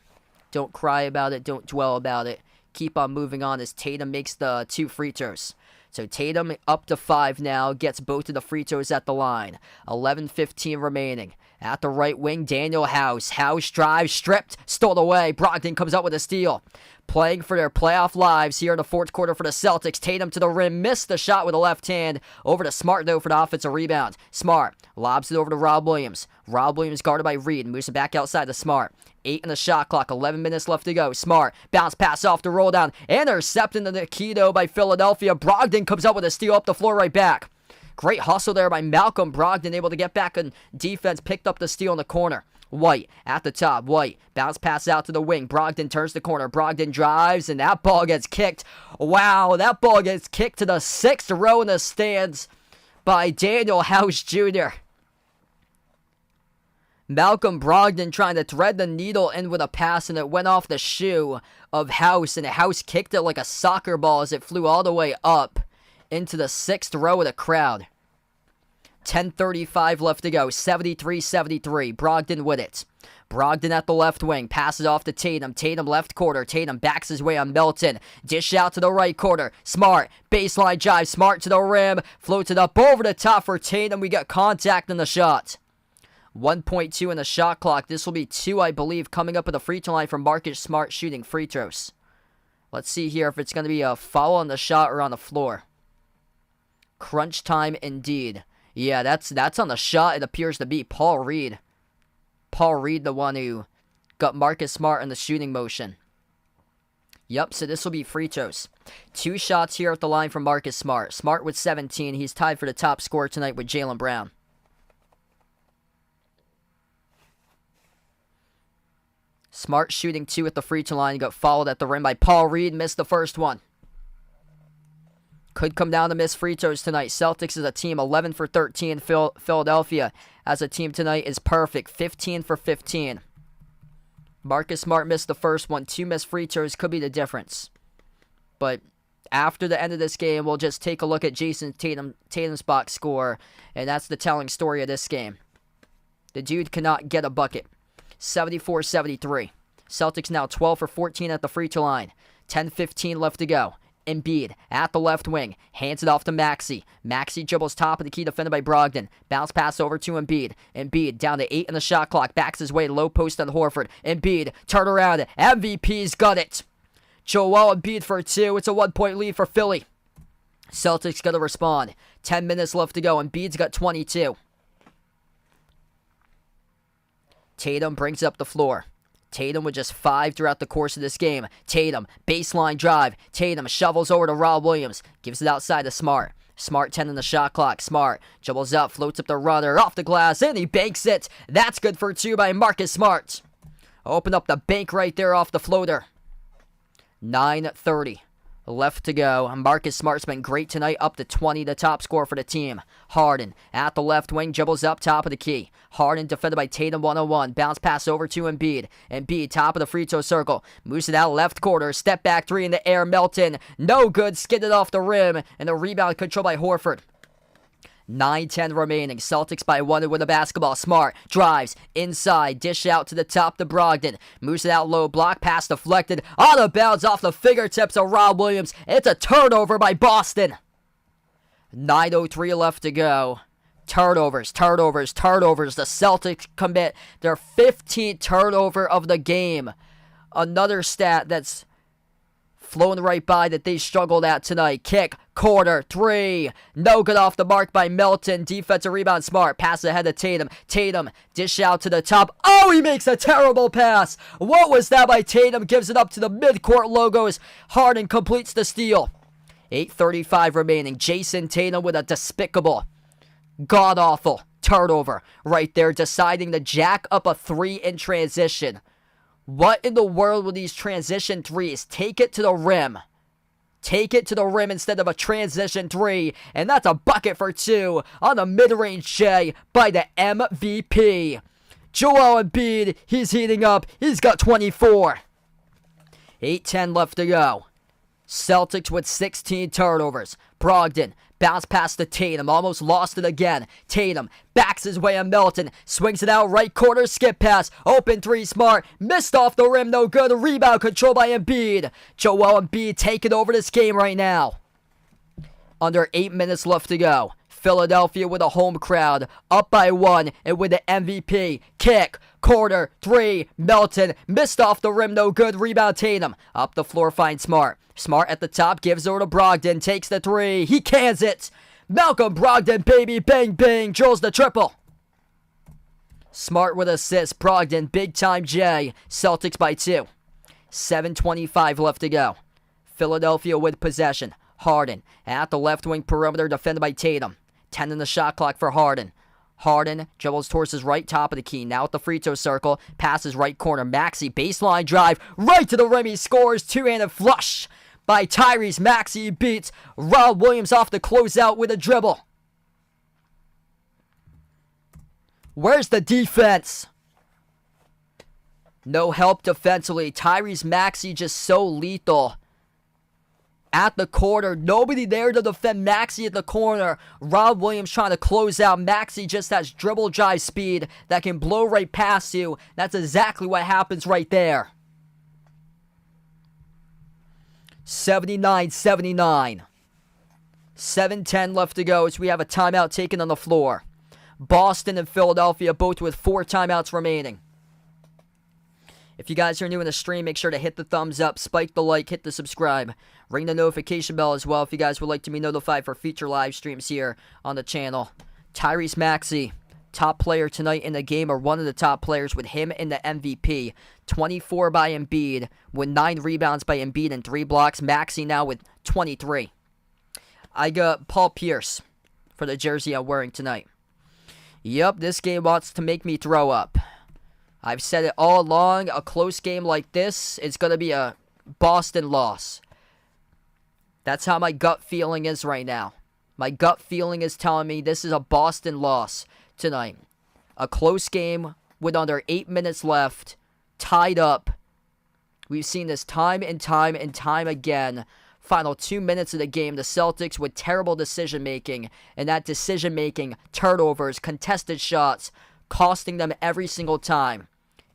Don't cry about it. Don't dwell about it. Keep on moving on as Tatum makes the 2 free throws. So Tatum up to 5 now, gets both of the free throws at the line. 11:15 remaining. At the right wing, Daniel House. House drives, stripped, stole away. Brogden comes up with a steal. Playing for their playoff lives here in the fourth quarter for the Celtics. Tatum to the rim, missed the shot with a left hand. Over to Smart, though, for the offensive rebound. Smart lobs it over to Rob Williams. Rob Williams guarded by Reed, moves it back outside to Smart. 8 in the shot clock, 11 minutes left to go. Smart, bounce pass off the roll down. Intercepted in the Keto by Philadelphia. Brogden comes up with a steal up the floor right back. Great hustle there by Malcolm Brogdon, able to get back on defense, picked up the steal in the corner. White at the top. White bounce pass out to the wing. Brogdon turns the corner. Brogdon drives, and that ball gets kicked. Wow, that ball gets kicked to the 6th row in the stands by Daniel House Jr. Malcolm Brogdon trying to thread the needle in with a pass, and it went off the shoe of House, and House kicked it like a soccer ball as it flew all the way up into the 6th row of the crowd. 10:35 left to go. 73-73. Brogdon with it. Brogdon at the left wing. Passes off to Tatum. Tatum left quarter. Tatum backs his way on Melton. Dish out to the right quarter. Smart. Baseline drive. Smart to the rim. Floats it up over the top for Tatum. We got contact in the shot. 1.2 in the shot clock. This will be 2, I believe, coming up at the free throw line from Marcus Smart shooting free throws. Let's see here if it's going to be a foul on the shot or on the floor. Crunch time indeed. Yeah, that's on the shot. It appears to be Paul Reed. Paul Reed, the one who got Marcus Smart in the shooting motion. Yep, so this will be free throws. 2 shots here at the line from Marcus Smart. Smart with 17. He's tied for the top scorer tonight with Jaylen Brown. Smart shooting 2 at the free throw line. He got fouled at the rim by Paul Reed. Missed the first one. Could come down to missed free throws tonight. Celtics is a team 11 for 13. Philadelphia as a team tonight is perfect. 15 for 15. Marcus Smart missed the first one. 2 missed free throws could be the difference. But after the end of this game, we'll just take a look at Jason Tatum's box score. And that's the telling story of this game. The dude cannot get a bucket. 74-73. Celtics now 12 for 14 at the free throw line. 10-15 left to go. Embiid at the left wing. Hands it off to Maxey. Maxey dribbles top of the key, defended by Brogden. Bounce pass over to Embiid. Embiid down to 8 in the shot clock. Backs his way, low post on Horford. Embiid, turn around. MVP's got it. Joel Embiid for 2. It's a 1-point lead for Philly. Celtics got to respond. 10 minutes left to go. Embiid's got 22. Tatum brings up the floor. Tatum with just 5 throughout the course of this game. Tatum, baseline drive. Tatum shovels over to Rob Williams. Gives it outside to Smart. Smart 10 in the shot clock. Smart dribbles up, floats up the runner, off the glass, and he banks it. That's good for 2 by Marcus Smart. Open up the bank right there off the floater. 9:30 left to go. Marcus Smart's been great tonight, up to 20, the top scorer for the team. Harden at the left wing, dribbles up top of the key. Harden defended by Tatum 1-on-1. Bounce pass over to Embiid. Embiid top of the free throw circle. Moves it out left quarter. Step back 3 in the air. Melton. No good. Skidded off the rim. And the rebound controlled by Horford. 9:10 remaining. Celtics by 1 with the basketball. Smart drives inside. Dish out to the top to Brogden. Moves it out low. Block pass deflected. Out of bounds off the fingertips of Rob Williams. It's a turnover by Boston. 9:03 left to go. Turnovers. The Celtics commit their 15th turnover of the game. Another stat that's flown right by that they struggled at tonight. Kick, corner, 3. No good off the mark by Melton. Defensive rebound, Smart. Pass ahead to Tatum. Tatum, dish out to the top. Oh, he makes a terrible pass. What was that by Tatum? Gives it up to the midcourt logos. Harden completes the steal. 8:35 remaining. Jason Tatum with a despicable, god-awful turnover right there, deciding to jack up a 3 in transition. What in the world with these transition 3s? Take it to the rim. Take it to the rim instead of a transition 3. And that's a bucket for 2 on the mid-range J by the MVP. Joel Embiid, he's heating up. He's got 24. 8:10 left to go. Celtics with 16 turnovers. Brogden, bounce pass to Tatum, almost lost it again. Tatum backs his way on Melton, swings it out right corner, skip pass, open 3, Smart, missed off the rim, no good. Rebound controlled by Embiid. Joel Embiid taking over this game right now. Under 8 minutes left to go. Philadelphia with a home crowd, up by 1, and with the MVP. Kick, corner, 3, Melton, missed off the rim, no good. Rebound Tatum, up the floor, finds Smart. Smart at the top, gives over to Brogden, takes the 3, he cans it. Malcolm Brogdon, baby, bang, bang, drills the triple. Smart with assist, Brogdon, big time J. Celtics by 2. 7:25 left to go. Philadelphia with possession. Harden at the left wing perimeter, defended by Tatum. 10 in the shot clock for Harden. Harden dribbles towards his right top of the key. Now at the free throw circle. Passes right corner. Maxey baseline drive. Right to the rim. He scores. Two-handed flush by Tyrese Maxey. Beats Rob Williams off the closeout with a dribble. Where's the defense? No help defensively. Tyrese Maxey just so lethal. At the corner, nobody there to defend Maxey at the corner. Rob Williams trying to close out. Maxey just has dribble drive speed that can blow right past you. That's exactly what happens right there. 79-79. 7:10 left to go as we have a timeout taken on the floor. Boston and Philadelphia both with 4 timeouts remaining. If you guys are new in the stream, make sure to hit the thumbs up, spike the like, hit the subscribe, ring the notification bell as well if you guys would like to be notified for future live streams here on the channel. Tyrese Maxey, top player tonight in the game, or one of the top players, with him in the MVP. 24 by Embiid, with 9 rebounds by Embiid and 3 blocks. Maxey now with 23. I got Paul Pierce for the jersey I'm wearing tonight. Yep, this game wants to make me throw up. I've said it all along, a close game like this is going to be a Boston loss. That's how my gut feeling is right now. My gut feeling is telling me this is a Boston loss tonight. A close game with under 8 minutes left, tied up. We've seen this time and time and time again. Final 2 minutes of the game, the Celtics with terrible decision-making, and that decision-making, turnovers, contested shots, costing them every single time.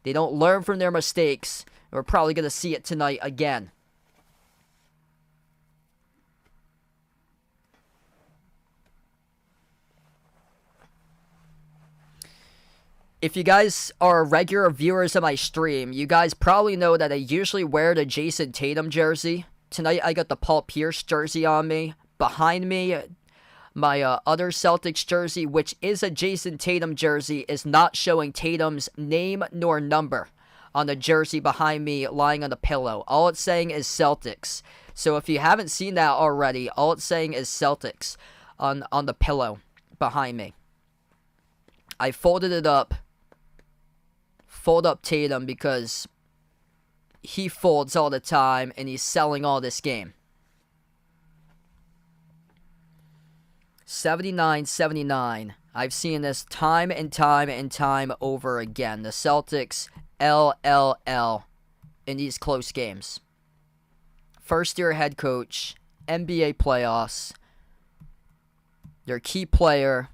They don't learn from their mistakes. We're probably going to see it tonight again. If you guys are regular viewers of my stream, you guys probably know that I usually wear the Jason Tatum jersey. Tonight I got the Paul Pierce jersey on me. Behind me, my other Celtics jersey, which is a Jason Tatum jersey, is not showing Tatum's name nor number on the jersey behind me lying on the pillow. All it's saying is Celtics. So if you haven't seen that already, all it's saying is Celtics on the pillow behind me. I folded it up. Fold up Tatum because he folds all the time and he's selling all this game. 79-79. I've seen this time and time and time over again. The Celtics, LLL in these close games. First-year head coach, NBA playoffs. Their key player,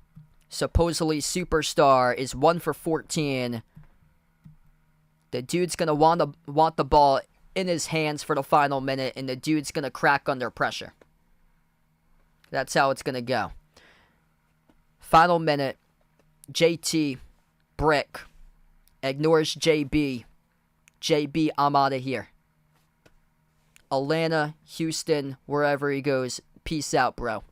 supposedly superstar, is 1 for 14. The dude's going to want the ball in his hands for the final minute, and the dude's going to crack under pressure. That's how it's going to go. Final minute, JT, brick, ignores JB. JB, I'm out of here. Atlanta, Houston, wherever he goes, peace out, bro.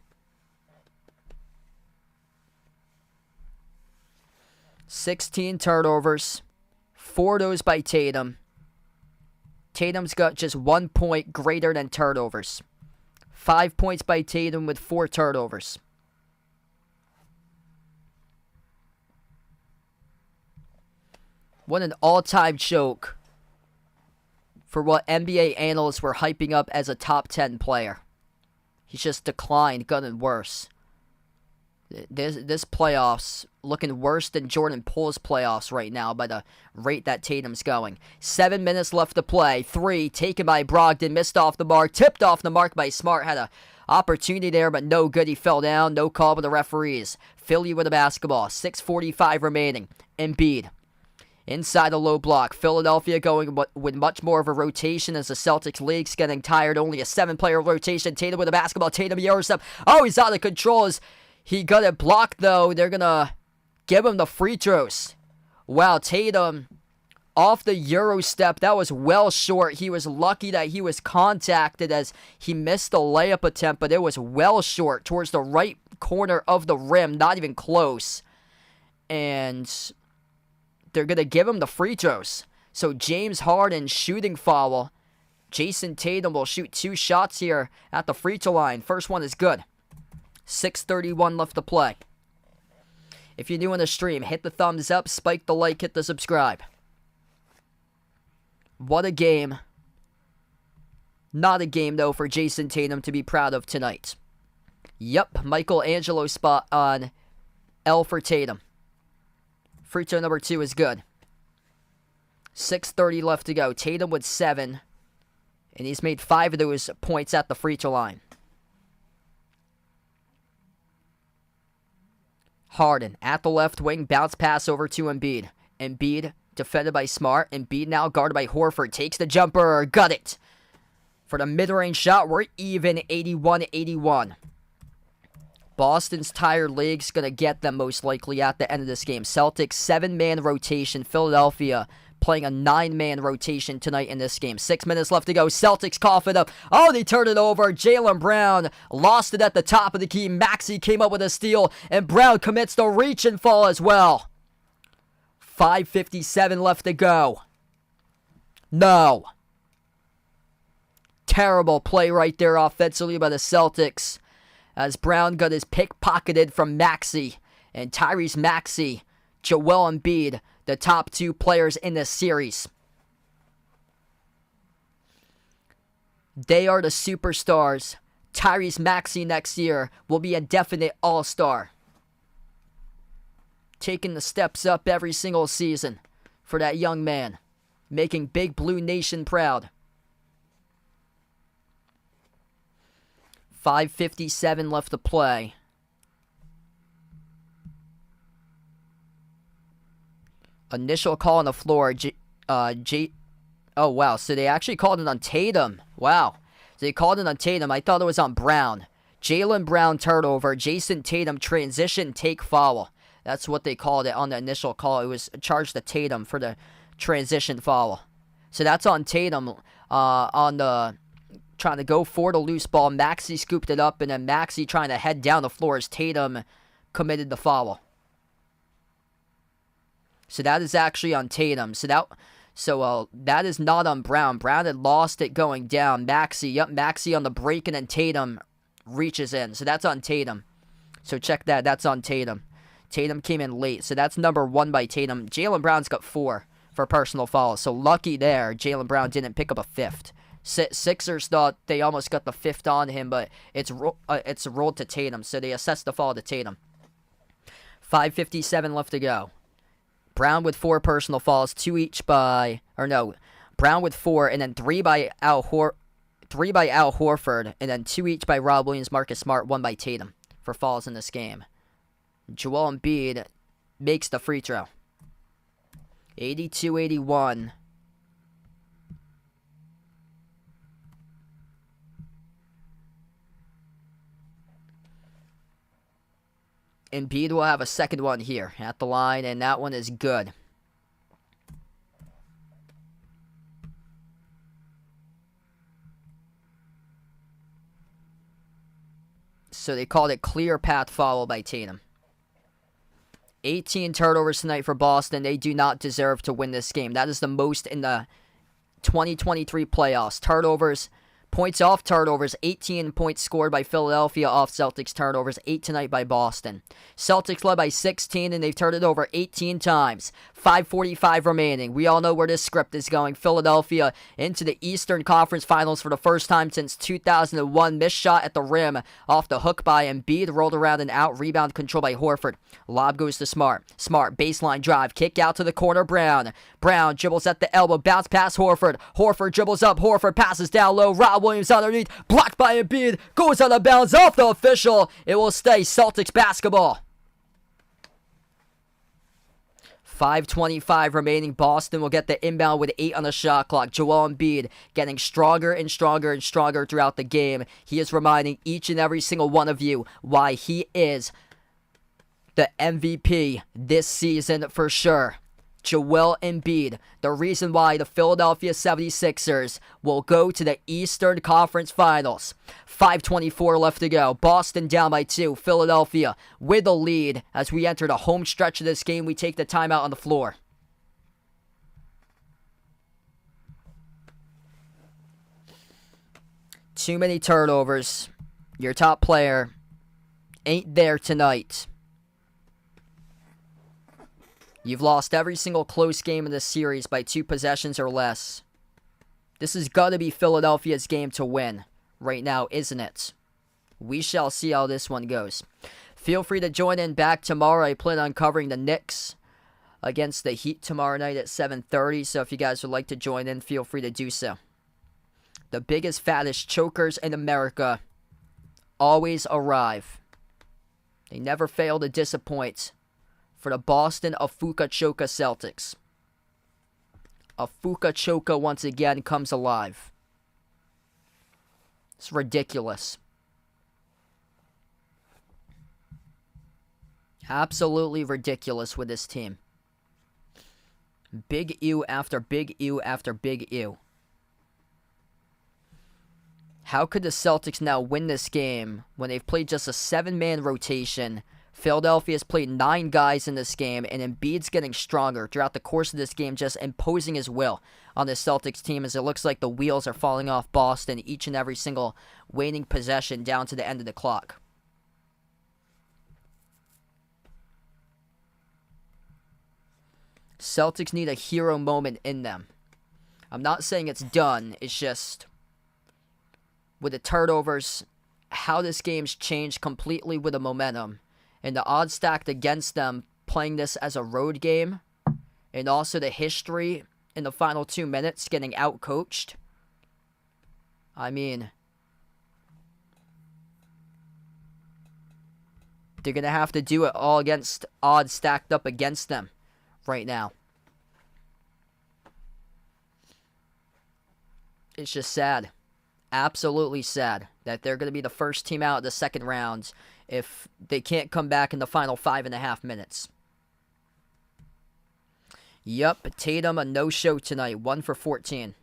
16 turnovers. 4 of those by Tatum. Tatum's got just 1 point greater than turnovers. 5 points by Tatum with 4 turnovers. What an all-time joke for what NBA analysts were hyping up as a top 10 player. He's just declined, gotten worse. This playoffs looking worse than Jordan Poole's playoffs right now by the rate that Tatum's going. 7 minutes left to play. 3 taken by Brogden, missed off the mark, tipped off the mark by Smart. Had a opportunity there, but no good. He fell down. No call by the referees. Philly with the basketball. 6:45 remaining. Embiid inside the low block. Philadelphia going with much more of a rotation as the Celtics league's getting tired. Only a 7-player rotation. Tatum with the basketball. Tatum Euro step. Oh, he's out of control. He got it blocked, though. They're going to give him the free throws. Wow, Tatum off the Euro step. That was well short. He was lucky that he was contacted as he missed the layup attempt, but it was well short towards the right corner of the rim. Not even close. And they're going to give him the free throws. So James Harden shooting foul. Jason Tatum will shoot 2 shots here at the free throw line. First one is good. 6:31 left to play. If you're new on the stream, hit the thumbs up, spike the like, hit the subscribe. What a game. Not a game, though, for Jason Tatum to be proud of tonight. Yep, Michelangelo spot on L for Tatum. Free throw number 2 is good. 6:30 left to go. Tatum with 7. And he's made 5 of those points at the free throw line. Harden at the left wing, bounce pass over to Embiid. Embiid defended by Smart. Embiid now guarded by Horford. Takes the jumper. Got it. For the mid-range shot, we're even 81-81. Boston's tired leg's going to get them most likely at the end of this game. Celtics 7-man rotation. Philadelphia playing a 9-man rotation tonight in this game. 6 minutes left to go. Celtics cough it up. Oh, they turned it over. Jaylen Brown lost it at the top of the key. Maxey came up with a steal, and Brown commits the reach and fall as well. 5:57 left to go. No. Terrible play right there offensively by the Celtics as Brown got his pick pocketed from Maxey. And Tyrese Maxey, Joel Embiid the top 2 players in this series. They are the superstars. Tyrese Maxey next year will be a definite all-star. Taking the steps up every single season for that young man. Making Big Blue Nation proud. 5:57 left to play. Initial call on the floor. Oh, wow. So they actually called it on Tatum. Wow. So they called it on Tatum. I thought it was on Brown. Jaylen Brown turnover. Jason Tatum transition take foul. That's what they called it on the initial call. It was charged to Tatum for the transition foul. So that's on Tatum on the trying to go for the loose ball. Maxey scooped it up, and then Maxey trying to head down the floor as Tatum committed the foul. So that is actually on Tatum. So that is not on Brown. Brown had lost it going down. Maxey on the break, and then Tatum reaches in. So that's on Tatum. So check that. That's on Tatum. Tatum came in late. So that's number 1 by Tatum. Jaylen Brown's got 4 for personal fouls. So lucky there, Jaylen Brown didn't pick up a 5th. Sixers thought they almost got the 5th on him, but it's rolled to Tatum. So they assessed the foul to Tatum. 5:57 left to go. Brown with 4 personal fouls, 2 each by, Brown with 4, and then 3 by Al Horford, and then 2 each by Rob Williams, Marcus Smart, 1 by Tatum for fouls in this game. Joel Embiid makes the free throw. 82-81. Embiid will have a second one here at the line, and that one is good. So they called it clear path foul by Tatum. 18 turnovers tonight for Boston. They do not deserve to win this game. That is the most in the 2023 playoffs. Turnovers. Points off turnovers, 18 points scored by Philadelphia off Celtics turnovers, 8 tonight by Boston. Celtics led by 16, and they've turned it over 18 times. 5:45 remaining. We all know where this script is going. Philadelphia into the Eastern Conference Finals for the first time since 2001. Missed shot at the rim off the hook by Embiid, rolled around and out. Rebound control by Horford. Lob goes to Smart. Smart, baseline drive, kick out to the corner, Brown. Brown dribbles at the elbow, bounce past Horford. Horford dribbles up, Horford passes down low. Rob Williams underneath, blocked by Embiid, goes out of bounds off the official. It will stay Celtics basketball. 5:25 remaining. Boston will get the inbound with 8 on the shot clock. Joel Embiid getting stronger and stronger and stronger throughout the game. He is reminding each and every single one of you why he is the MVP this season for sure. Joel Embiid, the reason why the Philadelphia 76ers will go to the Eastern Conference Finals. 5:24 left to go. Boston down by 2. Philadelphia with a lead. As we enter the home stretch of this game, we take the timeout on the floor. Too many turnovers. Your top player ain't there tonight. You've lost every single close game in this series by 2 possessions or less. This has got to be Philadelphia's game to win right now, isn't it? We shall see how this one goes. Feel free to join in back tomorrow. I plan on covering the Knicks against the Heat tomorrow night at 7:30. So if you guys would like to join in, feel free to do so. The biggest, fattest chokers in America always arrive. They never fail to disappoint. For the Boston Afuka Choka Celtics. Afuka Choka once again comes alive. It's ridiculous. Absolutely ridiculous with this team. Big ew after big ew after big ew. How could the Celtics now win this game when they've played just a 7-man rotation? Philadelphia's played 9 guys in this game, and Embiid's getting stronger throughout the course of this game, just imposing his will on the Celtics team as it looks like the wheels are falling off Boston each and every single waning possession down to the end of the clock. Celtics need a hero moment in them. I'm not saying it's done. It's just with the turnovers, how this game's changed completely with the momentum. And the odds stacked against them playing this as a road game. And also the history in the final 2 minutes getting outcoached. I mean, they're going to have to do it all against odds stacked up against them right now. It's just sad. Absolutely sad that they're going to be the first team out of the second round if they can't come back in the final 5.5 minutes. Yup, Tatum a no-show tonight, 1 for 14.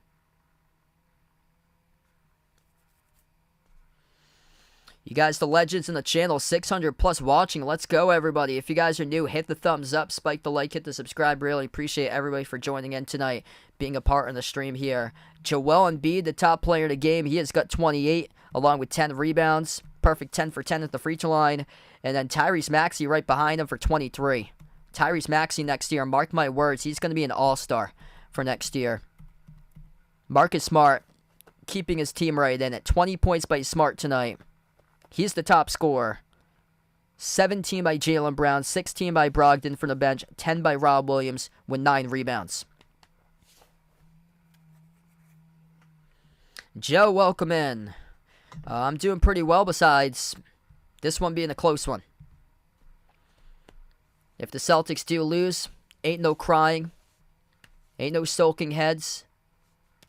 You guys, the legends in the channel, 600 plus watching. Let's go, everybody. If you guys are new, hit the thumbs up, spike the like, hit the subscribe. Really appreciate everybody for joining in tonight, being a part of the stream here. Joel Embiid, the top player of the game. He has got 28, along with 10 rebounds. Perfect 10 for 10 at the free throw line. And then Tyrese Maxey right behind him for 23. Tyrese Maxey next year, mark my words, he's going to be an all-star for next year. Marcus Smart, keeping his team right in it. 20 points by Smart tonight. He's the top scorer. 17 by Jaylen Brown, 16 by Brogden from the bench, 10 by Rob Williams with 9 rebounds. Joe, welcome in. I'm doing pretty well besides this one being a close one. If the Celtics do lose, ain't no crying. Ain't no sulking heads.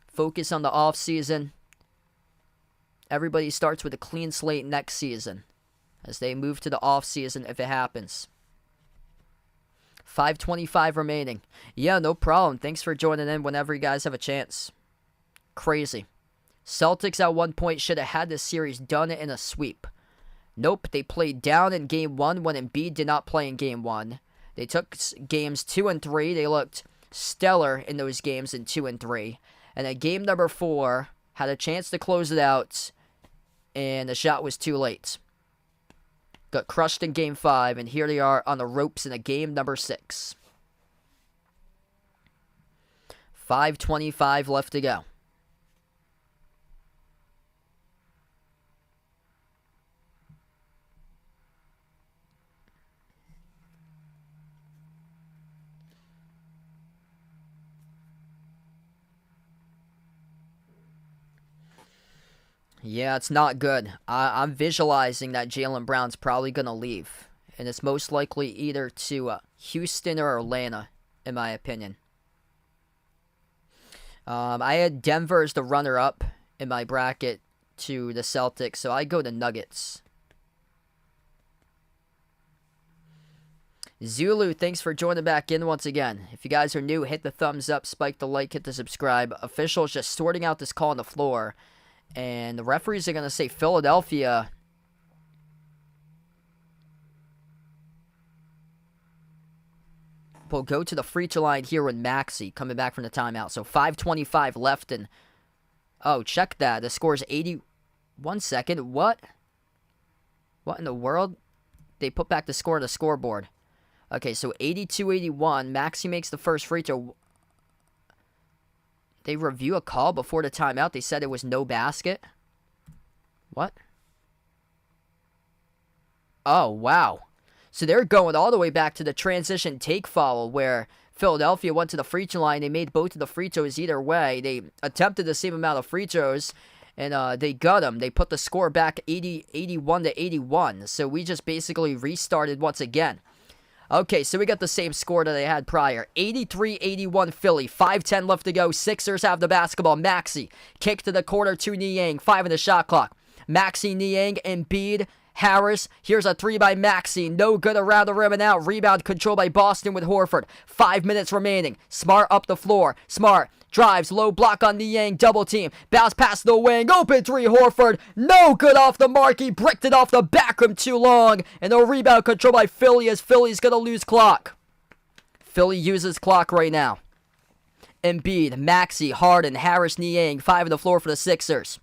Focus on the offseason. Everybody starts with a clean slate next season as they move to the offseason if it happens. 5:25 remaining. Yeah, no problem. Thanks for joining in whenever you guys have a chance. Crazy. Celtics at one point should have had this series done in a sweep. Nope, they played down in Game 1 when Embiid did not play in Game 1. They took Games 2 and 3. They looked stellar in those games in 2 and 3. And then Game number 4 had a chance to close it out, and the shot was too late. Got crushed in Game 5, and here they are on the ropes in a game number 6. 5:25 left to go. Yeah, it's not good. I'm visualizing that Jaylen Brown's probably going to leave. And it's most likely either to Houston or Atlanta, in my opinion. I had Denver as the runner-up in my bracket to the Celtics, so I go to Nuggets. Zulu, thanks for joining back in once again. If you guys are new, hit the thumbs up, spike the like, hit the subscribe. Officials just sorting out this call on the floor. And the referees are going to say Philadelphia will go to the free throw line here with Maxey coming back from the timeout. So 5:25 left. And oh, check that. The score is 81 second. What? What in the world? They put back the score on the scoreboard. Okay, so 82-81. Maxey makes the first free throw. They review a call before the timeout. They said it was no basket. What? Oh, wow. So they're going all the way back to the transition take foul where Philadelphia went to the free throw line. They made both of the free throws either way. They attempted the same amount of free throws, and they got them. They put the score back 81-81. So we just basically restarted once again. Okay, so we got the same score that they had prior. 83-81 Philly. 5:10 left to go. Sixers have the basketball. Maxey. Kick to the corner to Niang. 5 in the shot clock. Maxey, Niang, Embiid, Harris. Here's a 3 by Maxey. No good around the rim and out. Rebound control by Boston with Horford. 5 minutes remaining. Smart up the floor. Smart drives. Low block on Niang. Double team. Bounce past the wing. Open 3. Horford. No good off the mark. He bricked it off the back rim too long. And the rebound control by Philly as Philly's going to lose clock. Philly uses clock right now. Embiid, Maxey, Harden, Harris, Niang. 5 on the floor for the Sixers.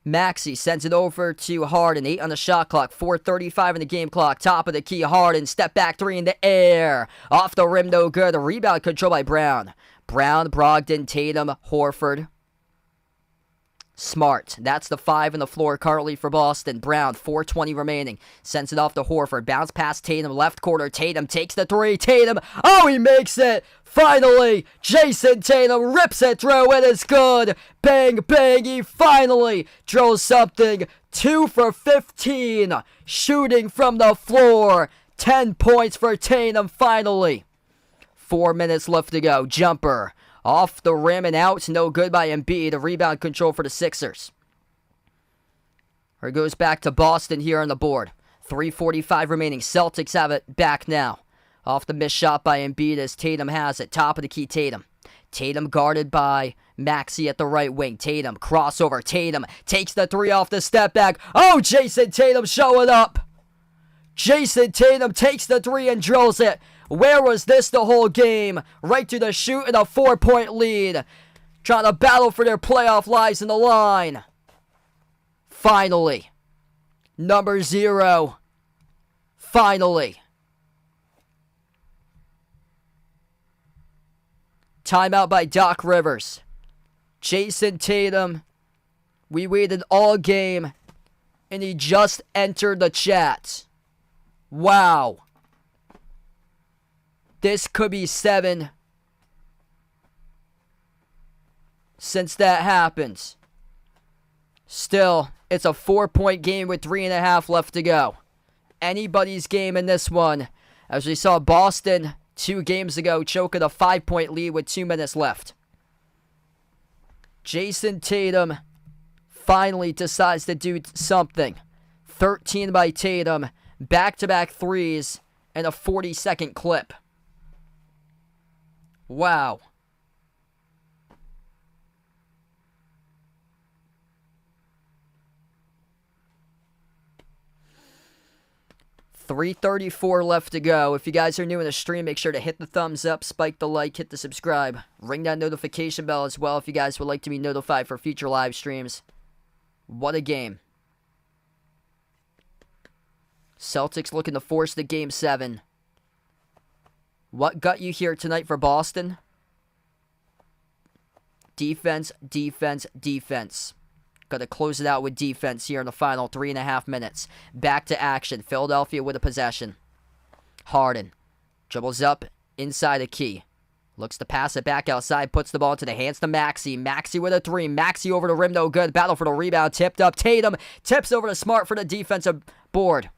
Maxey sends it over to Harden. 8 on the shot clock. 4:35 in the game clock. Top of the key. Harden. Step back 3 in the air. Off the rim, no good. Rebound control by Brown. Brown, Brogden, Tatum, Horford. Smart. That's the 5 on the floor currently for Boston. Brown, 4:20 remaining. Sends it off to Horford. Bounce past Tatum. Left corner. Tatum takes the 3. Tatum. Oh, he makes it. Finally, Jason Tatum rips it through. It is good. Bang, bang. He finally drills something. 2 for 15. Shooting from the floor. 10 points for Tatum finally. 4 minutes left to go. Jumper. Off the rim and out. No good by Embiid. A rebound control for the Sixers. It goes back to Boston here on the board. 3:45 remaining. Celtics have it back now. Off the missed shot by Embiid as Tatum has it. Top of the key, Tatum. Tatum guarded by Maxey at the right wing. Tatum, crossover. Tatum takes the 3 off the step back. Oh, Jason Tatum showing up. Jason Tatum takes the 3 and drills it. Where was this the whole game? Right to the shoot and a 4-point lead. Trying to battle for their playoff lives in the line. Finally. Number 0. Finally. Timeout by Doc Rivers. Jason Tatum. We waited all game. And he just entered the chat. Wow. This could be 7 since that happens. Still, it's a 4-point game with 3.5 left to go. Anybody's game in this one. As we saw Boston 2 games ago choke at a 5-point lead with 2 minutes left. Jason Tatum finally decides to do something. 13 by Tatum. Back-to-back threes and a 40-second clip. Wow. $3:34 left to go. If you guys are new in the stream, make sure to hit the thumbs up, spike the like, hit the subscribe. Ring that notification bell as well if you guys would like to be notified for future live streams. What a game. Celtics looking to force the game 7. What got you here tonight for Boston? Defense, defense, defense. Got to close it out with defense here in the final 3.5 minutes. Back to action. Philadelphia with a possession. Harden dribbles up inside the key. Looks to pass it back outside. Puts the ball into the hands to Maxey. Maxey with a 3. Maxey over the rim. No good. Battle for the rebound. Tipped up. Tatum tips over to Smart for the defensive board.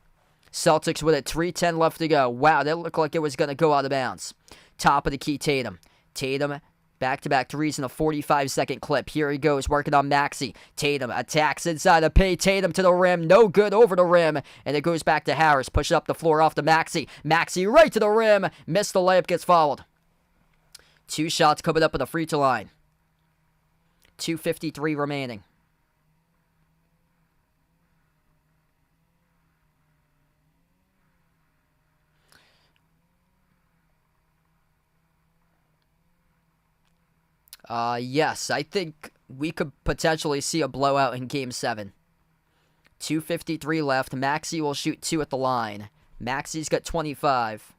Celtics with it. 3:10 left to go. Wow, that looked like it was going to go out of bounds. Top of the key, Tatum. Tatum, back-to-back threes in a 45-second clip. Here he goes, working on Maxey. Tatum attacks inside the paint. Tatum to the rim. No good over the rim. And it goes back to Harris. Push up the floor off to Maxey. Maxey right to the rim. Missed the layup, gets fouled. 2 shots coming up at the free throw line. 2:53 remaining. Yes, I think we could potentially see a blowout in Game 7. 2:53 left. Maxey will shoot 2 at the line. Maxey's got 25.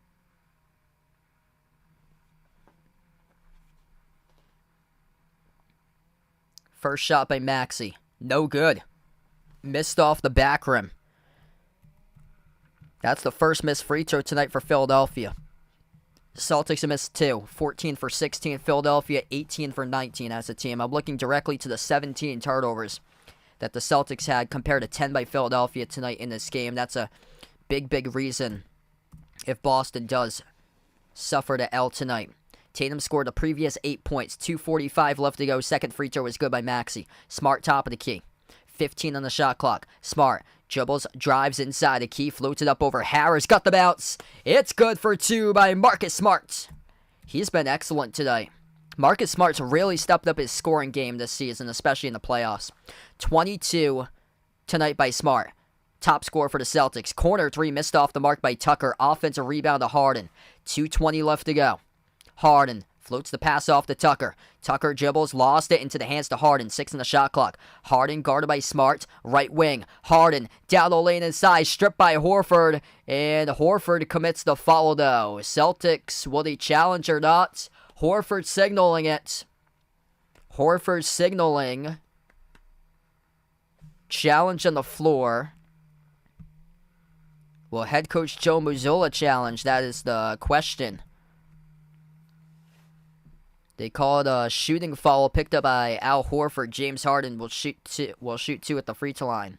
First shot by Maxey. No good. Missed off the back rim. That's the first missed free throw tonight for Philadelphia. Celtics have missed 2. 14 for 16. Philadelphia 18 for 19 as a team. I'm looking directly to the 17 turnovers that the Celtics had compared to 10 by Philadelphia tonight in this game. That's a big, big reason if Boston does suffer the L tonight. Tatum scored the previous 8 points. 2:45 left to go. Second free throw was good by Maxey. Smart top of the key. 15 on the shot clock. Smart dribbles, drives inside the key, floats it up over Harris. Got the bounce. It's good for 2 by Marcus Smart. He's been excellent tonight. Marcus Smart's really stepped up his scoring game this season, especially in the playoffs. 22 tonight by Smart. Top scorer for the Celtics. Corner 3 missed off the mark by Tucker. Offensive rebound to Harden. 2:20 left to go. Harden Floats the pass off to Tucker. Tucker dribbles, lost it into the hands to Harden. 6 in the shot clock. Harden guarded by Smart. Right wing. Harden down the lane inside. Stripped by Horford. And Horford commits the foul though. Celtics, will they challenge or not? Horford signaling it. Horford signaling. Challenge on the floor. Will head coach Joe Mazzulla challenge? That is the question. They call it a shooting foul picked up by Al Horford. James Harden will shoot two at the free throw line.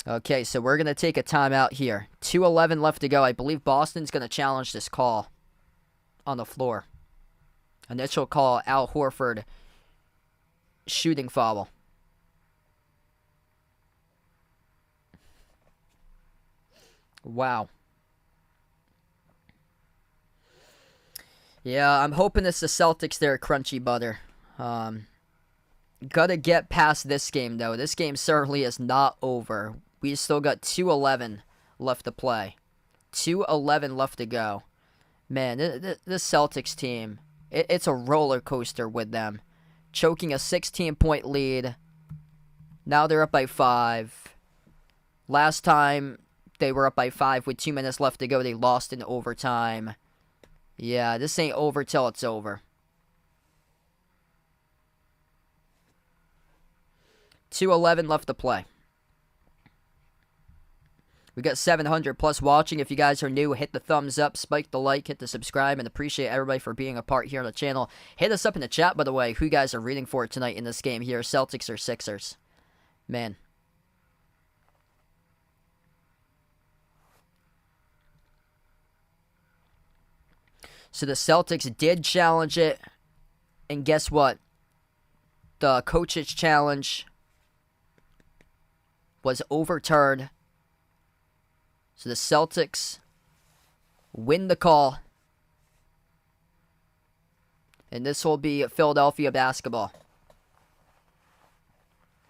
Okay, so we're going to take a timeout here. 2:11 left to go. I believe Boston's going to challenge this call on the floor. Initial call, Al Horford, shooting foul. Wow. Yeah, I'm hoping it's the Celtics there, crunchy butter. Gotta get past this game, though. This game certainly is not over. We still got 2:11 left to play. 2:11 left to go. Man, this Celtics team, it's a roller coaster with them. Choking a 16-point lead. Now they're up by 5. Last time they were up by 5 with 2 minutes left to go. They lost in overtime. Yeah, this ain't over till it's over. 2:11 left to play. We got 700 plus watching. If you guys are new, hit the thumbs up, spike the like, hit the subscribe, and appreciate everybody for being a part here on the channel. Hit us up in the chat, by the way, who you guys are rooting for tonight in this game here, Celtics or Sixers. Man. So the Celtics did challenge it, and guess what? The coach's challenge was overturned. So the Celtics win the call. And this will be Philadelphia basketball.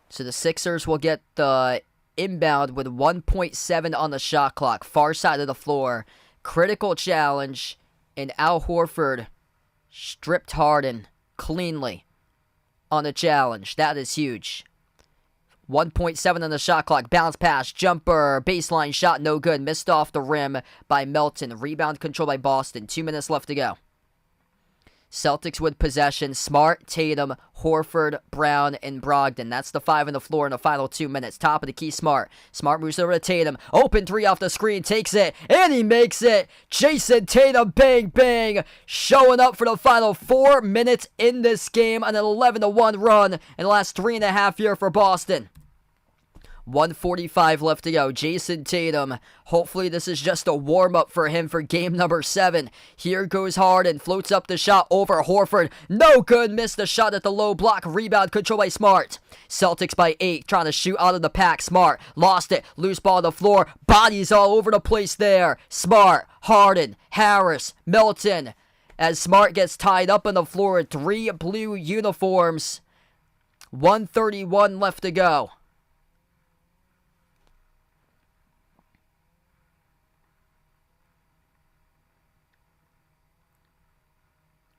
So the Sixers will get the inbound with 1.7 on the shot clock. Far side of the floor. Critical challenge. And Al Horford stripped Harden cleanly on the challenge. That is huge. 1.7 on the shot clock. Bounce pass. Jumper. Baseline shot. No good. Missed off the rim by Melton. Rebound control by Boston. 2 minutes left to go. Celtics with possession. Smart, Tatum, Horford, Brown, and Brogden. That's the 5 on the floor in the final 2 minutes. Top of the key, Smart. Smart moves over to Tatum. Open 3 off the screen. Takes it. And he makes it. Jason Tatum, bang, bang. Showing up for the final 4 minutes in this game. An 11-1 run in the last 3.5 years for Boston. 1:45 left to go. Jason Tatum. Hopefully this is just a warm-up for him for game number 7. Here goes Harden. Floats up the shot over Horford. No good. Missed the shot at the low block. Rebound control by Smart. Celtics by 8. Trying to shoot out of the pack. Smart. Lost it. Loose ball on the floor. Bodies all over the place there. Smart. Harden. Harris. Melton. As Smart gets tied up on the floor with 3 blue uniforms. 1:31 left to go.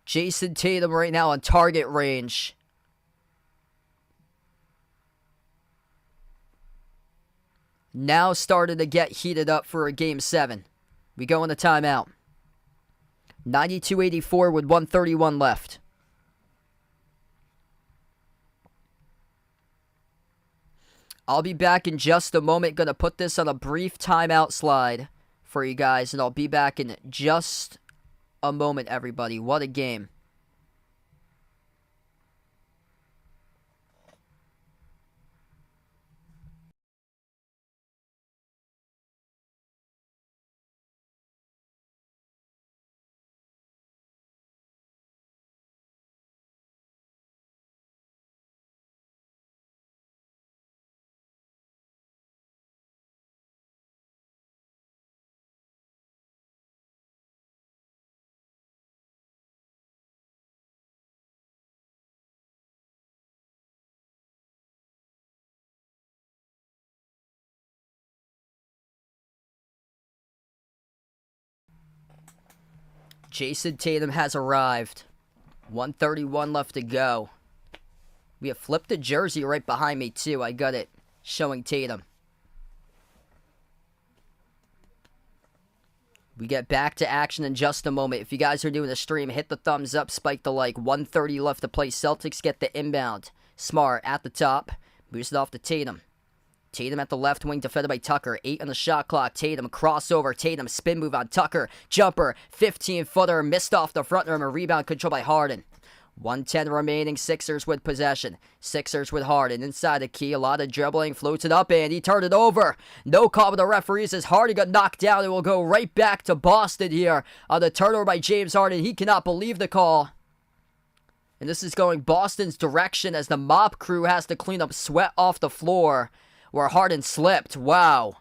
Jason Tatum right now on target range. Now started to get heated up for a game 7. We go in the timeout. 92-84 with 1:31 left. I'll be back in just a moment. Gonna put this on a brief timeout slide for you guys, and I'll be back in just a moment, everybody. What a game. Jason Tatum has arrived. 1:31 left to go. We have flipped the jersey right behind me, too. I got it showing Tatum. We get back to action in just a moment. If you guys are doing the stream, hit the thumbs up, spike the like. 1:30 left to play. Celtics get the inbound. Smart at the top. Moves it off to Tatum. Tatum at the left wing, defended by Tucker. 8 on the shot clock. Tatum crossover. Tatum spin move on Tucker. Jumper. 15-footer. Missed off the front rim. A rebound controlled by Harden. 1:10 remaining. Sixers with possession. Sixers with Harden inside the key. A lot of dribbling. Floats it up and he turned it over. No call with the referees as Harden got knocked down. It will go right back to Boston here on the turnover by James Harden. He cannot believe the call. And this is going Boston's direction as the mop crew has to clean up sweat off the floor where Harden slipped. Wow.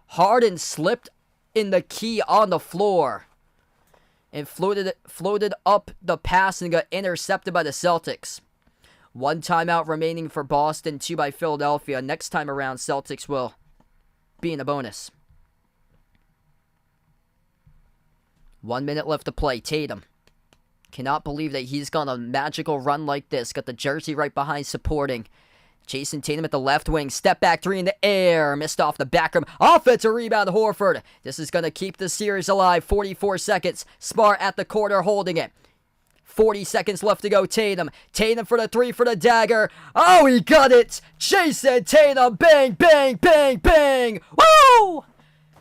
Harden slipped in the key on the floor and floated up the pass and got intercepted by the Celtics. 1 timeout remaining for Boston, 2 by Philadelphia. Next time around, Celtics will be in a bonus. 1 minute left to play. Tatum. Cannot believe that he's gone a magical run like this. Got the jersey right behind supporting. Jason Tatum at the left wing. Step back 3 in the air. Missed off the back rim. Offensive rebound, Horford. This is going to keep the series alive. 44 seconds. Smart at the corner holding it. 40 seconds left to go. Tatum. Tatum for the 3 for the dagger. Oh, he got it. Jason Tatum. Bang, bang, bang, bang. Woo!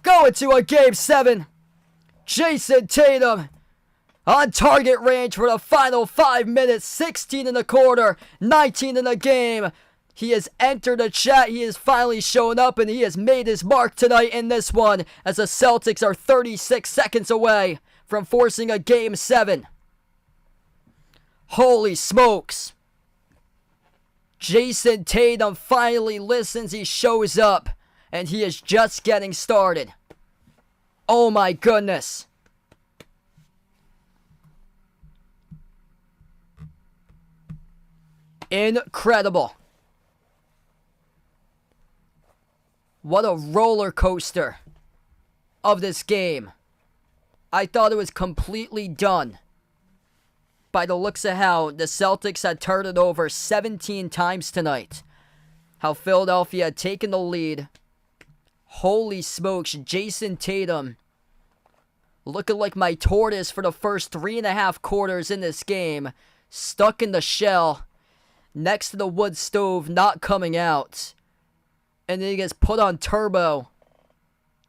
Going to a game 7. Jason Tatum on target range for the final 5 minutes. 16 in the quarter. 19 in the game. He has entered the chat. He has finally shown up, and he has made his mark tonight in this one as the Celtics are 36 seconds away from forcing a Game 7. Holy smokes. Jason Tatum finally listens. He shows up, and he is just getting started. Oh my goodness. Incredible. What a roller coaster of this game. I thought it was completely done. By the looks of how the Celtics had turned it over 17 times tonight. How Philadelphia had taken the lead. Holy smokes, Jason Tatum looking like my tortoise for the first 3.5 quarters in this game. Stuck in the shell. Next to the wood stove, not coming out. And then he gets put on turbo.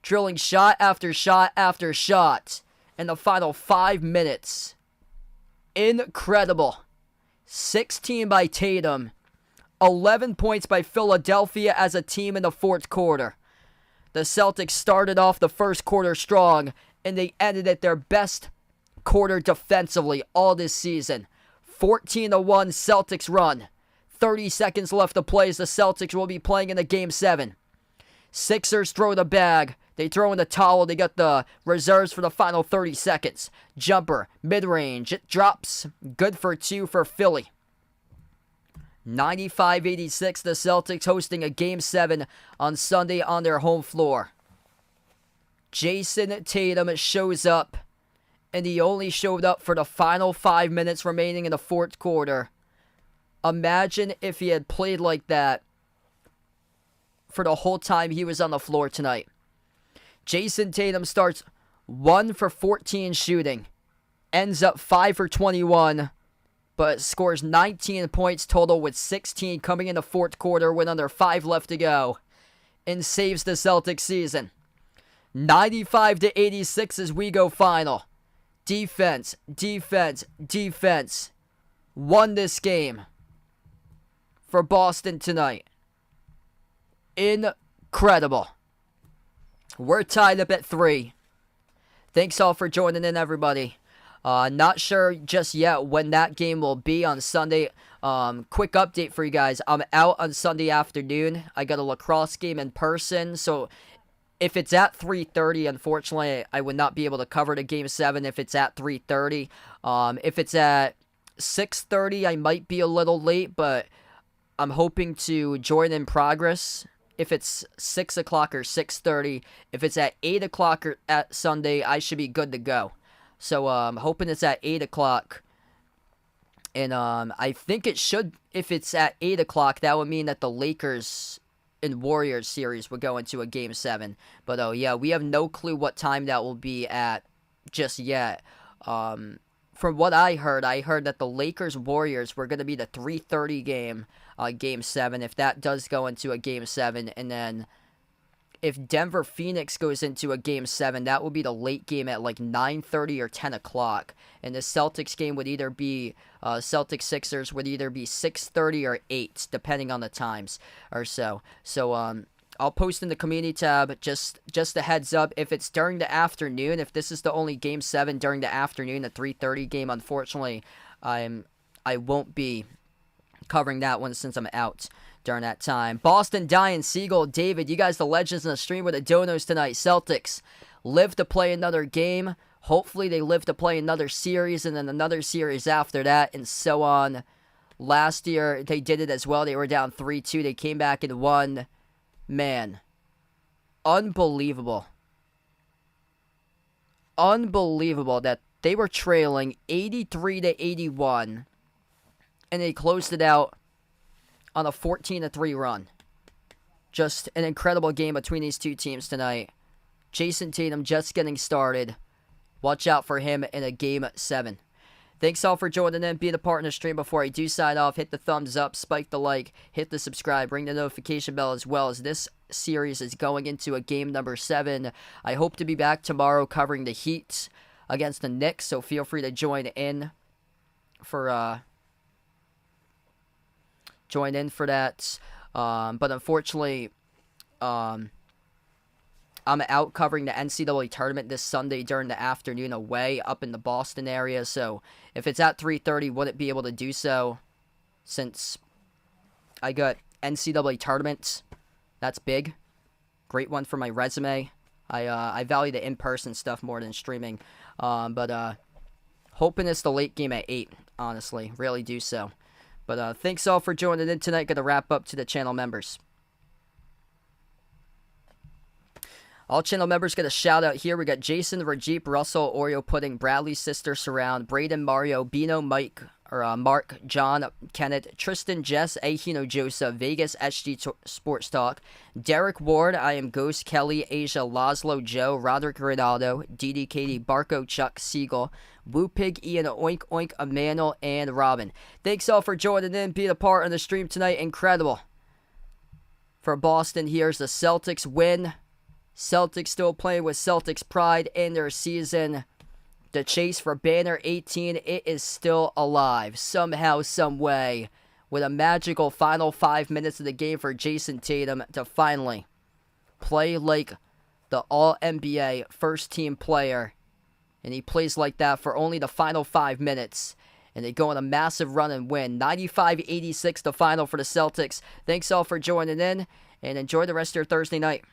Drilling shot after shot after shot. In the final 5 minutes. Incredible. 16 by Tatum. 11 points by Philadelphia as a team in the fourth quarter. The Celtics started off the first quarter strong. And they ended at their best quarter defensively all this season. 14-1 Celtics run. 30 seconds left to play as the Celtics will be playing in the Game 7. Sixers throw the bag. They throw in the towel. They got the reserves for the final 30 seconds. Jumper, mid-range. It drops. Good for 2 for Philly. 95-86, the Celtics hosting a Game 7 on Sunday on their home floor. Jason Tatum shows up. And he only showed up for the final 5 minutes remaining in the fourth quarter. Imagine if he had played like that for the whole time he was on the floor tonight. Jason Tatum starts 1 for 14 shooting. Ends up 5 for 21. But scores 19 points total with 16 coming in the fourth quarter with under 5 left to go. And saves the Celtics season. 95-86 as we go final. Defense, defense, defense. Won this game. For Boston tonight. Incredible. We're tied up at 3. Thanks all for joining in, everybody. Not sure just yet when that game will be on Sunday. Quick update for you guys. I'm out on Sunday afternoon. I got a lacrosse game in person. So if it's at 3:30, unfortunately, I would not be able to cover the Game 7 if it's at 3:30. If it's at 6:30, I might be a little late, but I'm hoping to join in progress if it's 6 o'clock or 6:30. If it's at 8 o'clock or at Sunday, I should be good to go. So hoping it's at 8 o'clock. And I think it should, if it's at 8 o'clock, that would mean that the Lakers and Warriors series would go into a Game 7. But oh yeah, we have no clue what time that will be at just yet. From what I heard that the Lakers-Warriors were going to be the 3:30 game, Game 7, if that does go into a Game 7. And then if Denver-Phoenix goes into a Game 7, that will be the late game at like 9:30 or 10 o'clock. And the Celtics game would either be, Celtics-Sixers would either be 6:30 or 8, depending on the times or so. So, I'll post in the community tab, just a heads up, if it's during the afternoon, if this is the only Game 7 during the afternoon, the 3:30 game, unfortunately, I won't be covering that one since I'm out during that time. Boston, Diane, Siegel, David, you guys the legends in the stream with the donos tonight. Celtics live to play another game. Hopefully they live to play another series and then another series after that and so on. Last year they did it as well. They were down 3-2. They came back and won. Man, unbelievable. Unbelievable that they were trailing 83-81 and they closed it out on a 14-3 run. Just an incredible game between these two teams tonight. Jason Tatum just getting started. Watch out for him in a Game 7. Thanks all for joining in, being a part in the stream. Before I do sign off, hit the thumbs up, spike the like, hit the subscribe, ring the notification bell as well, as this series is going into a game number 7. I hope to be back tomorrow covering the Heat against the Knicks, so feel free to join in for that. But unfortunately, I'm out covering the NCAA tournament this Sunday during the afternoon away up in the Boston area. So if it's at 3:30, wouldn't be able to do so since I got NCAA tournaments. That's big. Great one for my resume. I value the in-person stuff more than streaming. But hoping it's the late game at 8, honestly. Really do so. But thanks all for joining in tonight. Gonna wrap up to the channel members. All channel members get a shout out here. We got Jason, Rajeep, Russell, Oreo Pudding, Bradley, Sister, Surround, Braden, Mario, Bino, Mike, Mark, John, Kenneth, Tristan, Jess, Ahino, Joseph, Vegas, SG Sports Talk, Derek Ward, I Am Ghost, Kelly, Asia, Laszlo, Joe, Roderick Ronaldo, Didi, Katie, Barco, Chuck, Siegel, Woo Pig, Ian, Oink Oink, Emmanuel, and Robin. Thanks all for joining in, being a part of the stream tonight. Incredible. For Boston, here's the Celtics win. Celtics still playing with Celtics pride in their season. The chase for Banner 18, it is still alive. Somehow, some way. With a magical final 5 minutes of the game for Jason Tatum to finally play like the All-NBA first-team player. And he plays like that for only the final 5 minutes. And they go on a massive run and win. 95-86 the final for the Celtics. Thanks all for joining in. And enjoy the rest of your Thursday night.